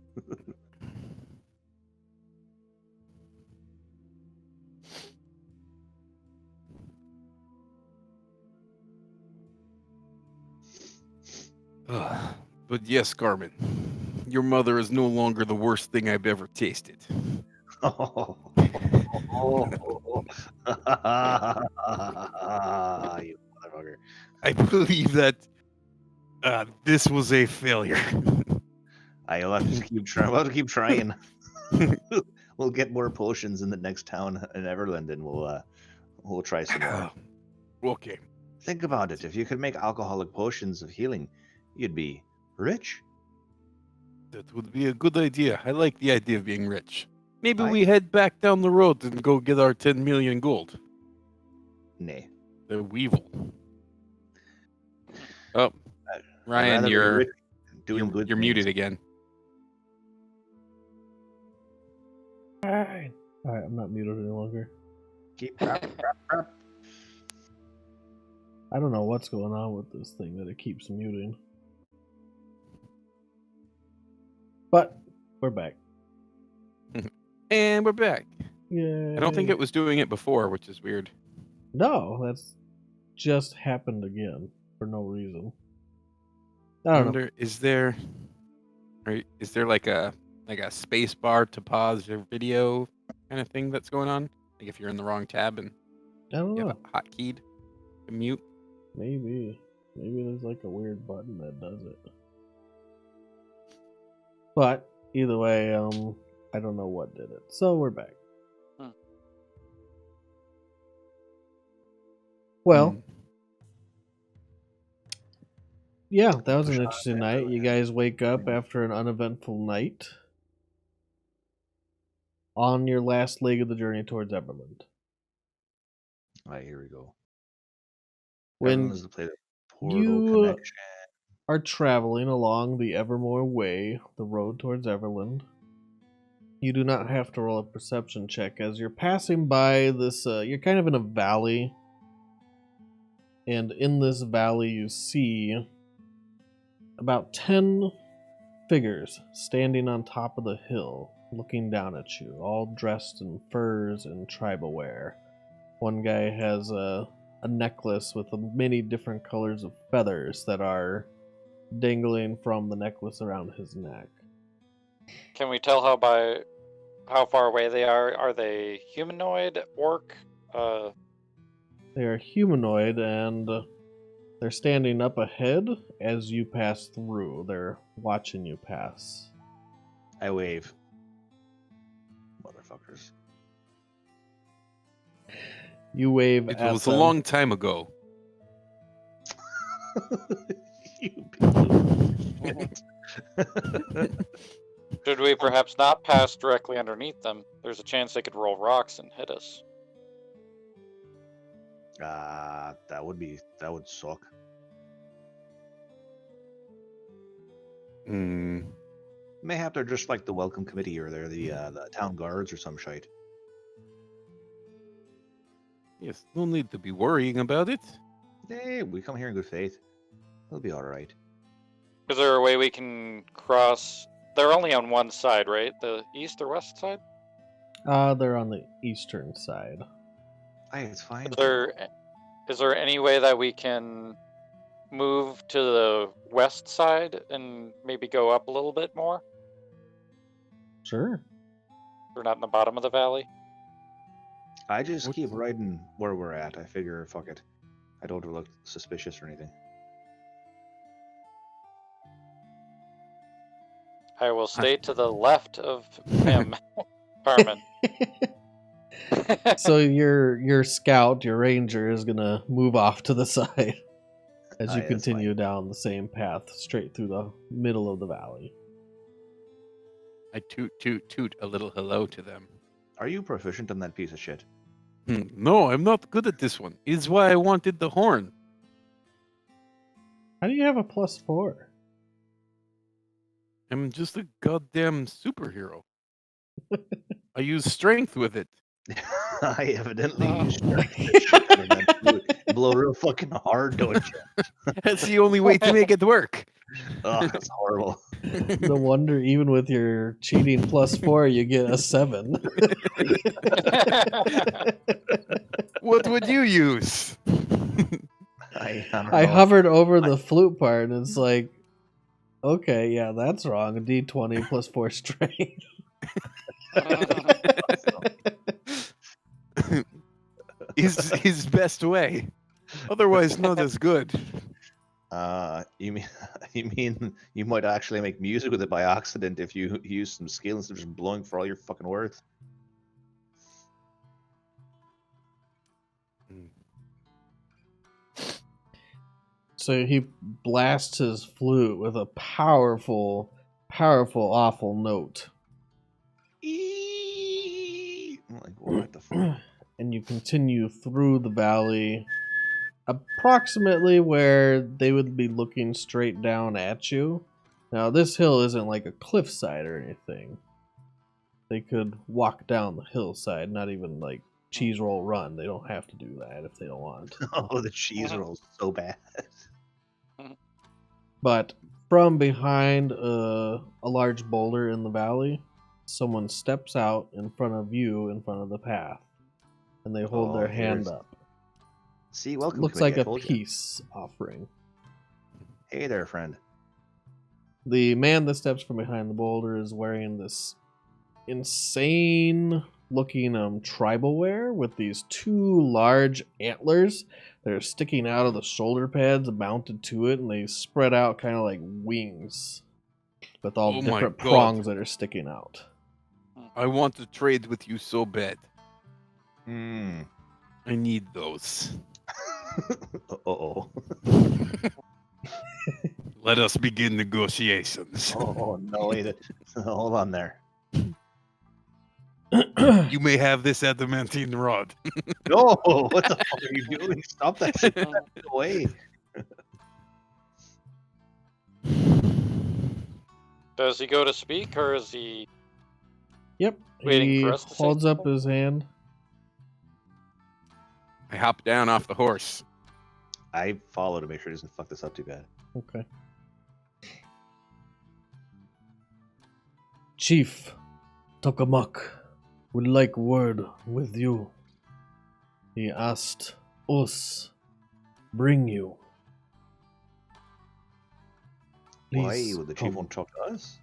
But yes, Garmin, your mother is no longer the worst thing I've ever tasted.
Oh. You motherfucker.
I believe that this was a failure.
I'll have to just keep trying. We'll have to keep trying. We'll get more potions in the next town in Everland, and we'll try some more.
Okay.
Think about it. If you could make alcoholic potions of healing, you'd be rich.
That would be a good idea. I like the idea of being rich. Maybe
Aye.
we head back down the road and go get our 10 million gold.
Nay.
The weevil. Oh,
I'd
Ryan,
rather be
you're
rich doing good
you're
things.
muted again.
Alright, I'm not muted any longer.
Keep
I don't know what's going on with this thing that it keeps muting. But we're back.
And we're back.
Yeah.
I don't think it was doing it before, which is weird.
No, that's just happened again for no reason. I
I
don't know.
wonder, is there like a space bar to pause your video kind of thing that's going on? Like if you're in the wrong tab and
I don't
you
know.
have a hotkey to mute.
Maybe there's like a weird button that does it. But either way, I don't know what did it. So we're back. Well, yeah, that was an interesting night. You guys wake up after an uneventful night on your last leg of the journey towards Everland.
Alright, here we go.
When
Everyone's to play the portal
you
connection.
are traveling along the Evermore Way, the road towards Everland, you do not have to roll a perception check as you're passing by this. You're kind of in a valley, and in this valley you see about 10 figures standing on top of the hill, looking down at you, all dressed in furs and tribal wear. One guy has a necklace with many different colors of feathers that are dangling from the necklace around his neck.
Can we tell how by how far away they are? Are they humanoid, orc?
They are humanoid, and they're standing up ahead as you pass through. They're watching you pass.
I wave. Motherfuckers.
You wave
It
at
was a
them.
long time ago.
You bitch.
Should we perhaps not pass directly underneath them? There's a chance they could roll rocks and hit us.
That would suck. Mayhap they're just like the welcome committee, or they're the town guards or some shite.
Yes, no need to be worrying about it.
Hey, we come here in good faith. It'll be all right.
Is there a way we can cross? They're only on one side, right? The east or west side?
They're on the eastern side.
Hey, it's fine.
Is there any way that we can move to the west side and maybe go up a little bit more?
Sure.
We're not in the bottom of the valley.
I just keep riding where we're at. I figure, fuck it. I don't look suspicious or anything.
I will stay to the left of him, Carmen.
So your scout, your ranger, is gonna move off to the side as you
Aye, that's
continue down the same path straight through the middle of the valley.
I toot a little hello to them.
Are you proficient in that piece of shit?
No, I'm not good at this one. Is why I wanted the horn.
How do you have a +4?
I'm just a goddamn superhero. I use strength with it.
I evidently use strength. Blow real fucking hard, don't you?
That's the only way to make it work.
Oh, that's horrible.
No wonder, even with your cheating +4, you get a 7.
What would you use?
I don't
I
know.
hovered over the flute part, and it's like, okay, yeah, that's wrong. A D20 +4 strength.
His best way. Otherwise, not as good.
You mean you might actually make music with it by accident if you use some skill instead of just blowing for all your fucking worth?
So he blasts his flute with a powerful, awful note.
I'm like, what the fuck?
And you continue through the valley, approximately where they would be looking straight down at you. Now, this hill isn't like a cliffside or anything. They could walk down the hillside, not even like cheese roll run. They don't have to do that if they don't want.
Oh, the cheese roll's so bad.
But from behind a large boulder in the valley, someone steps out in front of you, in front of the path, and they hold their hand up.
See, welcome.
Looks like a peace offering.
Hey there, friend.
The man that steps from behind the boulder is wearing this insane looking tribal wear with these two large antlers that are sticking out of the shoulder pads mounted to it, and they spread out kind of like wings with all different prongs that are sticking out.
I want to trade with you so bad.
Hmm.
I need those.
Uh-oh.
Let us begin negotiations.
Oh, no, wait. Hold on there.
You may have this adamantine rod.
No, what the fuck are you doing? Stop that shit. Get away.
Does he go to speak, or is he...
Yep.
Waiting
he
for us to say
holds up
something?
his hand.
I hop down off the horse.
I follow to make sure he doesn't fuck this up too bad.
Okay. Chief Tokamak would like word with you. He asked us bring you.
Why
Please
would the chief
come.
want to talk to us?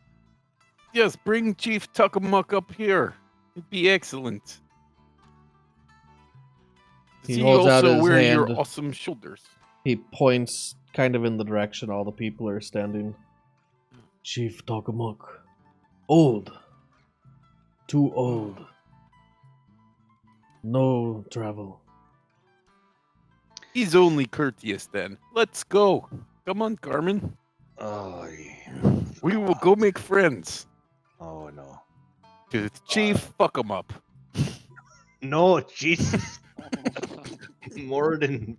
Yes, bring Chief Tuckamuck up here. It'd be excellent.
He
See
holds out
also
his
wear your
hand.
awesome shoulders.
He points kind of in the direction all the people are standing. Chief Tokamuk. Old. Too old. No travel.
He's only courteous then. Let's go. Come on, Carmen.
Oh, yeah.
We will go make friends.
Oh no.
To the chief, fuck him up.
No, Jesus. More than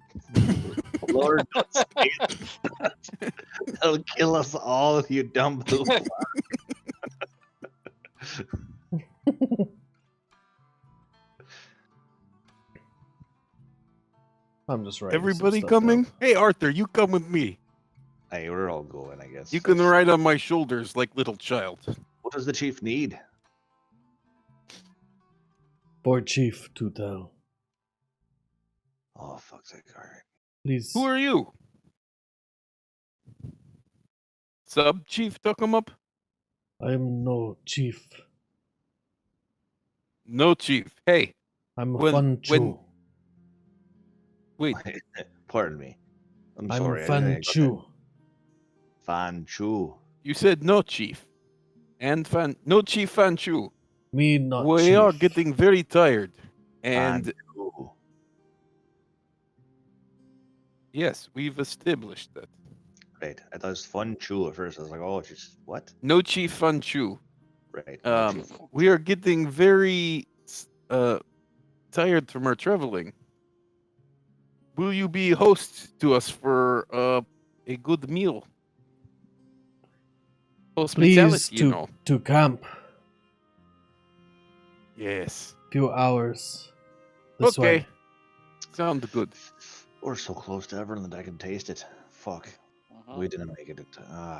Lord, don't say that. That'll kill us all if you dump the
I'm just writing some
Everybody
stuff
coming?
down.
Hey, Arthur, you come with me.
Hey, we're all going, I guess.
You can
That's-
ride on my shoulders like little child.
What does the chief need?
For Chief to tell.
Oh, fuck's sake. All right.
Please.
Who are you? Sub Chief took him up?
I'm no chief.
No, Chief. Hey,
I'm a
When-
fun
when-
chew.
wait.
Pardon me. I'm
I'm
sorry.
a
I
fun
didn't get that.
chew.
Fan Chu.
You said no, Chief. And no, Chief Fanchu.
Me not
We
chief.
are getting very tired. And
Fan Chu.
yes, we've established that.
Right. I thought it was Fun Chu at first. I was like, oh, just what?
No Chief Fanchu.
Right. no chief.
We are getting very tired from our traveling. Will you be host to us for a good meal? Hospitality,
Please
you know.
to camp.
Yes.
Few hours. This
Okay.
way.
Sound good.
We're so close to everyone that I can taste it. Fuck.
Uh-huh.
We didn't make it.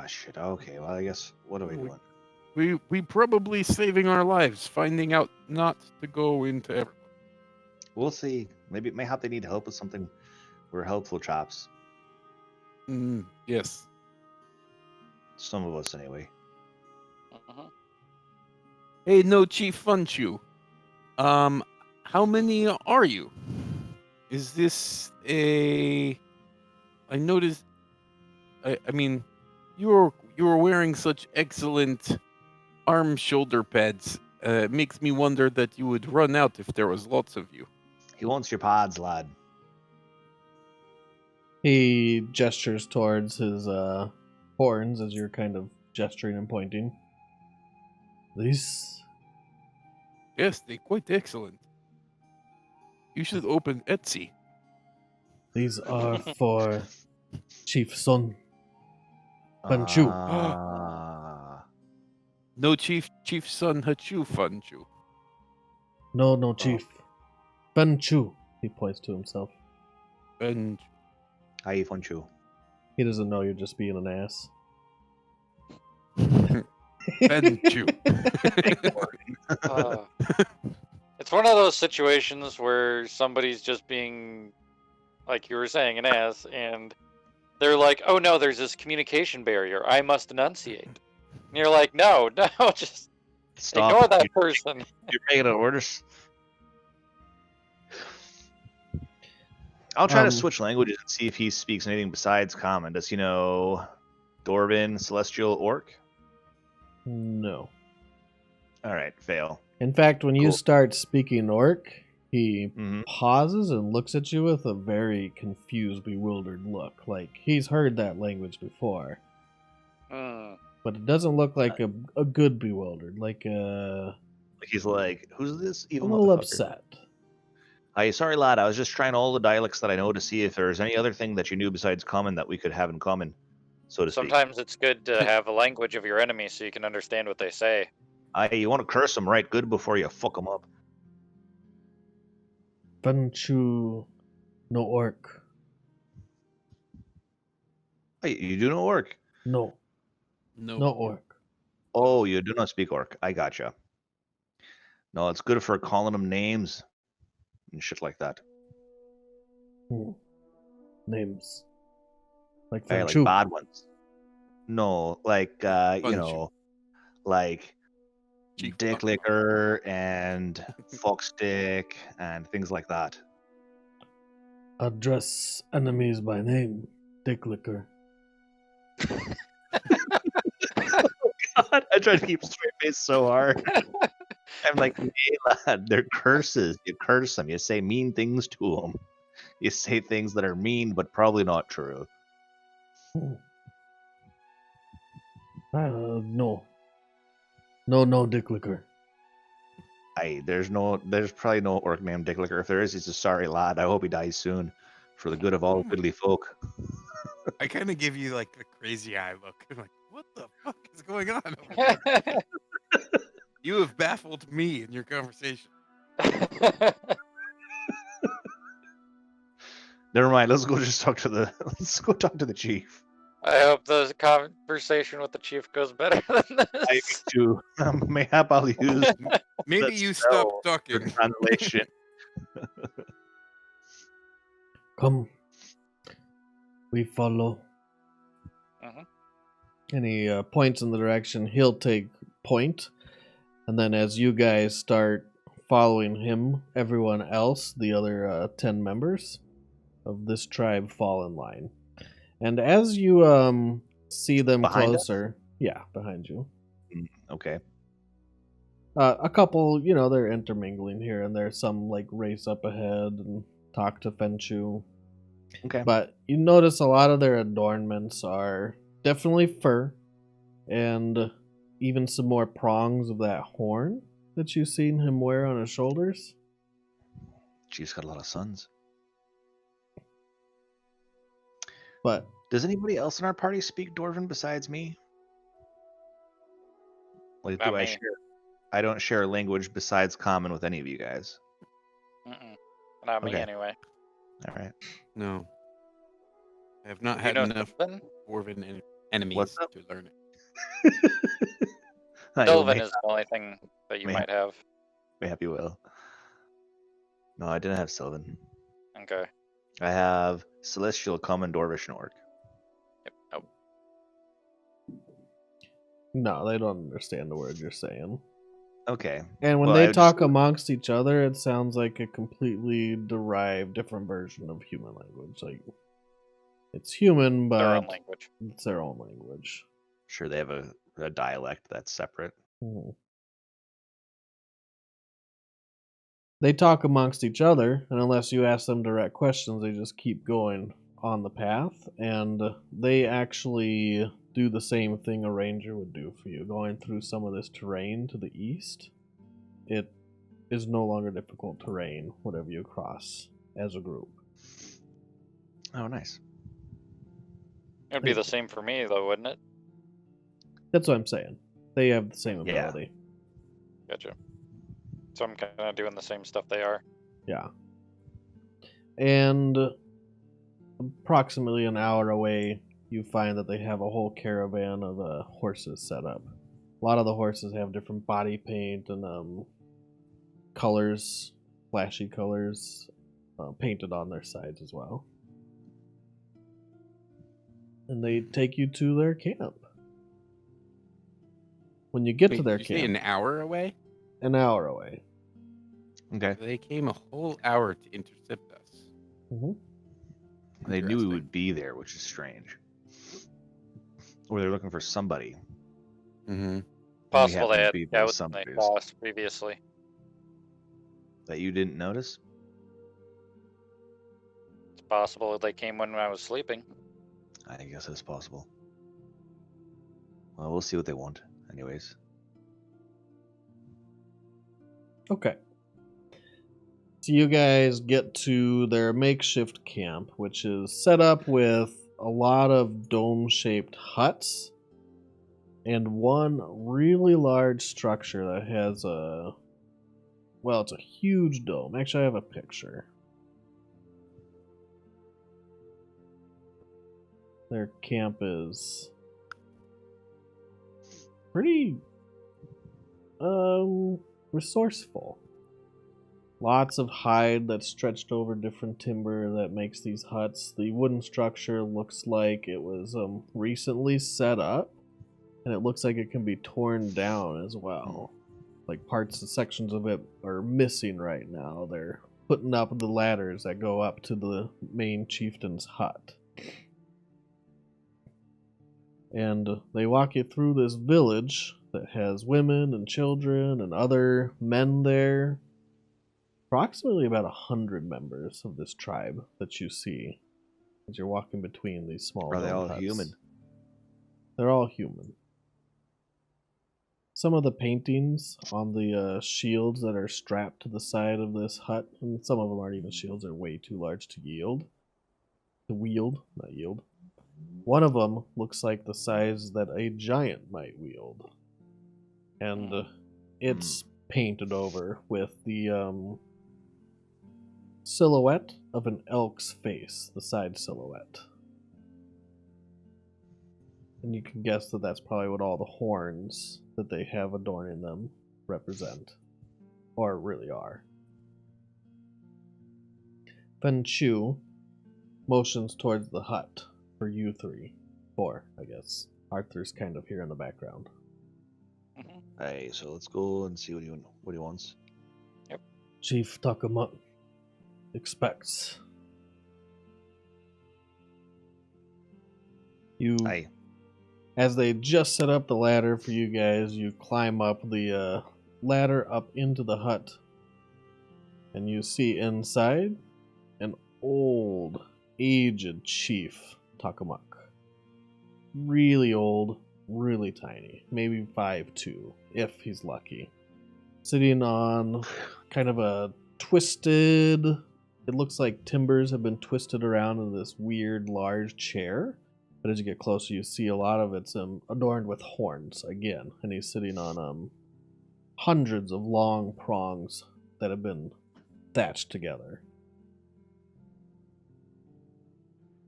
Shit. Okay. Well, I guess. What are we
We-
doing?
We probably saving our lives, finding out not to go into everyone.
We'll see. Maybe they need help with something. We're helpful chaps.
Yes.
Some of us, anyway.
Uh-huh.
Hey, no Chief Funchu. How many are you? Is this a? I noticed. I mean, you were wearing such excellent arm shoulder pads. It makes me wonder that you would run out if there was lots of you.
He wants your pods, lad.
He gestures towards his horns as you're kind of gesturing and pointing. This
Yes, they're quite excellent. You should open Etsy.
these are for Chief Sun. Fun Chu.
No Chief Son Hachu Funchu.
No, Chief. Fun Chu. He points to himself.
And
Hi, Fun Chu.
He doesn't know you're just being an ass.
Funchu.
It's one of those situations where somebody's just being, like you were saying, an ass, and they're like, oh no, there's this communication barrier. I must enunciate. And you're like, no, just
Stop.
ignore that person.
You're making orders. I'll try to switch languages and see if he speaks anything besides common. Does he know Dwarven, Celestial, Orc?
No.
All right, fail.
In fact, when you
Cool.
start speaking Orc, he
Mm-hmm.
pauses and looks at you with a very confused, bewildered look. Like he's heard that language before.
Hmm.
But it doesn't look like a good bewildered. Like
He's like, who's this
a
evil
little
motherfucker?
upset.
Hi, sorry, lad. I was just trying all the dialects that I know to see if there's any other thing that you knew besides common that we could have in common, so to speak.
Sometimes it's good to have a language of your enemy so you can understand what they say.
You want to curse them right good before you fuck them up.
Funchu no Orc.
Hey, you do know Orc?
No.
No.
No Orc.
Oh, you do not speak Orc. I gotcha. No, it's good for calling them names and shit like that.
Names. Like
Hey, like
Funchu.
bad ones. No, like you
Funchu.
know, like
Chief
dick
Buckle.
liquor and fuck stick and things like that.
Address enemies by name, Dick Licker.
God, I try to keep a straight face so hard. I'm like, hey lad, they're curses. You curse them. You say mean things to them. You say things that are mean but probably not true.
No. No, Dick Licker.
There's probably no orc named Dick Licker. If there is, he's a sorry lad. I hope he dies soon, for the good of all goodly folk.
I kind of give you like the crazy eye look. I'm like, what the fuck is going on over there? You have baffled me in your conversation.
Never mind. Let's go talk to the chief.
I hope the conversation with the chief goes better than
I
this.
too. Mayhap I'll use
Maybe
That's
you stop
for
talking.
translation.
Come. We follow.
Mhm.
And he points in the direction he'll take point. And then as you guys start following him, everyone else, the other 10 members of this tribe, fall in line. And as you see them
Behind us?
closer, yeah, behind you.
Okay.
A couple, they're intermingling here and there. Some like race up ahead and talk to Fenchu.
Okay.
But you notice a lot of their adornments are definitely fur, and even some more prongs of that horn that you've seen him wear on his shoulders.
Chief's got a lot of sons.
But
Does anybody else in our party speak Dwarven besides me? Like,
Not
do I
me.
share? I don't share a language besides common with any of you guys.
Mm-mm. Not me
Okay.
anyway.
All right.
No. I have not
You
had
know
enough
Sylvan?
dwarven enemies
What's up?
to learn it.
Sylvan is the only thing that you
may-
might have.
Mayhap you will. No, I didn't have Sylvan.
Okay.
I have Celestial, Common, Dwarvish, and Orc.
Yep. Nope.
no, they don't understand the words you're saying.
Okay.
And when
Well,
they
I
talk
just-
amongst each other, it sounds like a completely derived, different version of human language. Like, it's human, but
Their own language.
it's their own language.
Sure, they have a dialect that's separate.
Mhm. They talk amongst each other, and unless you ask them direct questions, they just keep going on the path. And they actually do the same thing a ranger would do for you. Going through some of this terrain to the east, it is no longer difficult terrain, whatever you cross as a group.
Oh, nice.
It would be the same for me, though, wouldn't it?
That's what I'm saying. They have the same
Yeah.
ability.
Gotcha. So I'm kind of doing the same stuff they are.
Yeah. And approximately an hour away, you find that they have a whole caravan of horses set up. A lot of the horses have different body paint and colors, flashy colors, painted on their sides as well. And they take you to their camp. When you get
Wait,
to their
did you say
camp,
an hour away?
an hour away.
Okay.
They came a whole hour to intercept us.
Mm-hmm.
They knew we
Interesting.
would be there, which is strange. Or they're looking for somebody.
Mm-hmm.
Possible they
happen to
had
be those
scouts and they
somebodies.
saw us previously.
That you didn't notice?
It's possible they came when I was sleeping.
I guess that's possible. Well, we'll see what they want, anyways.
Okay. So you guys get to their makeshift camp, which is set up with a lot of dome-shaped huts and one really large structure that has it's a huge dome. Actually, I have a picture. Their camp is pretty resourceful. Lots of hide that's stretched over different timber that makes these huts. The wooden structure looks like it was recently set up, and it looks like it can be torn down as well. like parts and sections of it are missing right now. They're putting up the ladders that go up to the main chieftain's hut. And they walk you through this village that has women and children and other men there. Approximately about 100 members of this tribe that you see as you're walking between these small
Are they
dome
all
huts.
human?
They're all human. Some of the paintings on the shields that are strapped to the side of this hut, and some of them aren't even shields, they're way too large to wield. Not yield. One of them looks like the size that a giant might wield. And it's painted over with the silhouette of an elk's face, the side silhouette. And you can guess that that's probably what all the horns that they have adorning them represent. Or really are. Fen Chu motions towards the hut for you four, I guess. Arthur's kind of here in the background.
Hey, so let's go and see what he wants.
Chief Takamut expects. You,
Aye.
as they just set up the ladder for you guys, you climb up the ladder up into the hut, and you see inside an old, aged chief Takamuk. Really old, really tiny, maybe 5'2", if he's lucky. Sitting on kind of a twisted, it looks like timbers have been twisted around in this weird large chair. But as you get closer, you see a lot of it's adorned with horns again. And he's sitting on hundreds of long prongs that have been thatched together.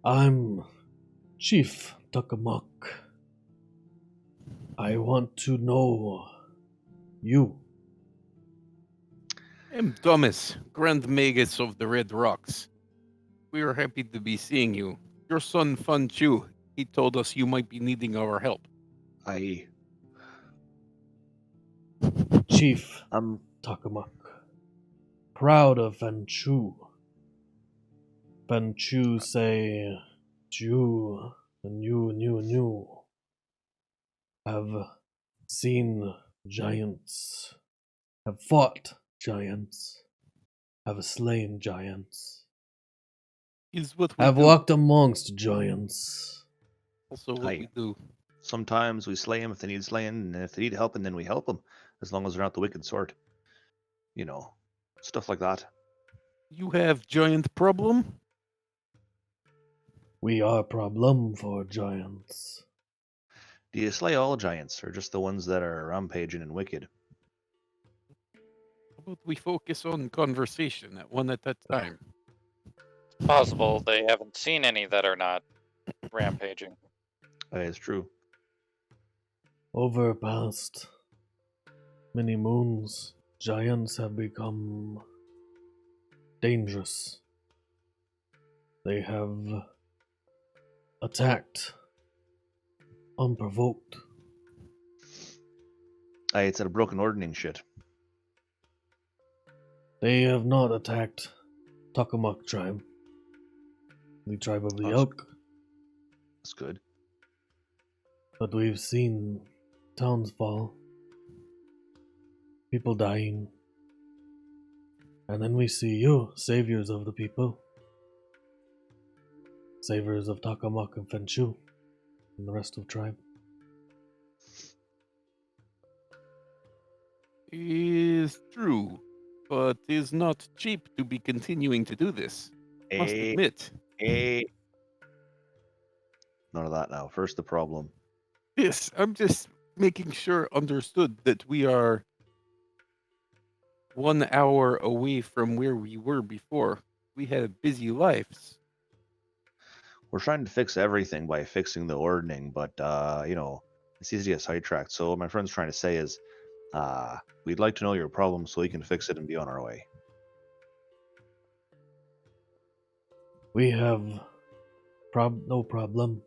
I'm Chief Takamuk. I want to know you.
I'm Thomas, Grand Magus of the Red Rocks. We are happy to be seeing you. Your son Fan Chu, he told us you might be needing our help.
Aye.
Chief Takamuk. Proud of Fan Chu. Fan Chu say, Chu and you have seen giants, have fought giants, have slain giants,
Is what we
have
do.
walked amongst giants.
Also what
Aye.
we do.
Sometimes we slay them if they need slaying, and if they need helping, then we help them, as long as they're not the wicked sort. You know, stuff like that.
You have giant problem?
We are problem for giants.
Do you slay all giants, or just the ones that are rampaging and wicked?
How about we focus on conversation at one at a time?
It's possible they haven't seen any that are not rampaging.
It's true.
Over past many moons, giants have become dangerous. They have attacked unprovoked.
Aye, it's a broken ordning shit.
They have not attacked Takamuk tribe, the tribe of the
That's-
elk,
That's good.
but we've seen towns fall, people dying, and then we see you, saviors of the people, saviors of Takamuk and Fenchu, and the rest of tribe.
Is true, but is not cheap to be continuing to do this. Must admit.
None of that now. First, the problem.
Yes, I'm just making sure understood that we are 1 hour away from where we were before. We had busy lives.
We're trying to fix everything by fixing the ordning, but it's easy to get sidetracked. So what my friend's trying to say is, we'd like to know your problem so we can fix it and be on our way.
We have no problem.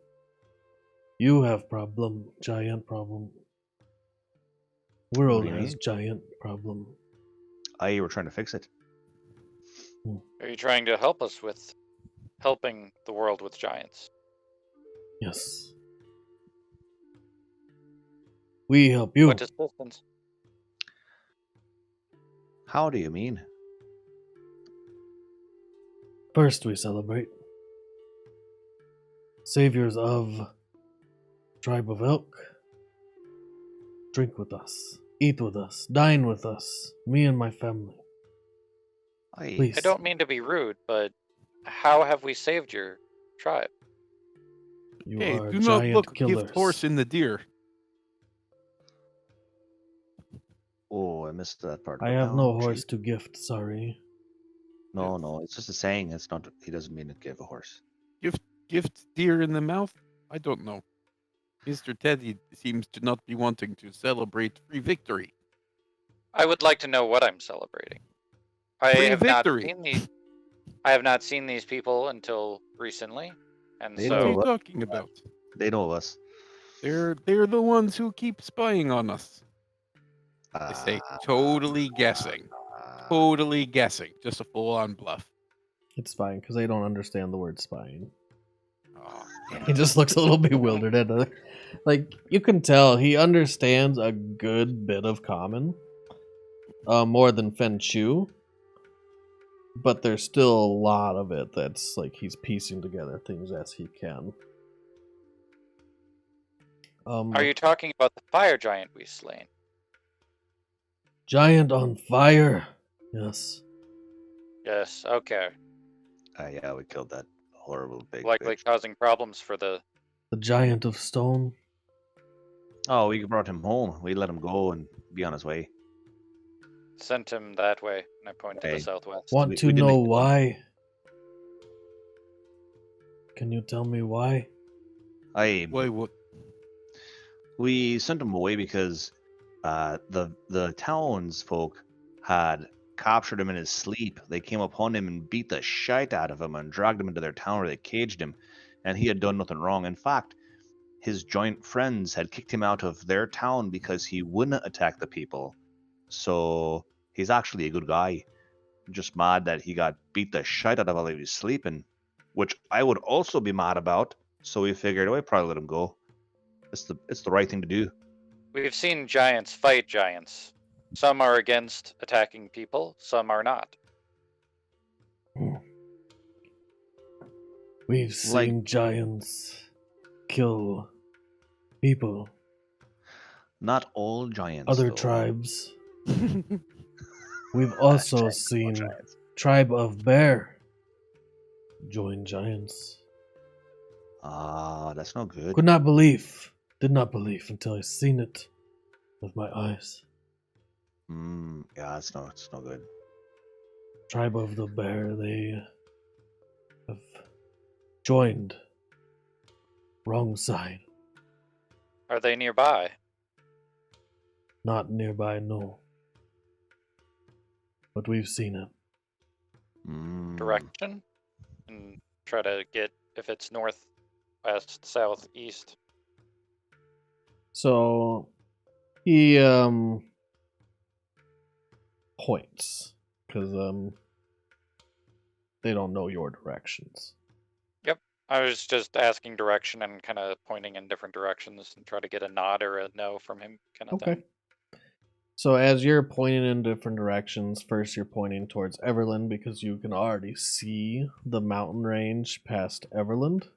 You have problem, giant problem. World
do you
has
mean?
giant problem.
I were trying to fix it.
Are you trying to help us with helping the world with giants?
Yes. We help you.
What assistance?
How do you mean?
First we celebrate. Saviors of Tribe of Elk. Drink with us. Eat with us. Dine with us. Me and my family. Please.
I don't mean to be rude, but how have we saved your tribe?
You
Hey,
are
do not
giant
look
killers.
gift horse in the deer.
Oh, I missed that part.
I
But
have no
now,
horse
chief-
to gift, sorry.
No, it's just a saying. It's not. He doesn't mean to give a horse.
Gift deer in the mouth? I don't know. Mr. Teddy seems to not be wanting to celebrate free victory.
I would like to know what I'm celebrating. I
Free
have
victory.
not seen these people until recently, and
They
What
know
are you
what-
talking about?
They know of us.
They're the ones who keep spying on us. I say, totally guessing. Totally guessing. Just a full-on bluff.
It's fine, because they don't understand the word spying.
Oh, damn
He
it.
just looks a little bewildered at it. Like, you can tell he understands a good bit of common. More than Fen Chu. But there's still a lot of it that's like he's piecing together things as he can.
are you talking about the fire giant we slain?
Giant on fire. Yes.
Yes, okay.
Yeah, we killed that horrible big
Likely
bitch.
causing problems for the...
The giant of stone.
Oh, we brought him home. We let him go and be on his way.
Sent him that way, and I point to the
Hey.
southwest.
Want
We
to
didn't
know
kill him.
why? Can you tell me why?
Wait, what?
We sent him away because the townsfolk had captured him in his sleep. They came upon him and beat the shite out of him and dragged him into their town where they caged him, and he had done nothing wrong. In fact, his joint friends had kicked him out of their town because he wouldn't attack the people. So he's actually a good guy. Just mad that he got beat the shite out of while he was sleeping, which I would also be mad about. So we figured, we'd probably let him go. It's the right thing to do.
We've seen giants fight giants. Some are against attacking people, some are not.
We've
Like-
seen giants kill people,
Not all giants.
other
though.
tribes. We've also
Hashtag
seen
giants.
tribe of bear join giants.
Ah, that's not good.
Did not believe until I seen it with my eyes.
Yeah, it's no good.
Tribe of the bear, they have joined. Wrong side.
Are they nearby?
Not nearby, no. But we've seen it.
Direction? And try to get if it's north, west, south, east.
So he points because they don't know your directions.
I was just asking direction and kind of pointing in different directions and try to get a nod or a no from him kind of
Okay.
thing.
So as you're pointing in different directions, first you're pointing towards Everland because you can already see the mountain range past Everland.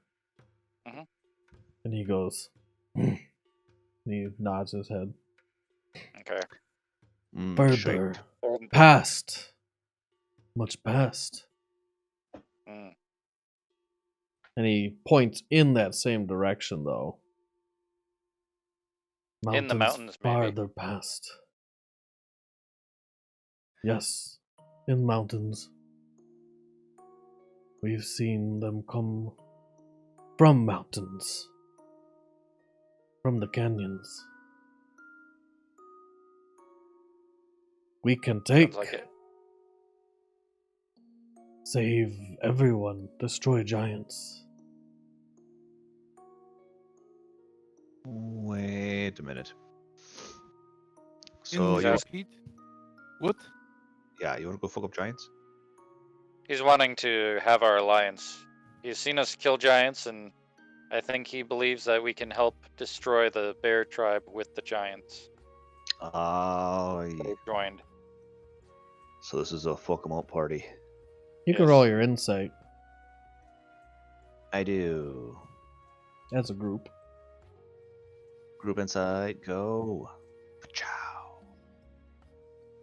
Mhm.
And he goes, and he nods his head.
Okay.
Further,
Um,
past, much past.
mm,
And he points in that same direction, though.
In the mountains, maybe.
farther past. Yes, in mountains. We've seen them come from mountains, from the canyons. We can take,
sounds like it.
save everyone, destroy giants.
Wait a minute. So
Can
you,
repeat? What?
yeah, you want to go fuck up giants?
He's wanting to have our alliance. He's seen us kill giants, and I think he believes that we can help destroy the bear tribe with the giants.
Oh,
They joined.
so this is a fuck 'em up party.
You can
Yes.
roll your insight
I do.
as a group.
Group insight, go. Ciao.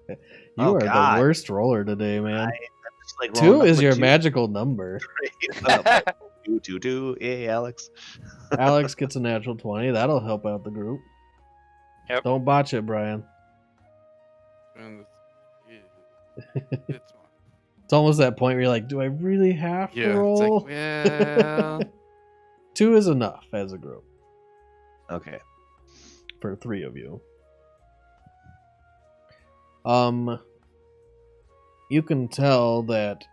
You
Oh,
are
God.
the worst roller today, man.
It's like
2
rolling
is
up
your
a two.
magical number.
Two. Hey, Alex.
Alex gets a natural 20. That'll help out the group.
Yep.
Don't botch it, Brian.
And it's
It's almost that point where you're like, do I really have to
yeah,
roll?
it's like, well,
2 is enough as a group
Okay.
for 3 of you. You can tell that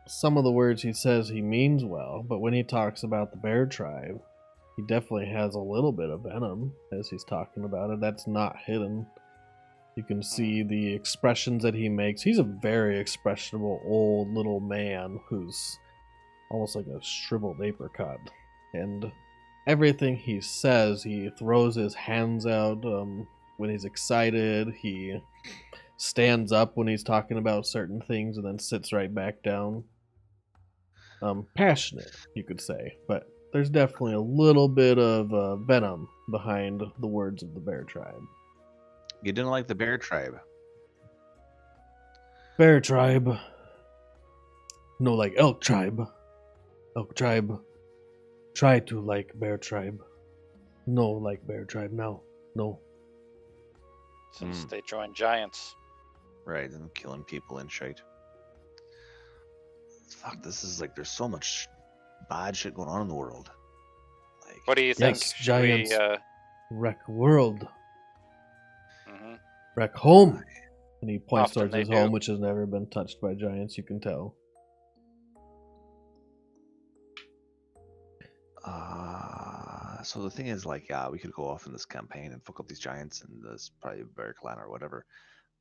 some of the words he says he means well, but when he talks about the bear tribe, he definitely has a little bit of venom as he's talking about it. That's not hidden. You can see the expressions that he makes. He's a very expressionable old little man who's almost like a shriveled apricot. And everything he says, he throws his hands out when he's excited. He stands up when he's talking about certain things and then sits right back down. Passionate, you could say, but there's definitely a little bit of venom behind the words of the bear tribe.
You didn't like the bear tribe.
Bear tribe. No, like elk tribe. Elk tribe. Try to like bear tribe. No, like bear tribe. No.
Since they joined giants.
Right, and killing people and shit. Fuck, this is like, there's so much bad shit going on in the world. Like,
What do you think?
Yes,
Should
giants.
we,
Wreck world.
mhm.
Wreck home. And he points
Often
towards
they
his
do.
home, which has never been touched by giants, you can tell.
So the thing is, like, yeah, we could go off in this campaign and fuck up these giants and this probably bear clan or whatever,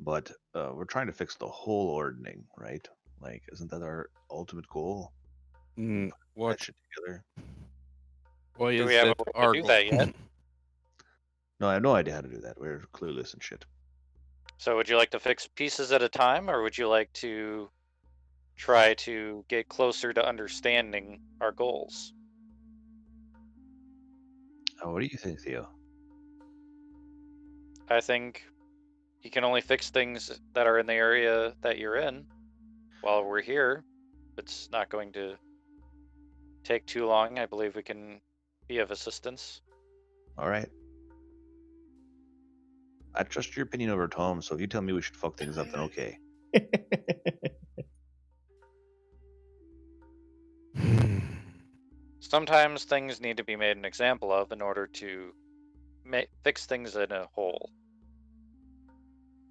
but we're trying to fix the whole ordning, right? Like, isn't that our ultimate goal? Put
what?
that shit together.
Why
Do
is
we have a
that
way to
our
do
goal?
that yet?
No, I have no idea how to do that. We're clueless and shit.
So would you like to fix pieces at a time, or would you like to try to get closer to understanding our goals?
What do you think, Theo?
I think you can only fix things that are in the area that you're in while we're here. It's not going to take too long. I believe we can be of assistance.
All right. I trust your opinion over Tom, so if you tell me we should fuck things up, then okay.
Sometimes things need to be made an example of in order to fix things in a whole.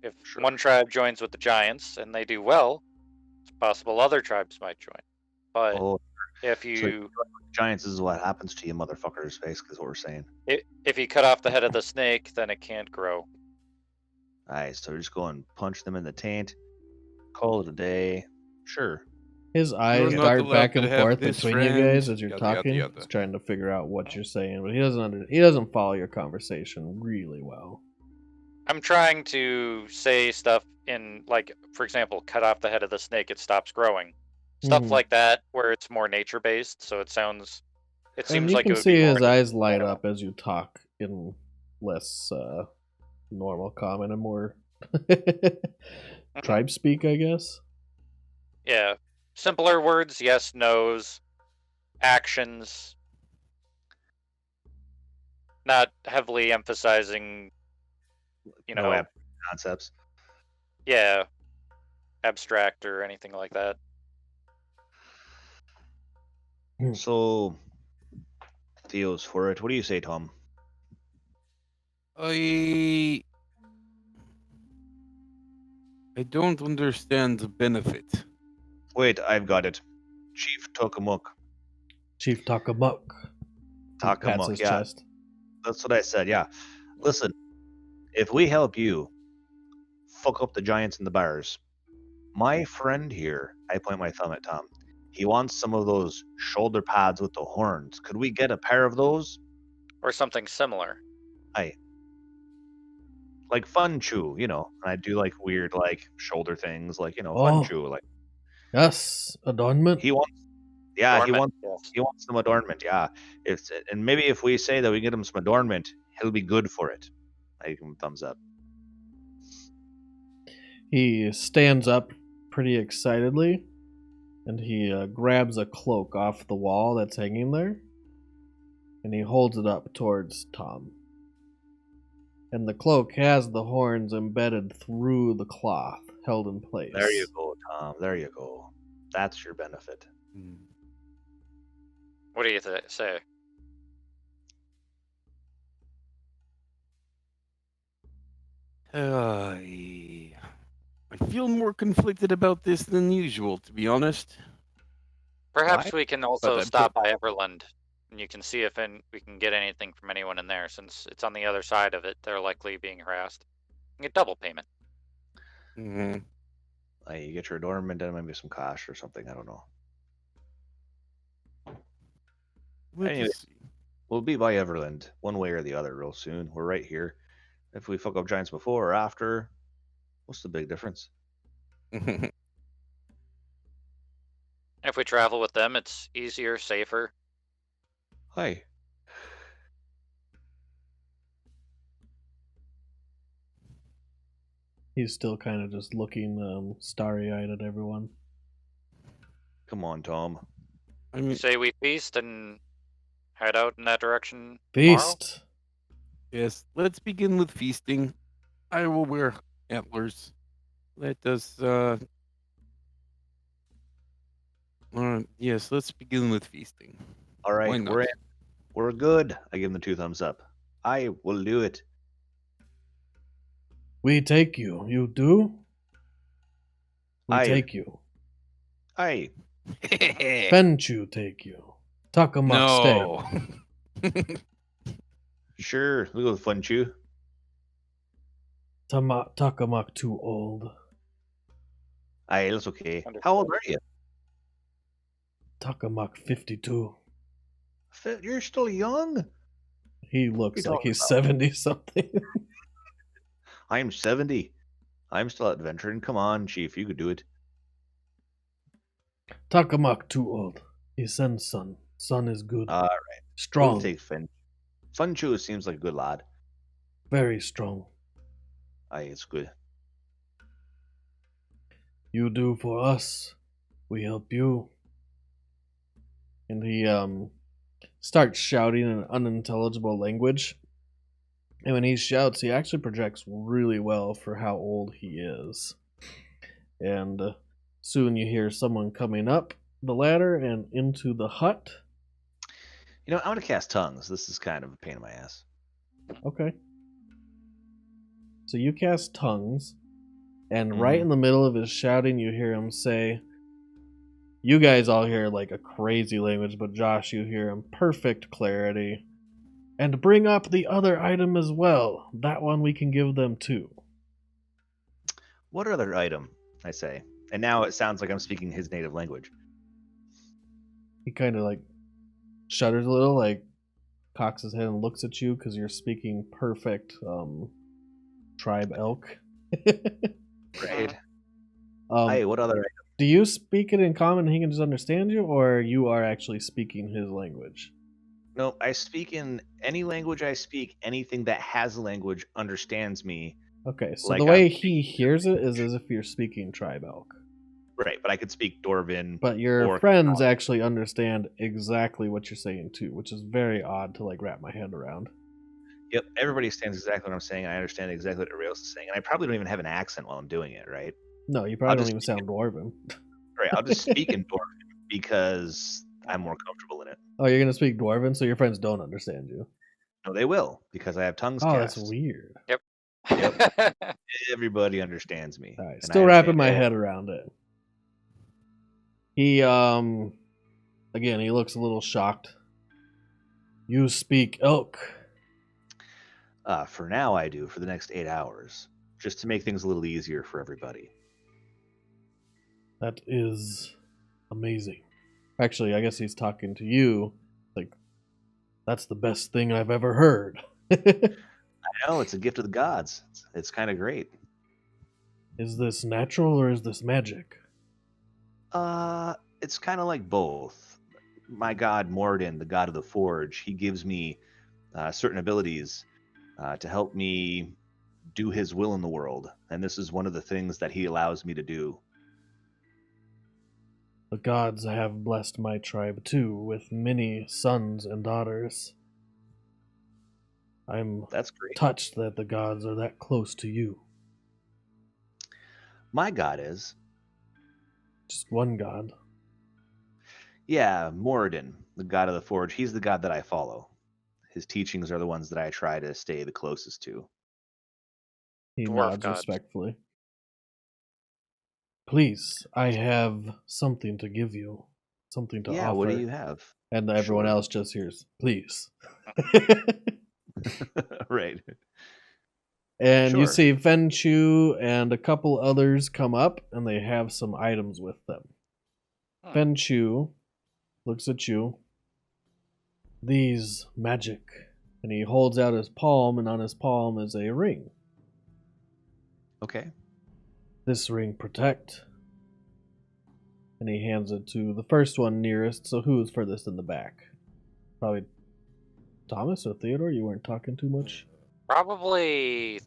If
Sure.
one tribe joins with the giants and they do well, it's possible other tribes might join. But
Oh,
if
so
you
giants, this is what happens to you, motherfuckers. Basically, is what we're saying.
if you cut off the head of the snake, then it can't grow.
Alright, so we're just go and punch them in the taint. Call it a day. Sure.
His eyes
You're not
dart
allowed
back
to
and
have
forth
this
between you
friend,
guys as you're
yada, yada,
talking.
yada.
He's trying to figure out what you're saying, but he doesn't follow your conversation really well.
I'm trying to say stuff in, like, for example, cut off the head of the snake, it stops growing. Stuff
Mhm.
like that, where it's more nature based, so it seems. It
And
seems
you
like
can
it would
see
be more
his eyes light
animal.
up as you talk in less normal common and more tribe speak, I guess.
Yeah, simpler words, yes, no's, actions. Not heavily emphasizing,
No concepts.
yeah, abstract or anything like that.
So, Theo's for it. What do you say, Tom?
I don't understand the benefit.
Wait, I've got it. Chief Tokamuk.
Chief Takamuk. He pats
Takamuk,
his
yeah.
chest.
That's what I said, yeah. Listen, if we help you fuck up the giants in the bars, my friend here, I point my thumb at Tom, he wants some of those shoulder pads with the horns. Could we get a pair of those?
Or something similar.
Like fun chew, and I do like weird like shoulder things, like fun
Oh.
chew. Like
Yes, adornment.
he wants, yeah,
Adornment, yes.
he wants some adornment. Yeah, and maybe if we say that we get him some adornment, he'll be good for it. I give him a thumbs up.
He stands up pretty excitedly, and he grabs a cloak off the wall that's hanging there, and he holds it up towards Tom. And the cloak has the horns embedded through the cloth, held in place.
There you go, Tom. There you go. That's your benefit.
What do you say?
I feel more conflicted about this than usual, to be honest.
Perhaps
Why?
we can also
I'm
stop by Everland, and you can see if we can get anything from anyone in there. Since it's on the other side of it, they're likely being harassed. You get double payment.
Mm-hmm.
Like you get your adornment and maybe some cash or something. I don't know. Anyway. We'll be by Everland, one way or the other, real soon. We're right here. If we fuck up giants before or after, what's the big difference?
If we travel with them, it's easier, safer.
Hi.
He's still kind of just looking starry-eyed at everyone.
Come on, Tom.
You say we feast and head out in that direction
Feast.
Yes, let's begin with feasting. I will wear antlers. Let us, yes, let's begin with feasting.
All
Why
right,
not?
we're good. I give him the 2 thumbs up. I will do it.
We take you. You do? We take you.
Aye.
Fenchu take you. Takamak stay.
Sure, we'll go with Fun Chew.
Takamak too old.
Aye, that's okay.
Understood.
How old are you?
Takamak 52.
You're still young.
He looks
You're
like he's
talking
70 something.
I'm 70. I'm still adventuring. Come on, Chief, you could do it.
Takamak too old. He sends son. Son is good.
All right.
Strong.
We'll take Fun Chew seems like a good lad.
Very strong.
Aye, it's good.
You do for us. We help you. And he starts shouting in an unintelligible language. And when he shouts, he actually projects really well for how old he is. And soon you hear someone coming up the ladder and into the hut.
I'm going to cast Tongues. This is kind of a pain in my ass.
Okay. So you cast Tongues, and right in the middle of his shouting, you hear him say, you guys all hear like a crazy language, but Josh, you hear him perfect clarity. And bring up the other item as well. That one we can give them too.
What other item? I say. And now it sounds like I'm speaking his native language.
He kind of like shudders a little, like cocks his head and looks at you because you're speaking perfect tribe elk.
Right. Hey, what other item?
Do you speak it in common and he can just understand you, or you are actually speaking his language?
No, I speak in any language I speak. Anything that has a language understands me.
Okay, so
like
the way he hears it is as if you're speaking tribe elk.
Right, but I could speak Dwarven.
But your
or
friends actually understand exactly what you're saying too, which is very odd to like wrap my head around.
Yep, everybody understands exactly what I'm saying. I understand exactly what Arios is saying, and I probably don't even have an accent while I'm doing it. Right?
No, you probably don't even sound Dwarven.
Right, I'll just speak in Dwarven because I'm more comfortable in it.
Oh, you're gonna speak Dwarven, so your friends don't understand you.
No, they will because I have tongues.
Oh,
cast.
that's weird.
Yep.
Everybody understands me.
All right,
and
still
I
wrapping my
understand
head around it. He again, he looks a little shocked. You speak elk.
For now, I do for the next 8 hours, just to make things a little easier for everybody.
That is amazing. Actually, I guess he's talking to you. Like, that's the best thing I've ever heard.
I know, it's a gift of the gods. It's kind of great.
Is this natural or is this magic?
It's kind of like both. My god Morden, the god of the forge, he gives me certain abilities to help me do his will in the world, and this is one of the things that he allows me to do.
The gods have blessed my tribe too, with many sons and daughters. I'm
That's great.
touched that the gods are that close to you.
My god is,
Just one god.
yeah, Moradin, the god of the forge. He's the god that I follow. His teachings are the ones that I try to stay the closest to.
He
Dwarf
nods
god.
respectfully. Please, I have something to give you. Something to
Yeah,
offer.
what do you have?
And everyone
Sure.
else just hears, please.
Right.
And you
Sure.
see Fenchu and a couple others come up, and they have some items with them.
Hmm.
Fenchu looks at you. These magic. And he holds out his palm, and on his palm is a ring.
Okay.
This ring protect. And he hands it to the first one nearest. So who's furthest in the back? Probably Thomas or Theodore? You weren't talking too much?
Probably,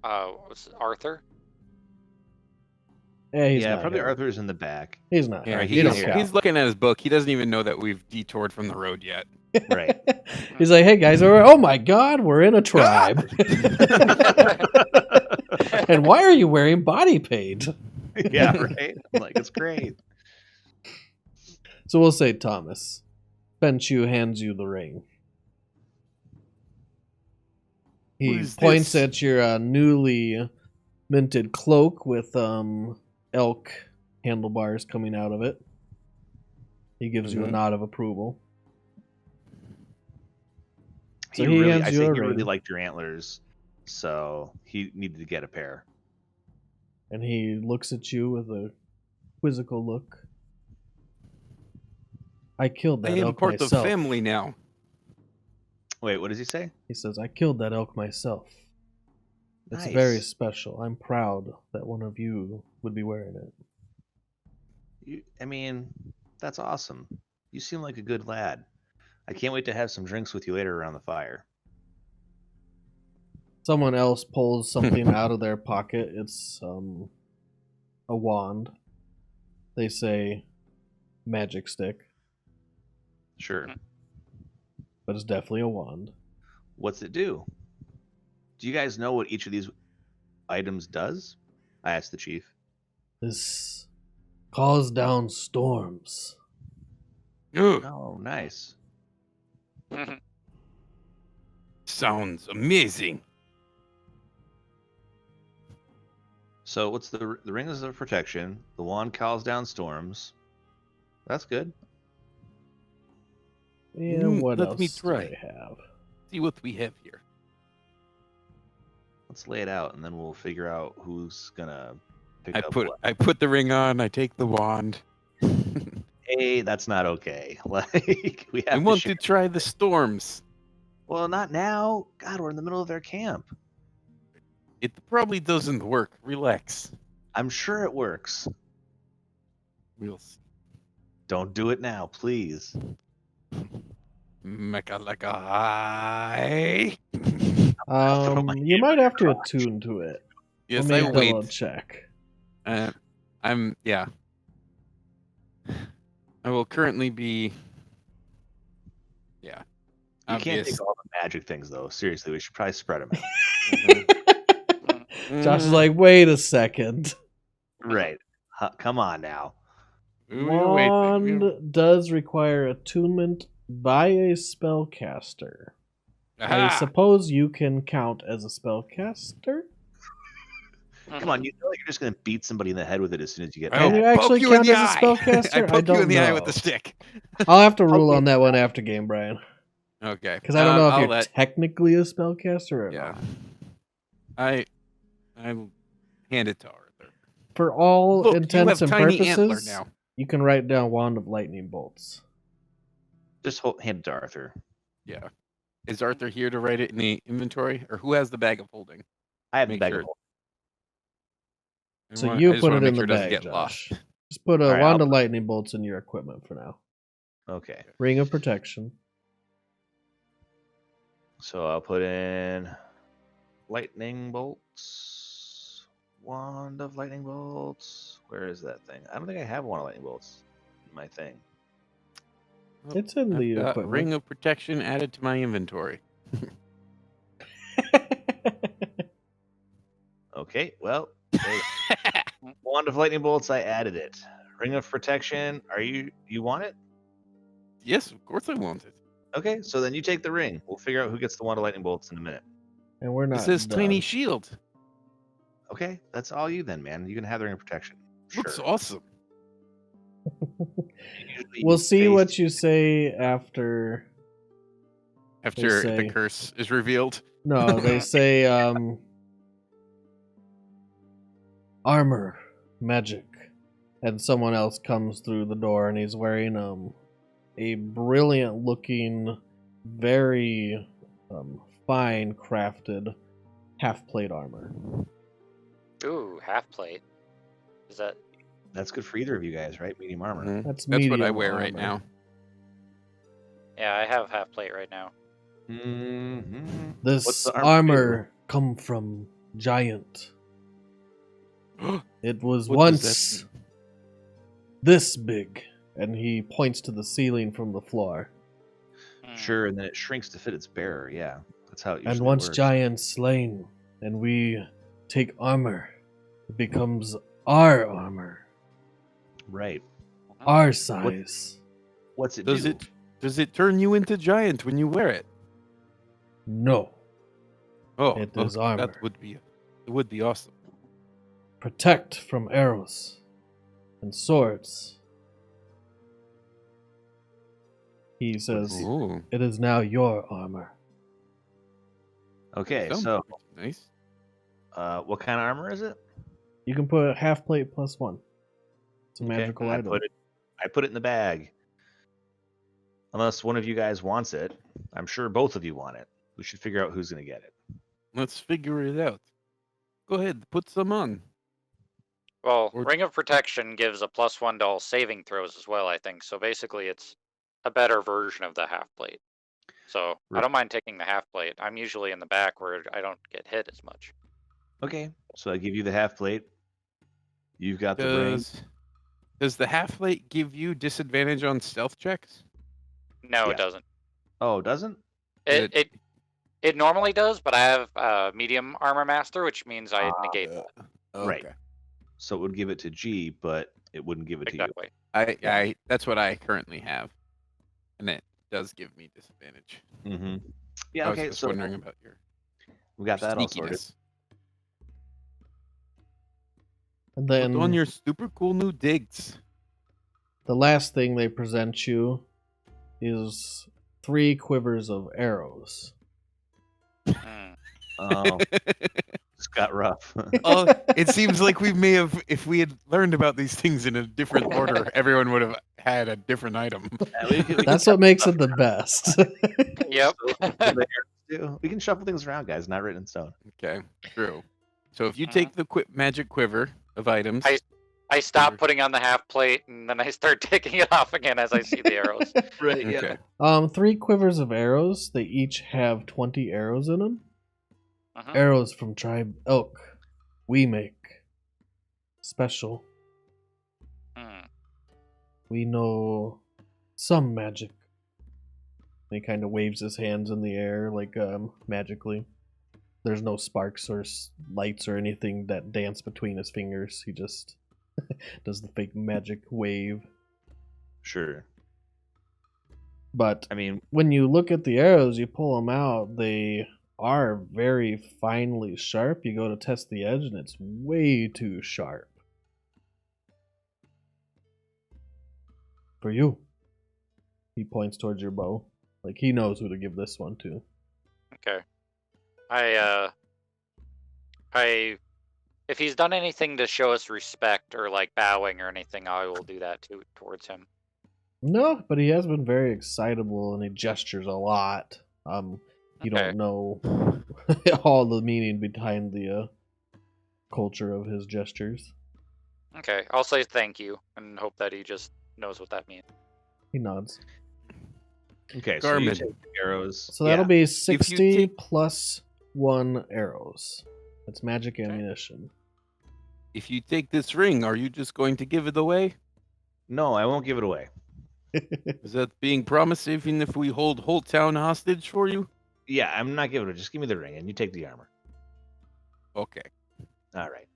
what's it, Arthur?
Yeah, he's
Yeah,
not
probably
here.
Arthur's in the back.
He's not
Yeah,
here.
he
You don't
is-
count.
he's looking at his book. He doesn't even know that we've detoured from the road yet.
Right.
He's like, hey guys, oh my god, we're in a tribe. And why are you wearing body paint?
Yeah, right. I'm like, it's great.
So we'll say Thomas. Benchu hands you the ring. He
What is
points
this?
at your newly minted cloak with elk handlebars coming out of it. He gives you a
Mhm.
nod of approval. So
He
he
really,
hands
I
you
think
a
he really
ring.
liked your antlers, so he needed to get a pair.
And he looks at you with a quizzical look. I killed
I
that
am
elk
part of the
myself.
family now.
Wait, what does he say?
He says, I killed that elk myself. It's very
Nice.
special. I'm proud that one of you would be wearing it.
I mean, that's awesome. You seem like a good lad. I can't wait to have some drinks with you later around the fire.
Someone else pulls something out of their pocket. It's a wand. They say magic stick,
Sure.
but it's definitely a wand.
What's it do? Do you guys know what each of these items does? I asked the chief.
This calls down storms.
Ugh,
Oh, nice.
sounds amazing.
So what's the ring is of protection? The wand calls down storms. That's good.
Yeah, what
let
else
me
do
try.
they have?
See what we have here.
Let's lay it out, and then we'll figure out who's gonna pick up what.
I put the ring on. I take the wand.
Hey, that's not okay. Like we
I
have
want
share.
to try the storms.
Well, not now. God, we're in the middle of their camp.
It probably doesn't work. Relax.
I'm sure it works.
We'll see.
Don't do it now, please.
Mecha like a high.
You might have to attune to it.
Yes,
Let
I
me double
wait.
check.
Yeah. I will currently be. Yeah.
You can't
obvious.
take all the magic things, though. Seriously, we should probably spread them out.
Josh is like, wait a second.
Right. Come on now.
Wand does require attunement by a spellcaster. I suppose you can count as a spellcaster?
Come on, you know you're just gonna beat somebody in the head with it as soon as you get
I'll
Can you
back.
poke
actually
you in
count
the
as a
eye.
spellcaster?
I
I
poke you in
don't
the eye
know.
with the stick.
I'll have to rule on that one after game, Brian.
Okay.
Because I don't know if
I'll
you're
let-
technically a spellcaster or
Yeah.
not.
I'll hand it to Arthur.
For all
Look, you
intents
have
and
tiny antler
purposes,
now.
you can write down Wand of Lightning Bolts.
Just hand it to Arthur.
Yeah. Is Arthur here to write it in the inventory, or who has the bag of holding?
I have the
Make
bag
sure-
of holding.
So
I
you
just
put
wanna
it in
make
the
sure doesn't
bag,
get lost.
Josh. Just put a
All right,
Wand
I'll
of Lightning Bolts in your equipment for now.
Okay.
Ring of Protection.
So I'll put in lightning bolts. Wand of lightning bolts. Where is that thing? I don't think I have one of lightning bolts in my thing.
It's in the
I've got
equipment.
ring of protection added to my inventory.
Okay, well, there you go. Wand of lightning bolts, I added it. Ring of protection, you want it?
Yes, of course I want it.
Okay, so then you take the ring. We'll figure out who gets the wand of lightning bolts in a minute.
And we're
It
not
says tiny
done.
shield.
Okay, that's all you then, man. You can have the ring of protection.
Looks
Sure.
awesome.
Usually
We'll see what
face-
you say after.
After
say-
the curse is revealed.
No, they say armor, magic, and someone else comes through the door, and he's wearing a brilliant-looking, very fine crafted half plate armor.
Ooh, half plate. Is that?
That's good for either of you guys, right? Medium armor.
Mhm.
That's
what I
medium
wear right
armor.
now.
Yeah, I have half plate right now.
Mm-hmm.
This
What's the
armor come from giant. It was
What does
once
that mean?
this big, and he points to the ceiling from the floor.
Hmm.
Sure, and then it shrinks to fit its bearer. Yeah, that's how it usually
And once
works.
giant slain, and we take armor, it becomes our armor,
Right.
our size.
What's it
Does
do?
does it turn you into giant when you wear it?
No,
Oh,
It is
okay,
armor.
That would be awesome.
protect from arrows and swords. He says,
Ooh,
it is now your armor.
Okay,
sounds
so
pretty nice.
what kind of armor is it?
You can put half plate plus one. It's a
Okay,
magical
I
item.
put it in the bag. Unless one of you guys wants it, I'm sure both of you want it. We should figure out who's going to get it.
Let's figure it out. Go ahead, put some on.
Well,
Or-
Ring of Protection gives a +1 to all saving throws as well, I think. So basically, it's a better version of the half plate. So I don't mind taking the half plate. I'm usually in the back where I don't get hit as much.
Okay, so I give you the half plate. You've got the ring.
Does the half plate give you disadvantage on stealth checks?
No,
Yeah.
it doesn't.
Oh, it doesn't?
It normally does, but I have medium armor master, which means I negate that.
Right. So it would give it to G, but it wouldn't give it
Exactly.
I that's what I currently have, and it does give me disadvantage.
to you. Mm-hmm. Yeah.
I was
Okay.
just
So
wondering about your
we got that all sorted.
sneakiness.
And
Put on
then
your super cool new digs.
the last thing they present you is 3 quivers of arrows.
Mm.
Oh, it's got rough.
Oh, it seems like we may have, if we had learned about these things in a different order, everyone would have had a different item.
That's what makes it the best.
Yep.
We can shuffle things around, guys. Not written in stone.
Okay, true. So if you take the magic quiver of items,
I stop putting on the half plate, and then I start taking it off again as I see the arrows.
Right.
okay.
3 quivers of arrows. They each have 20 arrows in them.
Mhm.
Arrows from tribe elk. We make special.
Hmm.
We know some magic. And he kind of waves his hands in the air like magically. There's no sparks or lights or anything that dance between his fingers. He just does the fake magic wave.
Sure.
But
I mean,
when you look at the arrows, you pull them out, they are very finely sharp. You go to test the edge and it's way too sharp. For you. He points towards your bow. Like, he knows who to give this one to.
Okay. If he's done anything to show us respect or like bowing or anything, I will do that too towards him.
No, but he has been very excitable and he gestures a lot. You
Okay.
don't know all the meaning behind the culture of his gestures.
Okay, I'll say thank you and hope that he just knows what that means.
He nods.
Okay, so you
Garmin.
take the arrows.
So that'll
Yeah.
be 60
take-
plus 1 arrows. That's magic ammunition.
If you take this ring, are you just going to give it away?
No, I won't give it away.
Is that being promised even if we hold whole town hostage for you?
Yeah, I'm not giving it. Just give me the ring, and you take the armor.
Okay.
All right.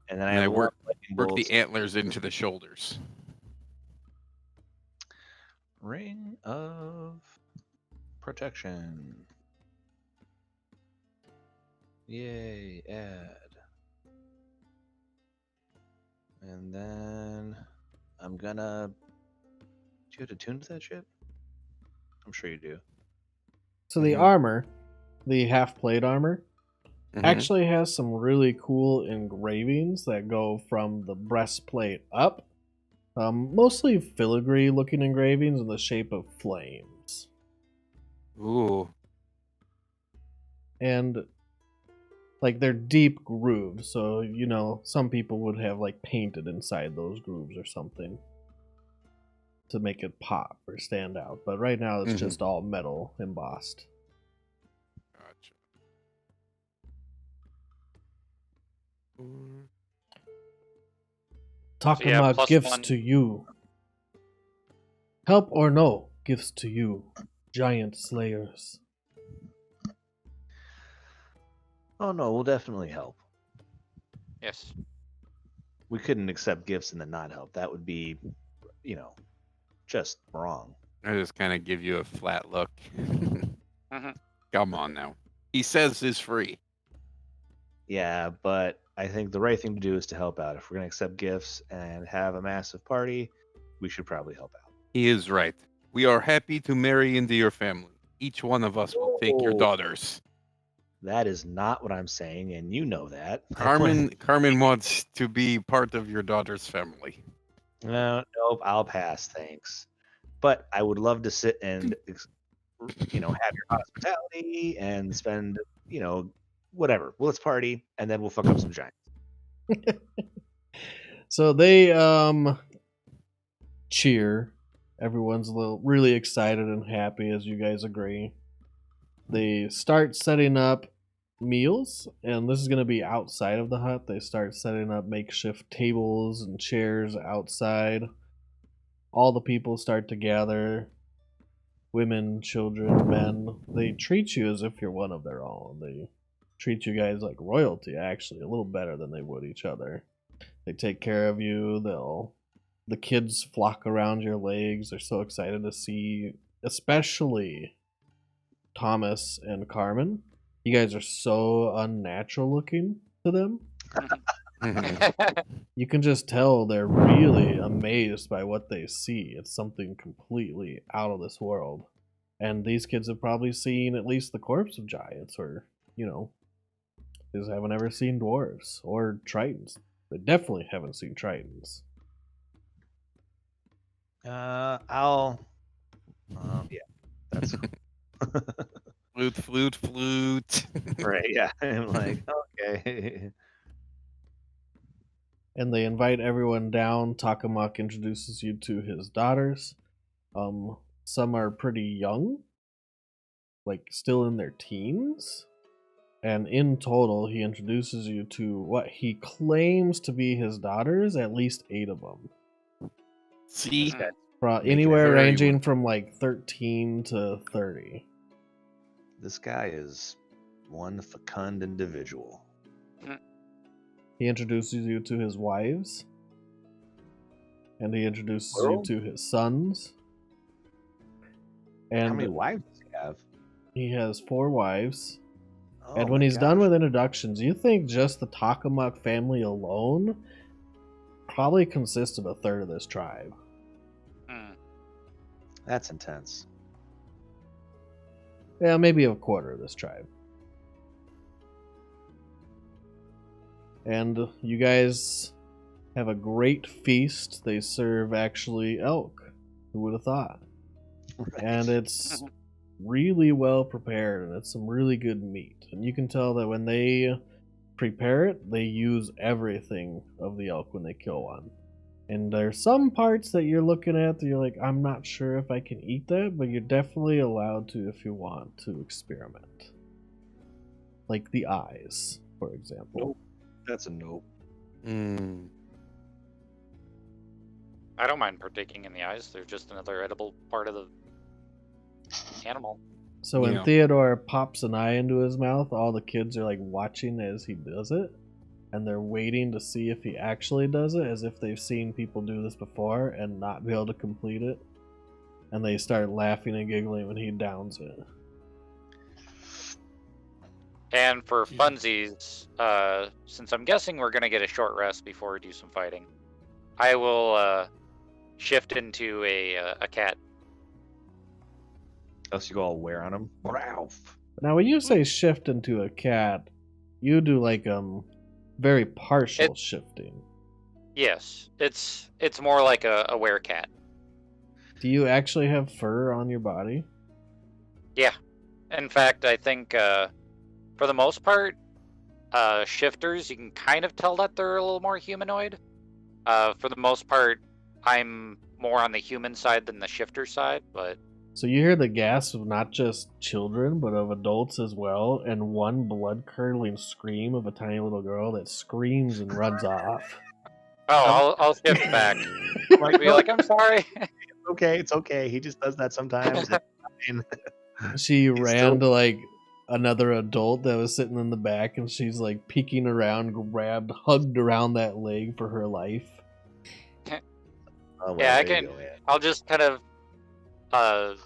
And then
And I
have
work
bolts.
the antlers into the shoulders.
Ring of protection. Yay, add. And then I'm gonna. Do you have to tune to that shit? I'm sure you do.
So the
Mhm.
armor, the half-plate armor,
Mhm.
actually has some really cool engravings that go from the breastplate up. Mostly filigree-looking engravings in the shape of flames.
Ooh.
And like they're deep grooves, so some people would have like painted inside those grooves or something to make it pop or stand out. But right now it's
Mhm.
just all metal embossed.
Gotcha. Mm.
Takuma
plus
gifts
1.
to you. Help or no, gifts to you, giant slayers.
Oh no, we'll definitely help.
Yes.
We couldn't accept gifts and then not help. That would be, just wrong.
I just kind of give you a flat look.
Mhm.
Come on now. He says it's free.
Yeah, but I think the right thing to do is to help out. If we're gonna accept gifts and have a massive party, we should probably help out.
He is right. We are happy to marry into your family. Each one of us will take your
Oh.
daughters.
That is not what I'm saying, and you know that.
Carmen wants to be part of your daughter's family.
No, nope, I'll pass, thanks. But I would love to sit and, have your hospitality and spend, whatever. Well, let's party, and then we'll fuck up some giants.
So they cheer. Everyone's really excited and happy as you guys agree. They start setting up meals, and this is going to be outside of the hut. They start setting up makeshift tables and chairs outside. All the people start to gather. Women, children, men. They treat you as if you're one of their own. They treat you guys like royalty, actually, a little better than they would each other. They take care of you. The kids flock around your legs. They're so excited to see, especially Thomas and Carmen. You guys are so unnatural looking to them. You can just tell they're really amazed by what they see. It's something completely out of this world. And these kids have probably seen at least the corpse of giants, or, they just haven't ever seen dwarves or tritons. They definitely haven't seen tritons.
Yeah, that's
Flute.
right. Yeah, I'm like, okay.
And they invite everyone down. Takamuk introduces you to his daughters. Some are pretty young, like still in their teens. And in total, he introduces you to what he claims to be his daughters, at least 8 of them.
See?
Mhm.
Anywhere
very
ranging from like 13 to 30.
This guy is one fecund individual.
He introduces you to his wives. And he introduces you to his sons. And
How many wives does he have?
he has 4 wives.
Oh
And when
my
he's done
gosh.
with introductions, you think just the Takamuk family alone probably consists of a third of this tribe.
Mm.
That's intense.
Yeah, maybe a quarter of this tribe. And you guys have a great feast. They serve actually elk. Who would have thought?
Right.
And it's really well prepared, and it's some really good meat. And you can tell that when they prepare it, they use everything of the elk when they kill one. And there's some parts that you're looking at that you're like, I'm not sure if I can eat that, but you're definitely allowed to if you want to experiment. Like the eyes, for example.
Nope. That's a nope.
I don't mind partaking in the eyes. They're just another edible part of the animal.
So when
Yeah.
Theodore pops an eye into his mouth, all the kids are like watching as he does it, and they're waiting to see if he actually does it, as if they've seen people do this before and not be able to complete it. And they start laughing and giggling when he downs it.
And for funsies, since I'm guessing we're gonna get a short rest before we do some fighting, I will shift into a cat.
Unless you go all wear on him. Ralph.
Now, when you say shift into a cat, you do like very partial shifting.
Yes, it's more like a werecat.
Do you actually have fur on your body?
Yeah. In fact, I think for the most part, shifters, you can kind of tell that they're a little more humanoid. For the most part, I'm more on the human side than the shifter side, but
So you hear the gasp of not just children, but of adults as well, and one blood-curdling scream of a tiny little girl that screams and runs off.
I'll shift back. I'll be like, I'm sorry.
It's okay. He just does that sometimes.
She
He's
ran
still-
to like another adult that was sitting in the back, and she's like peeking around, hugged around that leg for her life.
Oh, well,
Yeah, I
there you
can-
go, yeah.
I'll just kind of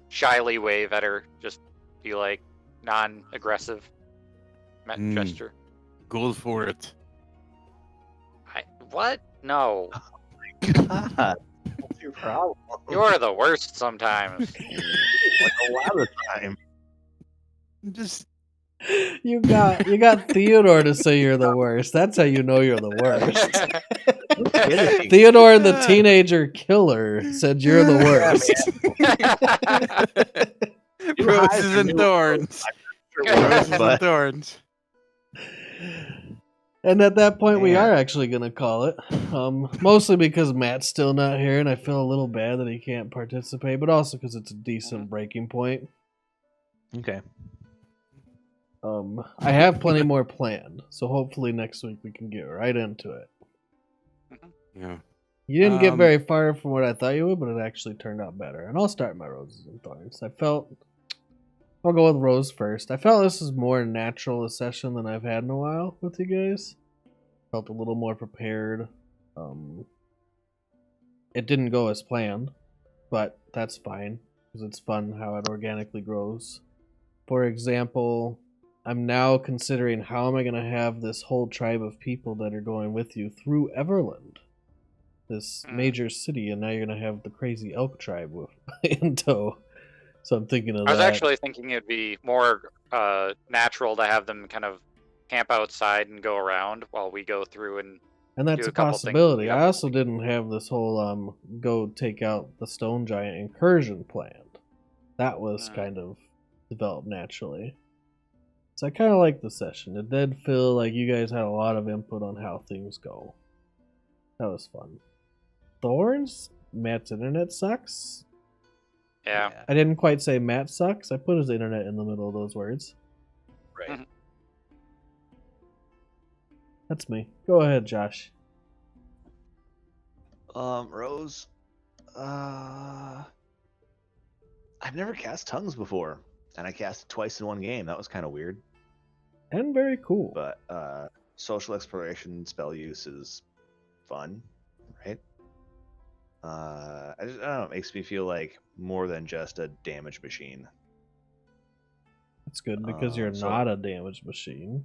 shyly wave at her, just be like non-aggressive gesture.
Go for it.
What? No.
God, what's your problem?
You're the worst sometimes.
Like a lot of the time.
Just
You got Theodore to say you're the worst. That's how you know you're the worst.
Kidding.
Theodore the teenager killer said you're the worst.
roses and thorns. Roses and
But
thorns.
And at that point, we
Man.
are actually going to call it. Mostly because Matt's still not here, and I feel a little bad that he can't participate, but also because it's a decent breaking point.
okay.
I have plenty more planned, so hopefully next week we can get right into it.
Yeah.
You didn't get
Um,
very far from what I thought you would, but it actually turned out better. And I'll start my roses and thorns. I'll go with Rose first. I felt this is more natural a session than I've had in a while with you guys. Felt a little more prepared. It didn't go as planned, but that's fine because it's fun how it organically grows. For example, I'm now considering how am I going to have this whole tribe of people that are going with you through Everland, this major city, and now you're going to have the crazy elk tribe in tow. So I'm thinking of
I was
that.
actually thinking it'd be more natural to have them kind of camp outside and go around while we go through and
And that's
do
a
a couple things.
possibility.
Yeah.
I also didn't have this whole go take out the stone giant incursion planned. That was kind of developed naturally. So I kind of like the session. It did feel like you guys had a lot of input on how things go. That was fun. Thorns? Matt's internet sucks?
yeah.
I didn't quite say Matt sucks. I put his internet in the middle of those words.
Right.
That's me. Go ahead, Josh.
Rose. I've never cast tongues before, and I cast it twice in one game. That was kind of weird.
And very cool.
But social exploration spell use is fun, right? I don't know. It makes me feel like more than just a damage machine.
That's good because you're
so-
not a damage machine.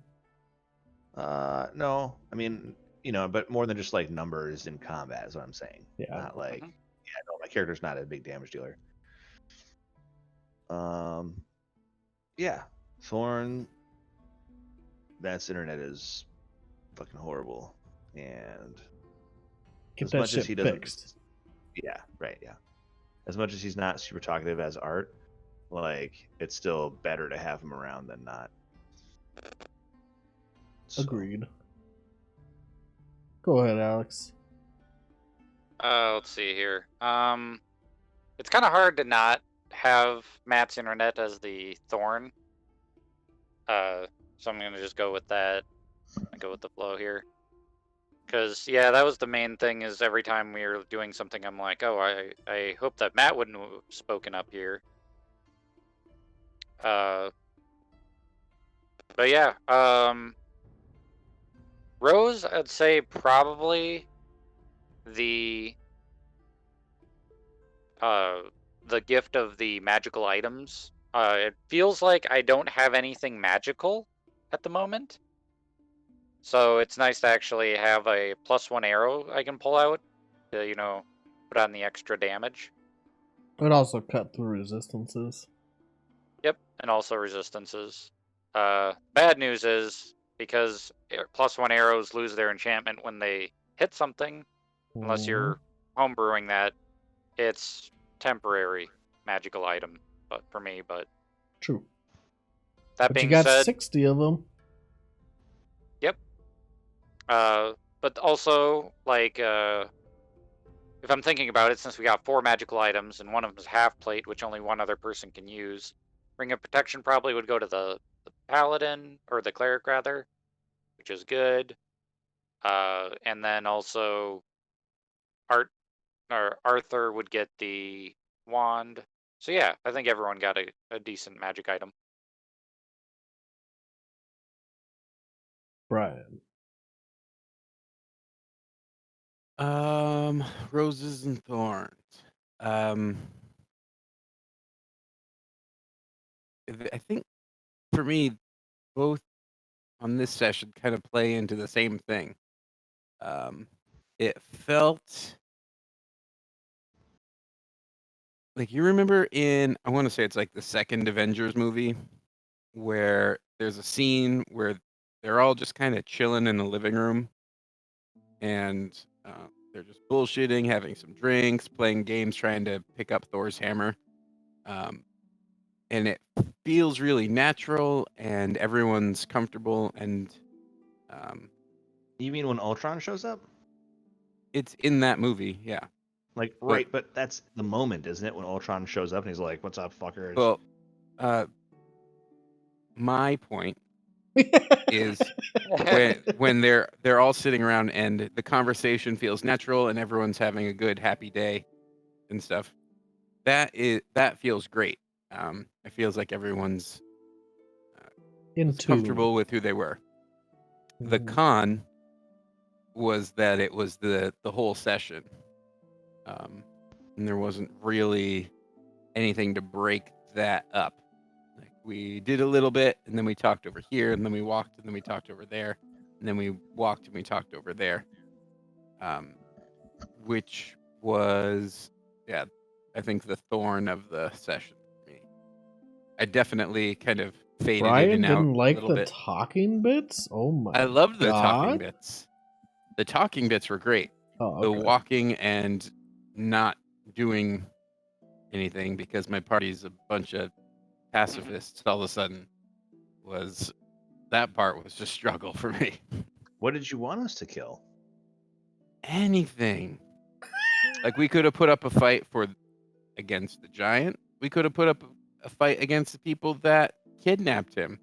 No, I mean, but more than just like numbers in combat is what I'm saying.
Yeah.
Not like, Yeah, no, my character's not a big damage dealer. Yeah, Thorn. That's internet is fucking horrible, and
Get
as
that
much as
shit
he doesn't,
fixed.
yeah, right, yeah. As much as he's not super talkative as Art, like it's still better to have him around than not. So,
Agreed. Go ahead, Alex.
Let's see here. It's kind of hard to not have Matt's internet as the thorn. So I'm gonna just go with that. I go with the flow here. Because yeah, that was the main thing. Is every time we were doing something, I'm like, oh, I hope that Matt wouldn't have spoken up here. But yeah, Rose, I'd say probably the the gift of the magical items. It feels like I don't have anything magical at the moment. So it's nice to actually have a +1 arrow I can pull out to, put on the extra damage.
It also cut through resistances.
Yep, and also resistances. Bad news is because +1 arrows lose their enchantment when they hit something, unless you're homebrewing that, it's temporary magical item, but for me. But
True.
that
But you
being
got
said,
60 of them.
yep. But also like if I'm thinking about it, since we got 4 magical items and one of them is half plate, which only one other person can use, Ring of Protection probably would go to the paladin or the cleric rather, which is good. And then also Arthur would get the wand. So yeah, I think everyone got a decent magic item.
Brian.
Roses and thorns. I think for me, both on this session kind of play into the same thing. It felt like you remember I want to say it's like the second Avengers movie, where there's a scene where they're all just kind of chilling in the living room, and they're just bullshitting, having some drinks, playing games, trying to pick up Thor's hammer. And it feels really natural, and everyone's comfortable, and
you mean when Ultron shows up?
it's in that movie, yeah.
Like, right, but that's the moment, isn't it? When Ultron shows up and he's like, "What's up, fuckers?"
Well, my point is when they're all sitting around and the conversation feels natural and everyone's having a good happy day and stuff. That feels great. It feels like everyone's comfortable with who they were. The con was that it was the whole session, and there wasn't really anything to break that up. Like we did a little bit, and then we talked over here, and then we walked, and then we talked over there, and then we walked and we talked over there, which was, yeah, I think the thorn of the session for me. I definitely kind of faded
Brian
in and out
didn't like
a little
the
bit.
talking bits? Oh my
I loved the talking
God.
bits. The talking bits were great.
Oh,
The
okay.
walking and not doing anything because my party's a bunch of pacifists all of a sudden that part was just struggle for me.
What did you want us to kill?
Anything. Like we could have put up a fight against the giant. We could have put up a fight against the people that kidnapped him.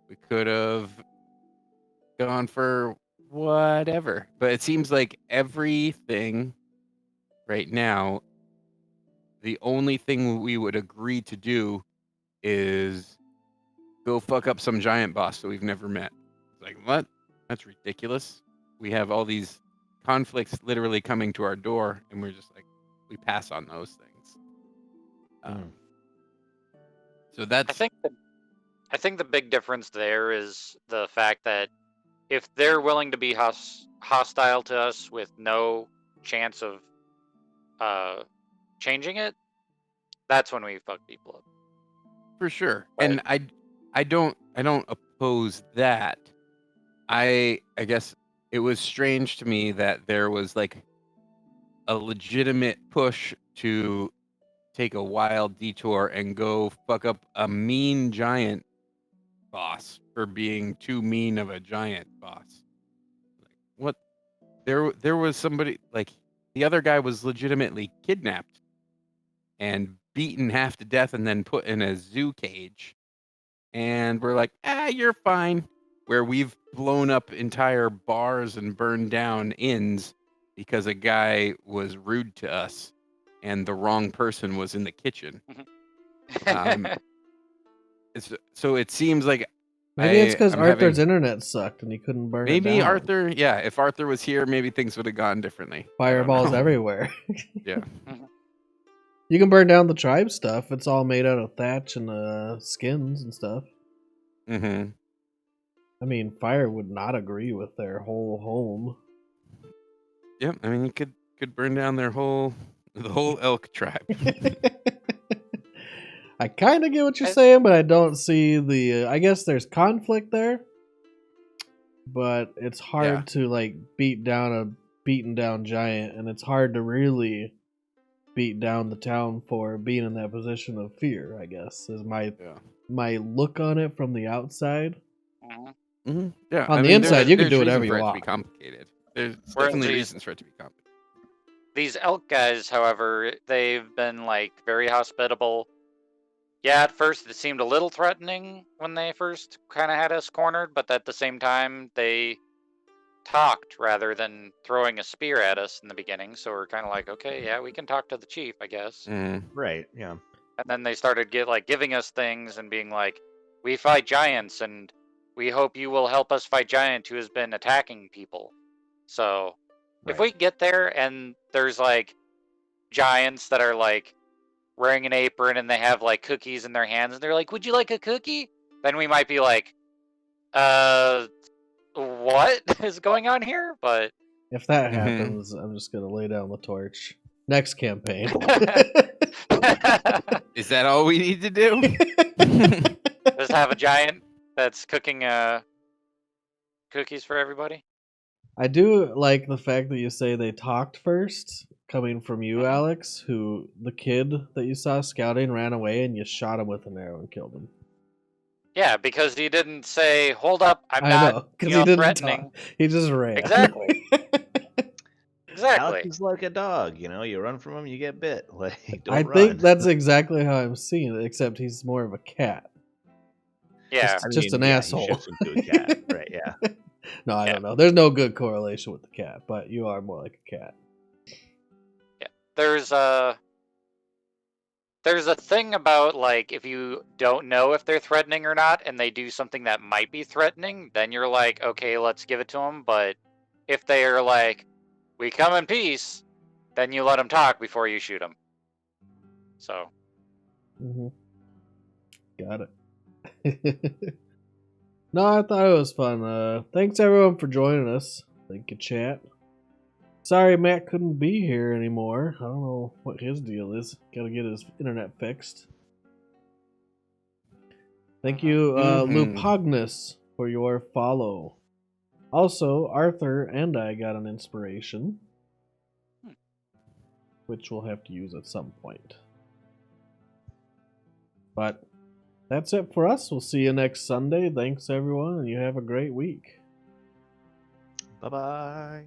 We could have gone for whatever. But it seems like everything right now, the only thing we would agree to do is go fuck up some giant boss that we've never met. It's like, what? That's ridiculous. We have all these conflicts literally coming to our door, and we're just like, we pass on those things. So that's.
I think the big difference there is the fact that if they're willing to be hostile to us with no chance of changing it, that's when we fuck people up.
For sure.
Right.
And I don't oppose that. I guess it was strange to me that there was like a legitimate push to take a wild detour and go fuck up a mean giant boss for being too mean of a giant boss. Like, what? There was somebody, like, the other guy was legitimately kidnapped and beaten half to death and then put in a zoo cage. And we're like, you're fine. Where we've blown up entire bars and burned down inns because a guy was rude to us and the wrong person was in the kitchen. So it seems like
Maybe it's because
I'm
Arthur's
having-
internet sucked and he couldn't burn it
maybe
down.
Arthur, yeah, if Arthur was here, maybe things would have gone differently. I don't
Fireballs
know.
everywhere.
Yeah.
You can burn down the tribe stuff. It's all made out of thatch and skins and stuff.
Mm-hmm.
I mean, fire would not agree with their whole home.
Yep. I mean, you could burn down the whole elk tribe.
I kind of get what you're saying, but I don't see the. I guess there's conflict there, but it's hard to like beat down a beaten down giant, and it's hard to really beat down the town for being in that position of fear. I guess is my look on it from the outside.
Mm-hmm. Yeah.
On the inside, you can do
there's
whatever
reason
you
for it to
want.
be complicated. There's
Whereas
definitely
these-
reasons for it to be complicated.
These elk guys, however, they've been like very hospitable. Yeah, at first it seemed a little threatening when they first kind of had us cornered, but at the same time they talked rather than throwing a spear at us in the beginning. So we're kind of like, okay, yeah, we can talk to the chief, I guess.
Right, yeah.
And then they started giving us things and being like, we fight giants and we hope you will help us fight giant who has been attacking people. So if we get there and there's like giants that are like wearing an apron and they have like cookies in their hands and they're like, would you like a cookie? Then we might be like, what is going on here? But
If that happens, I'm just gonna lay down the torch. Next campaign.
Is that all we need to do?
just have a giant that's cooking cookies for everybody.
I do like the fact that you say they talked first, coming from you, Alex, who the kid that you saw scouting ran away and you shot him with an arrow and killed him.
Yeah, because he didn't say, hold up, I'm
I
not
know, because he didn't
threatening.
talk. He just ran.
Exactly.
Alex is like a dog, you run from him, you get bit. Like, don't
I
run.
think that's exactly how I'm seeing it, except he's more of a cat.
Yeah.
Just an asshole.
He shifts into a cat, right, yeah.
No, I don't know. There's no good correlation with the cat, but you are more like a cat.
Yeah. There's a thing about like if you don't know if they're threatening or not and they do something that might be threatening, then you're like, okay, let's give it to them. But if they are like, we come in peace, then you let them talk before you shoot them. So.
Got it. No, I thought it was fun. Thanks everyone for joining us. Thank you, chat. Sorry Matt couldn't be here anymore. I don't know what his deal is. Gotta get his internet fixed. Thank you, Lupagnus, for your follow. Also, Arthur and I got an inspiration, which we'll have to use at some point. But that's it for us. We'll see you next Sunday. Thanks, everyone, and you have a great week.
Bye-bye.